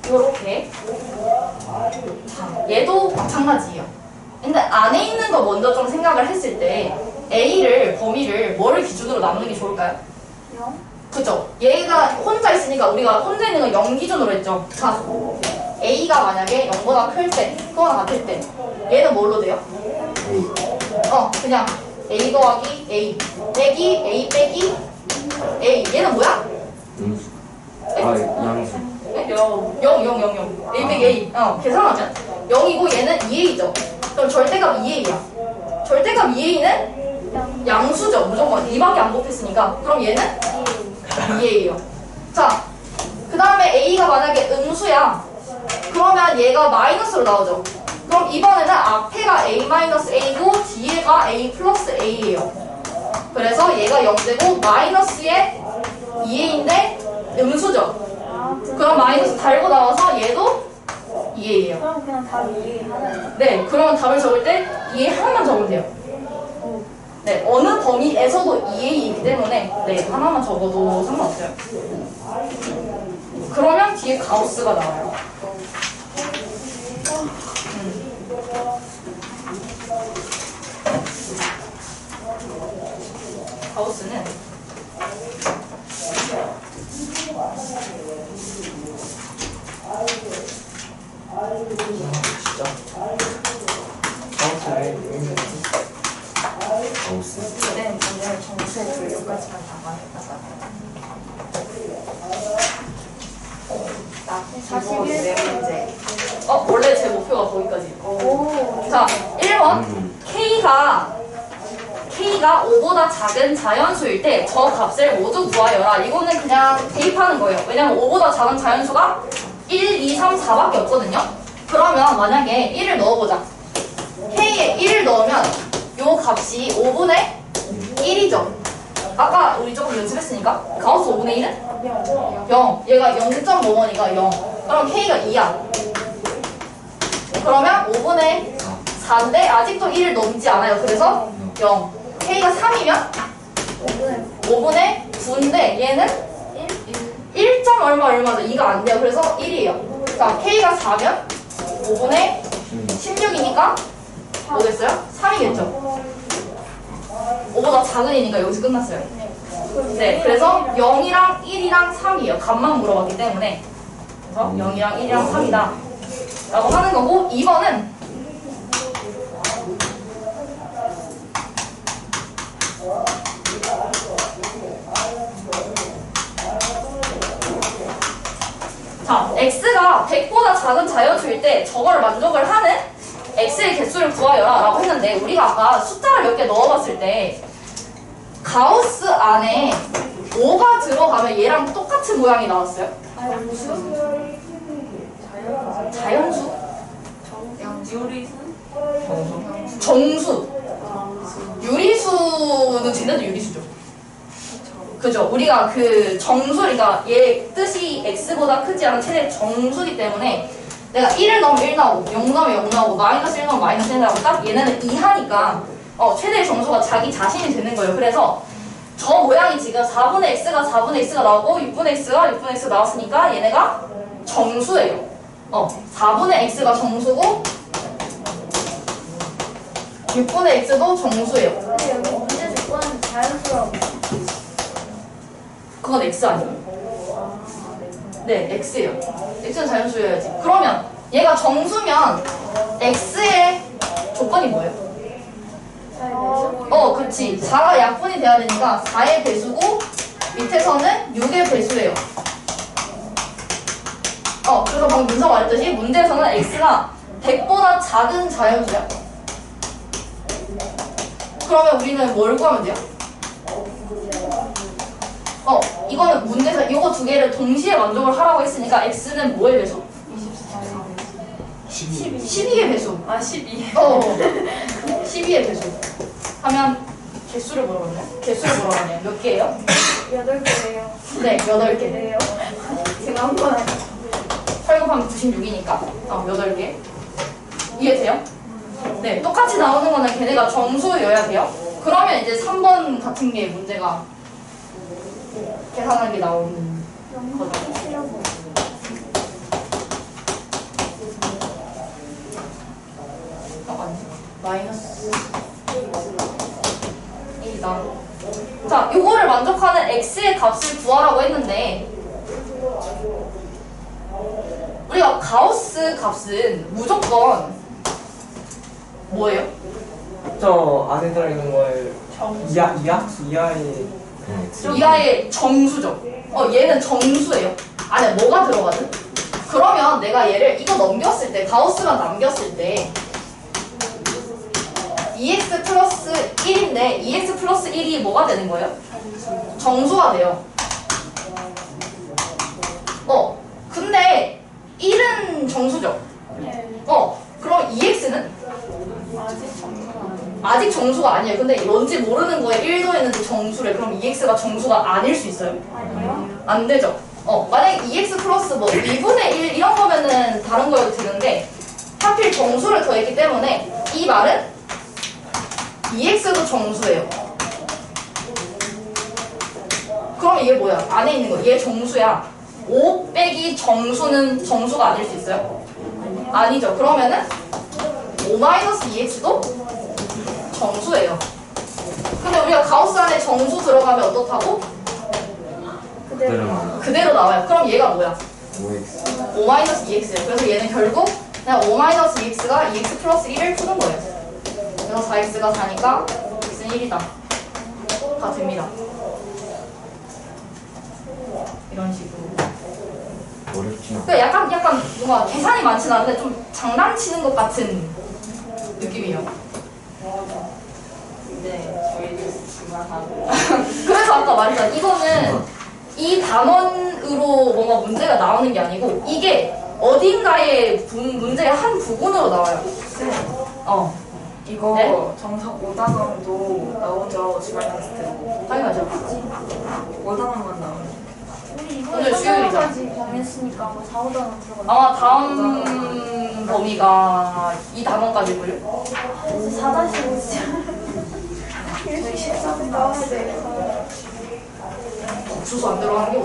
A: 요렇게. 자, 얘도 마찬가지예요. 근데 안에 있는 거 먼저 좀 생각을 했을 때 A를, 범위를 뭐를 기준으로 나누는 게 좋을까요?
B: 0?
A: 그쵸? 얘가 혼자 있으니까 우리가 혼자 있는 거 0 기준으로 했죠. 자, A가 만약에 0보다 클 때, 그거나 같을 때 얘는 뭘로 돼요? 그냥 A 더하기 A 빼기 A 빼기 A. 얘는 뭐야?
D: 음수. 양수.
A: 0. A 빼기 A. 계산하면 0이고 얘는 2A죠. 그럼 절대값 2A야. 절대값 2A는 양수죠. 무조건 2밖에 안 곱했으니까. 그럼 얘는 2A예요. 자, 그 다음에 A가 만약에 음수야. 그러면 얘가 마이너스로 나오죠. 그럼 이번에는 앞에가 A-A고 뒤에가 A 플러스 A예요. 그래서 얘가 0되고 마이너스의 2A인데 음수죠. 그럼 마이너스 달고 나와서 얘도 2A예요.
B: 그럼 그냥 답 2 하나예요?
A: 네, 그러면 답을 적을 때 2A 하나만 적으면 돼요. 네, 어느 범위에서도 2A이기 때문에 네, 하나만 적어도 상관없어요. 그러면 뒤에 가우스가 나와요. 가우스는
F: 진짜. 다음
D: 가우스.
C: 네, 오늘 정수의 분류까지만 담아냈다가 나 41네 문제.
A: 원래 제 목표가 거기까지.
B: 오.
A: 자, 1번. K가 5보다 작은 자연수일 때 저 값을 모두 구하여라. 이거는 그냥 대입하는 거예요. 왜냐면 5보다 작은 자연수가 1, 2, 3, 4밖에 없거든요. 그러면 만약에 1을 넣어보자. K에 1을 넣으면 요 값이 5분의 1이죠. 아까 우리 조금 연습했으니까 가우스 5분의 1은? 0. 얘가 0.5번이니까 0. 그럼 K가 2야. 그러면 5분의 4인데 아직도 1을 넘지 않아요. 그래서 0. K가 3이면 5분의 9인데 얘는 1. 얼마죠? 2가 안 돼요. 그래서 1이에요. 자, K가 4면 5분의 16이니까 뭐겠어요? 3이겠죠. 5보다 작은이니까 여기서 끝났어요. 네, 그래서 0이랑 1이랑 3이에요. 값만 물어봤기 때문에. 그래서 0이랑 1이랑 3이다 라고 하는 거고, 2번은 자, x가 100보다 작은 자연수일 때 저걸 만족을 하는 x의 개수를 구하여라 라고 했는데 우리가 아까 숫자를 몇 개 넣어봤을 때 가우스 안에 5가 들어가면 얘랑 똑같은 모양이 나왔어요. 자연수?
C: 요리수?
A: 정수. 유리수는 쟤네도 유리수죠. 그죠? 우리가 그 정수니까 얘 뜻이 x보다 크지 않은 최대 정수이기 때문에 내가 1을 넣으면 1 나오고 0 넣으면 0 나오고 마이너스 1 넣으면 마이너스 1 나오고 딱 얘네는 2하니까 최대의 정수가 자기 자신이 되는 거예요. 그래서 저 모양이 지금 4분의 x가 4분의 x가 나오고 6분의 x가 6분의 x가 나왔으니까 얘네가 정수예요. 4분의 x가 정수고 6분의 x도 정수예요.
B: 근데 여기 문제 조건은 자연수라고.
A: 그건 x 아니에요? 네, x예요. x는 자연수여야지. 그러면 얘가 정수면 x의 조건이 뭐예요? 그렇지. 4가 약분이 돼야 되니까 4의 배수고 밑에서는 6의 배수예요. 그래서 방금 문서 말했듯이 문제에서는 x가 100보다 작은 자연수야. 그러면 우리는 뭘 구하면 돼요? 이거는 문제에서 이거 두 개를 동시에 만족을 하라고 했으니까 x는 뭐의 배수? 12의 배수.
C: 12.
A: 12의 배수. 하면 개수를 물어보네. 개수를 물어보네. 몇 개예요?
B: 8개예요.
A: 네, 8개.
B: 네요. 제가 한 건 아니에요.
A: 설곱하면 96이니까 8개. 이해돼요? 네, 똑같이 나오는 거는 걔네가 정수여야 돼요. 그러면 이제 3번 같은 게 문제가 계산하기 나오는 거죠. 아니, 마이너스 1이다. 자, 요거를 만족하는 x의 값을 구하라고 했는데 우리가 가우스 값은 무조건 뭐예요?
F: 저 안에 들어있는 걸 이하의
A: 이하의 정수죠. 얘는 정수예요. 안에 뭐가 들어가든? 그러면 내가 얘를 이거 넘겼을 때 가우스만 남겼을 때 2x 플러스 1인데 2x 플러스 1이 뭐가 되는 거예요? 정수가 돼요. 근데 1은 정수죠. 그럼 2x는? 아직 정수가 아니에요. 근데 뭔지 모르는 거에 1도 있는데 정수래. 그럼 2x가 정수가 아닐 수 있어요?
B: 아니요.
A: 안 되죠. 만약에 2x 플러스 뭐 2분의 1 이런 거면은 다른 거여도 되는데 하필 정수를 더했기 때문에 이 말은 2x도 정수예요. 그럼 이게 뭐야? 안에 있는 거. 얘 정수야. 5 빼기 정수는 정수가 아닐 수 있어요? 아니죠. 그러면은 5-2x도 정수예요. 근데 우리가 가우스 안에 정수 들어가면 어떻다고? 그대로 나와요. 그럼 얘가 뭐야? 5-2x예요. 그래서 얘는 결국 그냥 5-2x가 2x 플러스 1을 푸는 거예요. 그래서 4x가 4니까 x는 1이다. 다 됩니다. 이런 식으로.
D: 어렵지 않아.
A: 그러니까 약간 뭔가 계산이 많진 않은데 좀 장난치는 것 같은 느낌이에요.
C: 네, 저희도 그만하고.
A: 그래서 아까 말했잖아. 이거는 이 단원으로 뭔가 문제가 나오는 게 아니고 이게 어딘가에 문제의 한 부분으로 나와요.
C: 이거
A: 네?
C: 정석 5단원도 나오죠, 주말 테스트로.
A: 당연하죠.
C: 5단원만 나오죠.
B: 우리
A: 오늘
B: 이번에
A: 주요일이잖아.
B: 3단원까지 정했으니까 아마 4, 5단원 들어가요.
A: 아마 다음 범위가 이 단원까지고요.
B: 4-5 저희 13 나와야 돼요.
A: 국수수 안 들어가는 게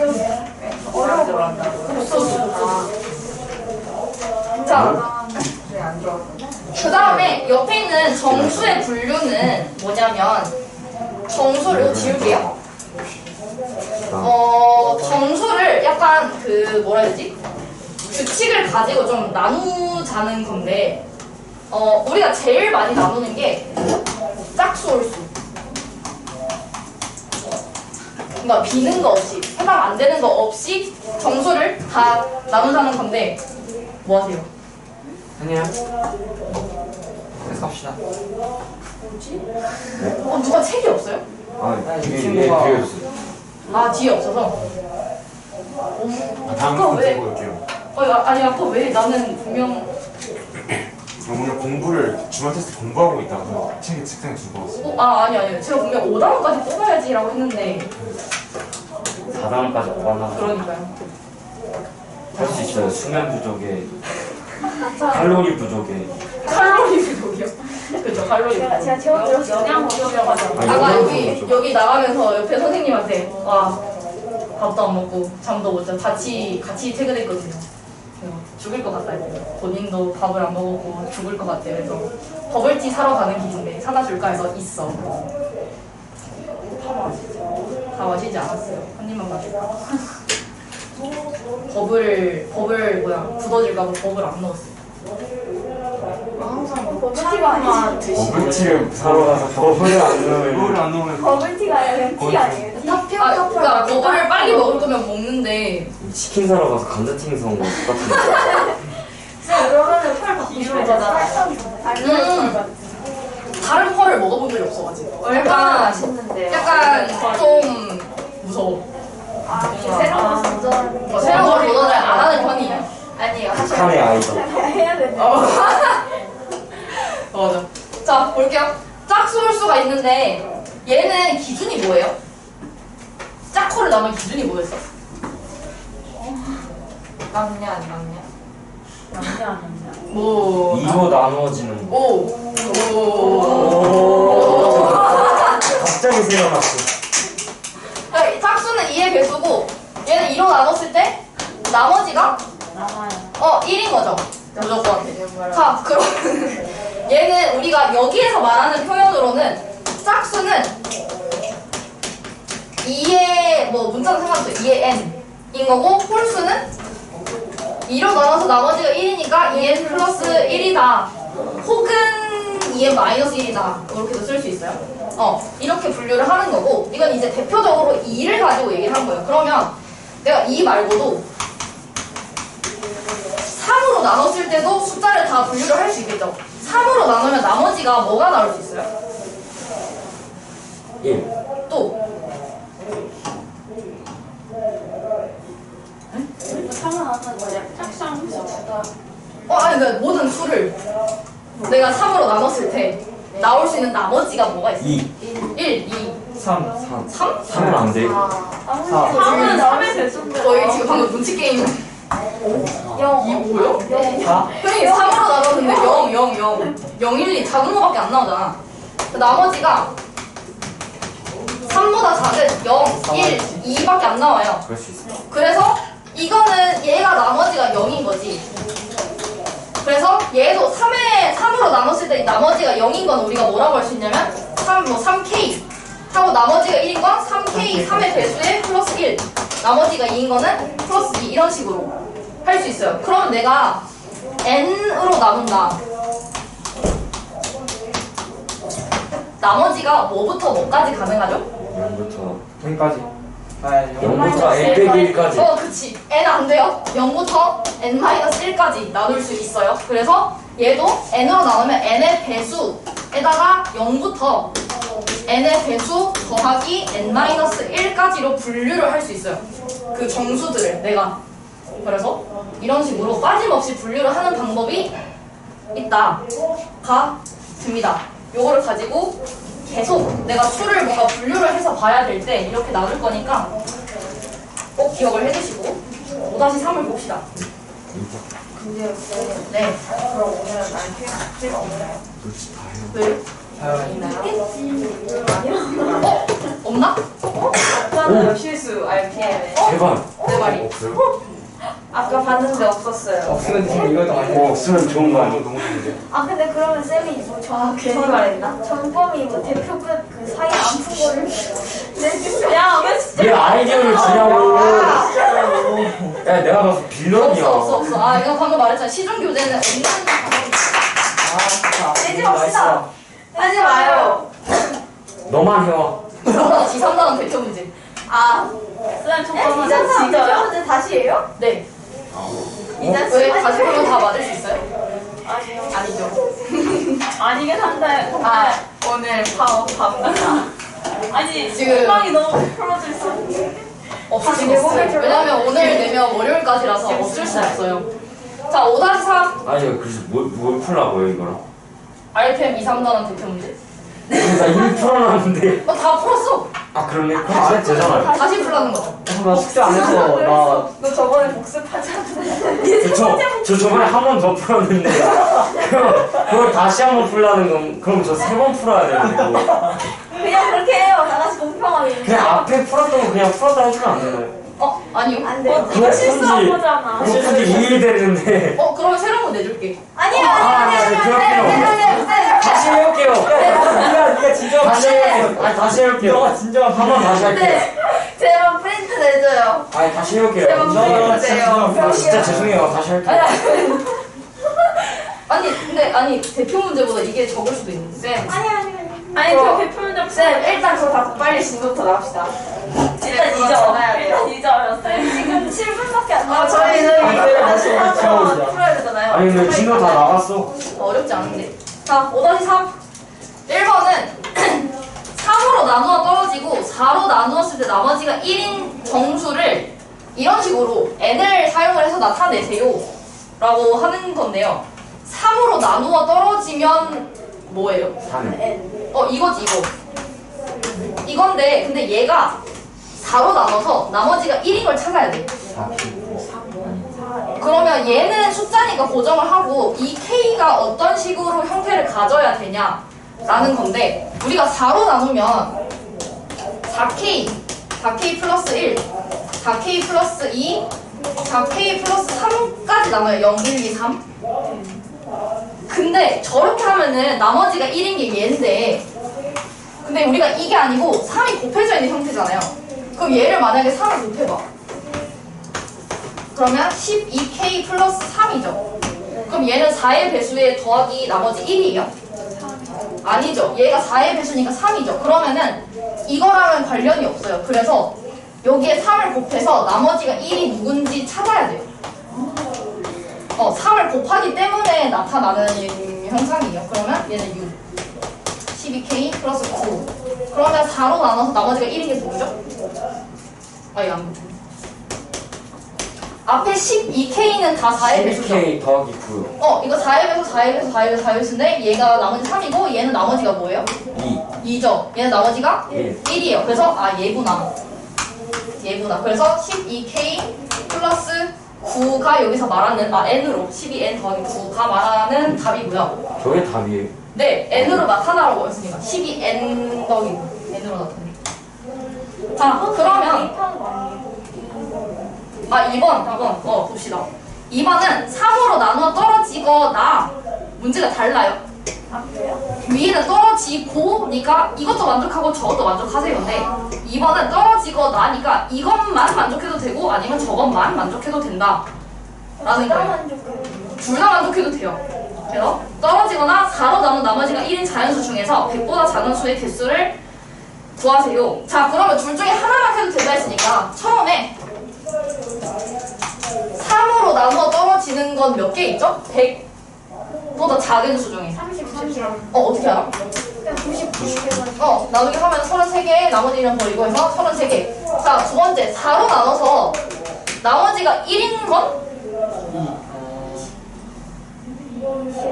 A: 어디야?
C: 어려워 들어간다고요?
A: 국수수. 자,
C: 안 들어가요.
A: 그 다음에 옆에 있는 정수의 분류는 뭐냐면 정수를 지울게요. 정수를 약간 그 뭐라 해야 되지? 규칙을 가지고 좀 나누자는 건데 우리가 제일 많이 나누는 게 짝수, 홀수. 그러니까 비는 거 없이 해당 안 되는 거 없이 정수를 다 나누자는 건데 뭐 하세요?
F: 아니야. 계속 합시다.
A: 누가 책이 없어요?
D: 아,
F: 이
D: 이게
F: 친구가-
D: 비어있어.
A: 아 뒤에 없어서.
E: 다음
A: 아까
E: 분
A: 왜?
E: 들고 올게요.
A: 아니 아까 왜 나는 분명
E: 오늘 공부를 주말 테스트 공부하고 있다가 책에 책상에 두고 왔어요.
A: 아니 제가 분명 5단원까지 뽑아야지라고 했는데
D: 4단원까지 뽑아놔서
A: 그러니까요.
D: 할 수 있어요. 수면 부족에 칼로리 부족에.
A: 칼로리 부족이요. 그죠 칼로리 부족.
B: 제가 제가 들었어요.
H: 영양 부족이라고 하죠.
D: 아니,
A: 아까
D: 영양
A: 여기
D: 부족.
A: 여기 나가면서 옆에 선생님한테 와 밥도 안 먹고 잠도 못 자 같이 퇴근했거든요. 죽을 것 같다 이제. 본인도 밥을 안 먹었고 죽을 것 같아. 그래서 버블티 사러 가는 길인데 사다 줄까 해서 있어. 다 마시지 않았어요. 한 입만 마실까. 버블 굳어질까 봐 버블 안 넣었어요.
C: 항상
B: 버블티가 아니지.
E: 버블티를
D: 사러 가서 버블을 안
E: 물을
D: 넣으면
E: 안 넣으면
B: 버블티가 아니라 그냥 티 아니에요?
A: 그러니까 버블을 빨리 먹을 거면 먹는데
D: 치킨 사러 가서 감자튀김 사온 거 똑같은데.
C: 그러면은 펄 바꾸시면 되잖아요.
A: 다른 펄을 먹어본 적이 없어가지고
C: 얼마나 맛있는데요?
A: 약간 좀 무서워.
B: 새로운 거 도전.
A: 새로운 걸 도전을 안 하는 편이에요.
C: 아니요.
D: 북한의 아이돌.
B: 해야 되는데.
A: 맞아. 자, 볼게요. 짝수물수가 있는데 얘는 기준이 뭐예요? 짝코를 나눈 기준이 뭐였어?
C: 맞냐 안 맞냐?
H: 남자 아니야.
A: 뭐
D: 2로 나누어지는 거.
A: 오.
D: 갑자기 생각났어.
A: 그러니까 짝수는 2의 배수고 얘는 2로 나눴을 때 나머지가
H: 남아요.
A: 1인 거죠. 무조건. 자, 그럼 얘는 우리가 여기에서 말하는 표현으로는 짝수는 2의 문자는 상관없어요. 2의 n인 거고 홀수는 2로 나눠서 나머지가 1이니까 2n 플러스 1이다. 혹은 2n 마이너스 1이다. 이렇게도 쓸 수 있어요. 이렇게 분류를 하는 거고 이건 이제 대표적으로 2를 가지고 얘기를 한 거예요. 그러면 내가 2 말고도 3으로 나눴을 때도 숫자를 다 분류를 할 수 있겠죠. 3으로 나누면 나머지가 뭐가 나올 수 있어요?
D: 1.
A: 또
H: 상은 하는 거야. 짝상 수다.
A: 아니 그러니까 모든 수를 내가 3으로 나눴을 때 나올 수 있는 나머지가 뭐가 있어요?
D: 2.
A: 1, 2,
F: 3.
A: 3?
D: 3은 안 돼.
H: 상은 3의 대수인데.
A: 저희 지금 방금 눈치 게임
B: 0.
A: 2, 5요?
F: 4.
A: 형이 3으로 나눴는데 0, 0, 0 0, 1, 2 작은 거밖에 안 나오잖아. 나머지가 3보다 작은 0, 1, 2밖에 안 나와요.
D: 그럴 수 있어.
A: 그래서 이거는 얘가 나머지가 0인 거지. 그래서 얘도 3으로 나눴을 때 나머지가 0인 건 우리가 뭐라고 할 수 있냐면 3k 하고 나머지가 1인 건 3k 3의 배수에 플러스 1 나머지가 2인 거는 플러스 2 이런 식으로 할 수 있어요. 그러면 내가 n으로 나눈다. 나머지가 뭐부터 뭐까지 가능하죠?
D: 0부터
F: 여기까지. 아니,
D: 0부터 n 빼기 1까지.
A: 그치. n 안 돼요. 0부터 n-1까지 나눌 수 있어요. 그래서 얘도 n으로 나누면 n의 배수에다가 0부터 n의 배수 더하기 n-1까지로 분류를 할 수 있어요. 그 정수들을 내가. 그래서 이런 식으로 빠짐없이 분류를 하는 방법이 있다가 됩니다. 요거를 가지고 계속 내가 수를 뭔가 분류를 해서 봐야 될 때 이렇게 나눌 거니까 꼭 기억을 해주시고 5-3을 봅시다.
C: 근데
A: 네.
C: 그럼 오늘은 RPM 필요 없나요?
E: 그렇지 다 해요.
A: 왜?
C: 있나요?
A: 없나?
C: 없잖아요. 실수 RPM에.
D: 제발.
A: 내 말이.
E: 없어요?
C: 아까 봤는데 없었어요.
F: 없으면 지금 이것도 아니고.
D: 없으면 좋은 거
E: 너무
D: 아니야?
E: 너무 좋은데.
B: 근데 그러면 쌤이 뭐
C: 괜히 말했나?
B: 전범이 대표급 그 사이 아픈 거를 내주세요.
C: 야왜 진짜
D: 왜 아이디어를 주냐고. 야, 내가 봐서 빌런이야.
A: 없어. 이거 방금 말했잖아. 시중 교재는 없는 방법이
F: 진짜.
C: 내지 맙시다. 하지 마요.
D: 너만 해와.
A: G3단원 대표 문제.
H: 쌤 잠깐만.
B: 진짜요? 다시예요?
A: 네.
B: 이제
A: 왜 다시 보면 다 맞을 수 있어요?
H: 아니요.
A: 아니죠.
H: 아니긴 한데.
C: 오늘 파업합니다.
H: 아니
A: 지금-
H: 희망이 너무 풀어져 있어.
A: 없을 수 있어요. 왜냐면 오늘 내면 월요일까지라서 없을 수 없어요. 자, 5-4
D: 아니 그래서 뭘 풀라고요 이거랑?
A: RPM 2, 3단원 대표 문제.
D: 나 이미 풀어놨는데.
A: 다 풀었어.
D: 아 그러네. 그럼 안 해도 되잖아요.
A: 다시 풀라는 거죠.
F: 나 숙제 안 해서 나
C: 너 저번에 복습하잖아.
D: 저 저번에 한 번 더 풀었는데 그걸 다시 한 번 풀라는 건 그럼 저 3번 풀어야 되는데 그거.
B: 그냥 그렇게 해요. 다 같이 공평하게.
D: 그냥 앞에 풀었던 거 그냥 풀었다 해주면 안 되나요?
A: 아니요.
B: 안 돼요.
D: 그거
H: 실수한
D: 푼지
H: 거잖아.
D: 그거 푼지 2일 됐는데
A: 그러면 새로운 거 내줄게.
B: 아니요.
D: 그럴 필요 다시 해볼게요.
F: 네가 진짜
D: 다시 해볼게요. 아니 다시 해볼게요.
F: 너가 진정한
D: 한 번 다시 할게요.
B: 제발 프린트 내줘요.
D: 아니 다시 해볼게요.
F: 너가
D: 아, 진짜 죄송해요. 다시 할게요.
A: 아니 대표 문제보다 이게 적을 수도 있는데. 쌤.
H: 아니 저 대표 문제
C: 쌤 일단 그거 다 빨리 진도부터 나갑시다.
H: 일단 잊어. 일단 잊어요. 쌤
B: 지금 7분밖에 안 남았어요.
C: 저희는
F: 아니,
C: 이거를 다시
F: 쌤,
C: 한번
F: 쌤,
C: 풀어야 되잖아요.
D: 아니 근데 진도 다 나갔어.
A: 어렵지 않은데. 자, 5-3. 1번은 3으로 나누어 떨어지고 4로 나누었을 때 나머지가 1인 정수를 이런 식으로 n을 사용을 해서 나타내세요 라고 하는 건데요. 3으로 나누어 떨어지면 뭐예요?
D: 3.
A: 이거지 이거. 이건데 근데 얘가 4로 나눠서 나머지가 1인 걸 찾아야 돼. 그러면 얘는 숫자니까 고정을 하고 이 k가 어떤 식으로 형태를 가져야 되냐라는 건데 우리가 4로 나누면 4k 플러스 1, 4k 플러스 2, 4k 플러스 3까지 나눠요. 0, 1, 2, 3. 근데 저렇게 하면은 나머지가 1인 게 얘인데 근데 우리가 이게 아니고 3이 곱해져 있는 형태잖아요. 그럼 얘를 만약에 3을 곱해봐. 그러면 12k 플러스 3이죠. 그럼 얘는 4의 배수에 더하기 나머지 1이에요? 아니죠. 얘가 4의 배수니까 3이죠. 그러면은 이거랑은 관련이 없어요. 그래서 여기에 3을 곱해서 나머지가 1이 누군지 찾아야 돼요. 3을 곱하기 때문에 나타나는 현상이에요. 그러면 얘는 6. 12k 플러스 9. 그러면 4로 나눠서 나머지가 1인 게 누구죠? 아니, 안 보죠. 앞에 12k는 다 4의 배수죠.
D: 12k 더하기 9.
A: 이거 4의 배수, 4의 배수, 4의 배수, 4의 배수인데 얘가 나머지 3이고 얘는 나머지가 뭐예요?
D: 2.
A: 2죠. 얘는 나머지가
D: 1.
A: 1이에요. 그래서 얘구나. 그래서 12k 플러스 9가 여기서 말하는 n으로 12n 더하기 9가 말하는 답이고요.
D: 저게 답이에요.
A: 네, n으로 나타나라고 했으니까 12n 더하기 n으로 나타내. 자, 그러면
B: 대입하는 거 아니에요?
A: 2번 봅시다. 2번은 3으로 나누어 떨어지거나 문제가 달라요.
B: 그래요?
A: 위에는 떨어지고니까 이것도 만족하고 저것도 만족하세요. 근데 2번은 떨어지거나니까 이것만 만족해도 되고 아니면 저것만 만족해도 된다 라는 거예요. 둘 다 만족해도 돼요. 그래서 떨어지거나 4로 나눈 나머지가 1인 자연수 중에서 100보다 작은 수의 개수를 구하세요. 자, 그러면 둘 중에 하나만 해도 된다 했으니까 처음에 3으로 나누어 떨어지는 건 몇 개 있죠? 100보다 작은 수 중에
B: 33개.
A: 어떻게 알아?
B: 그냥 99개만.
A: 나누기 하면 33개, 나머지는 버리고 해서 33개. 자, 두 번째, 4로 나눠서 나머지가 1인 건?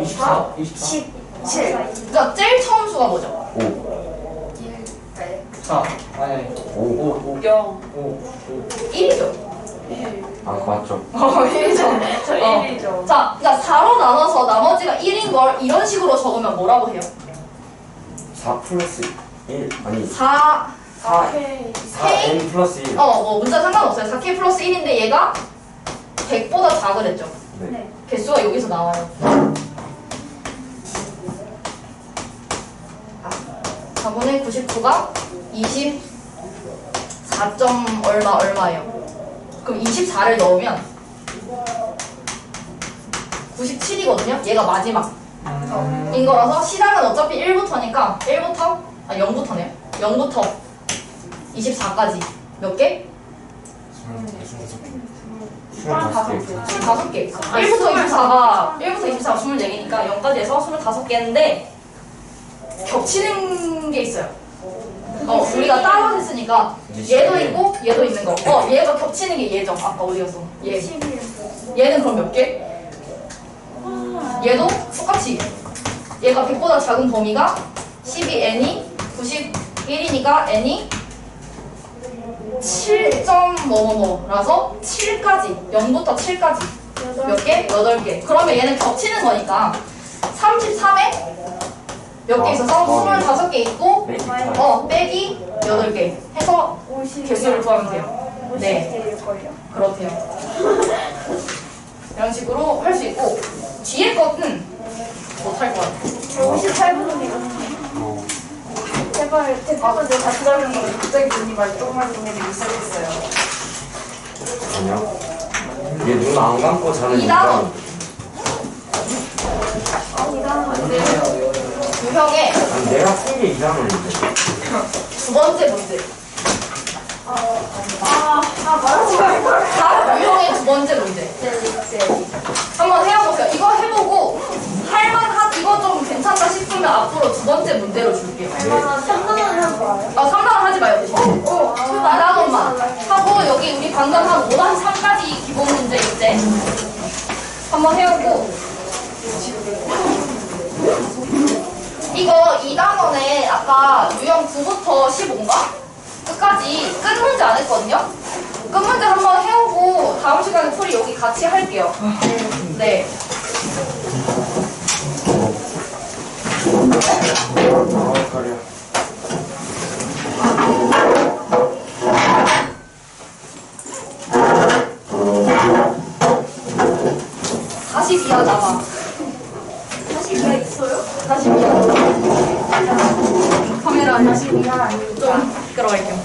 F: 24.
B: 17.
A: 그러니까 제일 처음 수가 뭐죠?
D: 5.
F: 4. 아니
D: 5.
H: 0.
A: 1이죠.
D: 아 맞죠.
A: 1이죠.
H: 저 1이죠.
A: 자, 그러니까 4로 나눠서 나머지가 1인 걸 이런 식으로 적으면 뭐라고 해요?
D: 4 플러스 1 아니
A: 4,
D: 4n 플러스 1.
A: 문자 상관없어요. 4k 플러스 1인데 얘가 100보다 작으랬죠.
D: 네.
A: 개수가 여기서 나와요. 4분의 99가 24. 얼마예요? 그럼 24를 넣으면 97이거든요? 얘가 마지막 인 거라서 시작은 어차피 1부터니까 0부터네요. 0부터 24까지 몇 개?
D: 25개.
A: 25개. 1부터 24가 24개니까 0까지 해서 25개인데 겹치는 게 있어요. 우리가 따로 했으니까 얘도 있고 얘도 있는 거. 얘가 겹치는 게 얘죠. 아까 어디 갔어? 얘.
B: 11.
A: 얘는 그럼 몇 개? 얘도 똑같이. 얘가 100보다 작은 범위가 12n이 91이니까 n이 7점 뭐뭐뭐라서 7까지 0부터 7까지 몇 개? 8개. 그러면 얘는 겹치는 거니까 33에 몇 개 있어서 25개 있고 빼기 8개 해서
B: 50.
A: 개수를 구하면 돼요. 네.
B: 50개일걸요?
A: 그렇대요. 이런 식으로 할 수 있고 뒤에 거는 못할 것 같아요.
B: 58분이거든요. 제발,
C: 아, 근데 같이 다니는 거 갑자기 눈이 말똥말똥해지기 시작했어요.
D: 아니야. 얘 눈 안 감고 자는
A: 이다운.
F: 아니에요.
A: 유형의
D: 아니, 내가 쓴게 이상한데.
A: 두 번째 문제.
B: 말하지
A: 다음 유형의 두 번째 문제. 한번 해보세요. 이거 해보고 할만한 이거 좀 괜찮다 싶으면 앞으로 두 번째 문제로 줄게요.
B: 3만원 한 거예요?
A: 3단원 하지 마요. 대신. 2단원만 하고 여기 우리 방금 한 5-3까지 기본 문제 있제 한번 해보고 이거 2단원에 아까 유형 9부터 15인가? 끝까지 끝 문제 안 했거든요? 끝 문제 한번 해오고 다음 시간에 풀이 여기 같이 할게요. 네.
E: 가려.
A: 다시 비하잖아.
B: 42가 있어요?
A: 다시 비하. 카메라 다시 비하. 좀 끌어갈게요.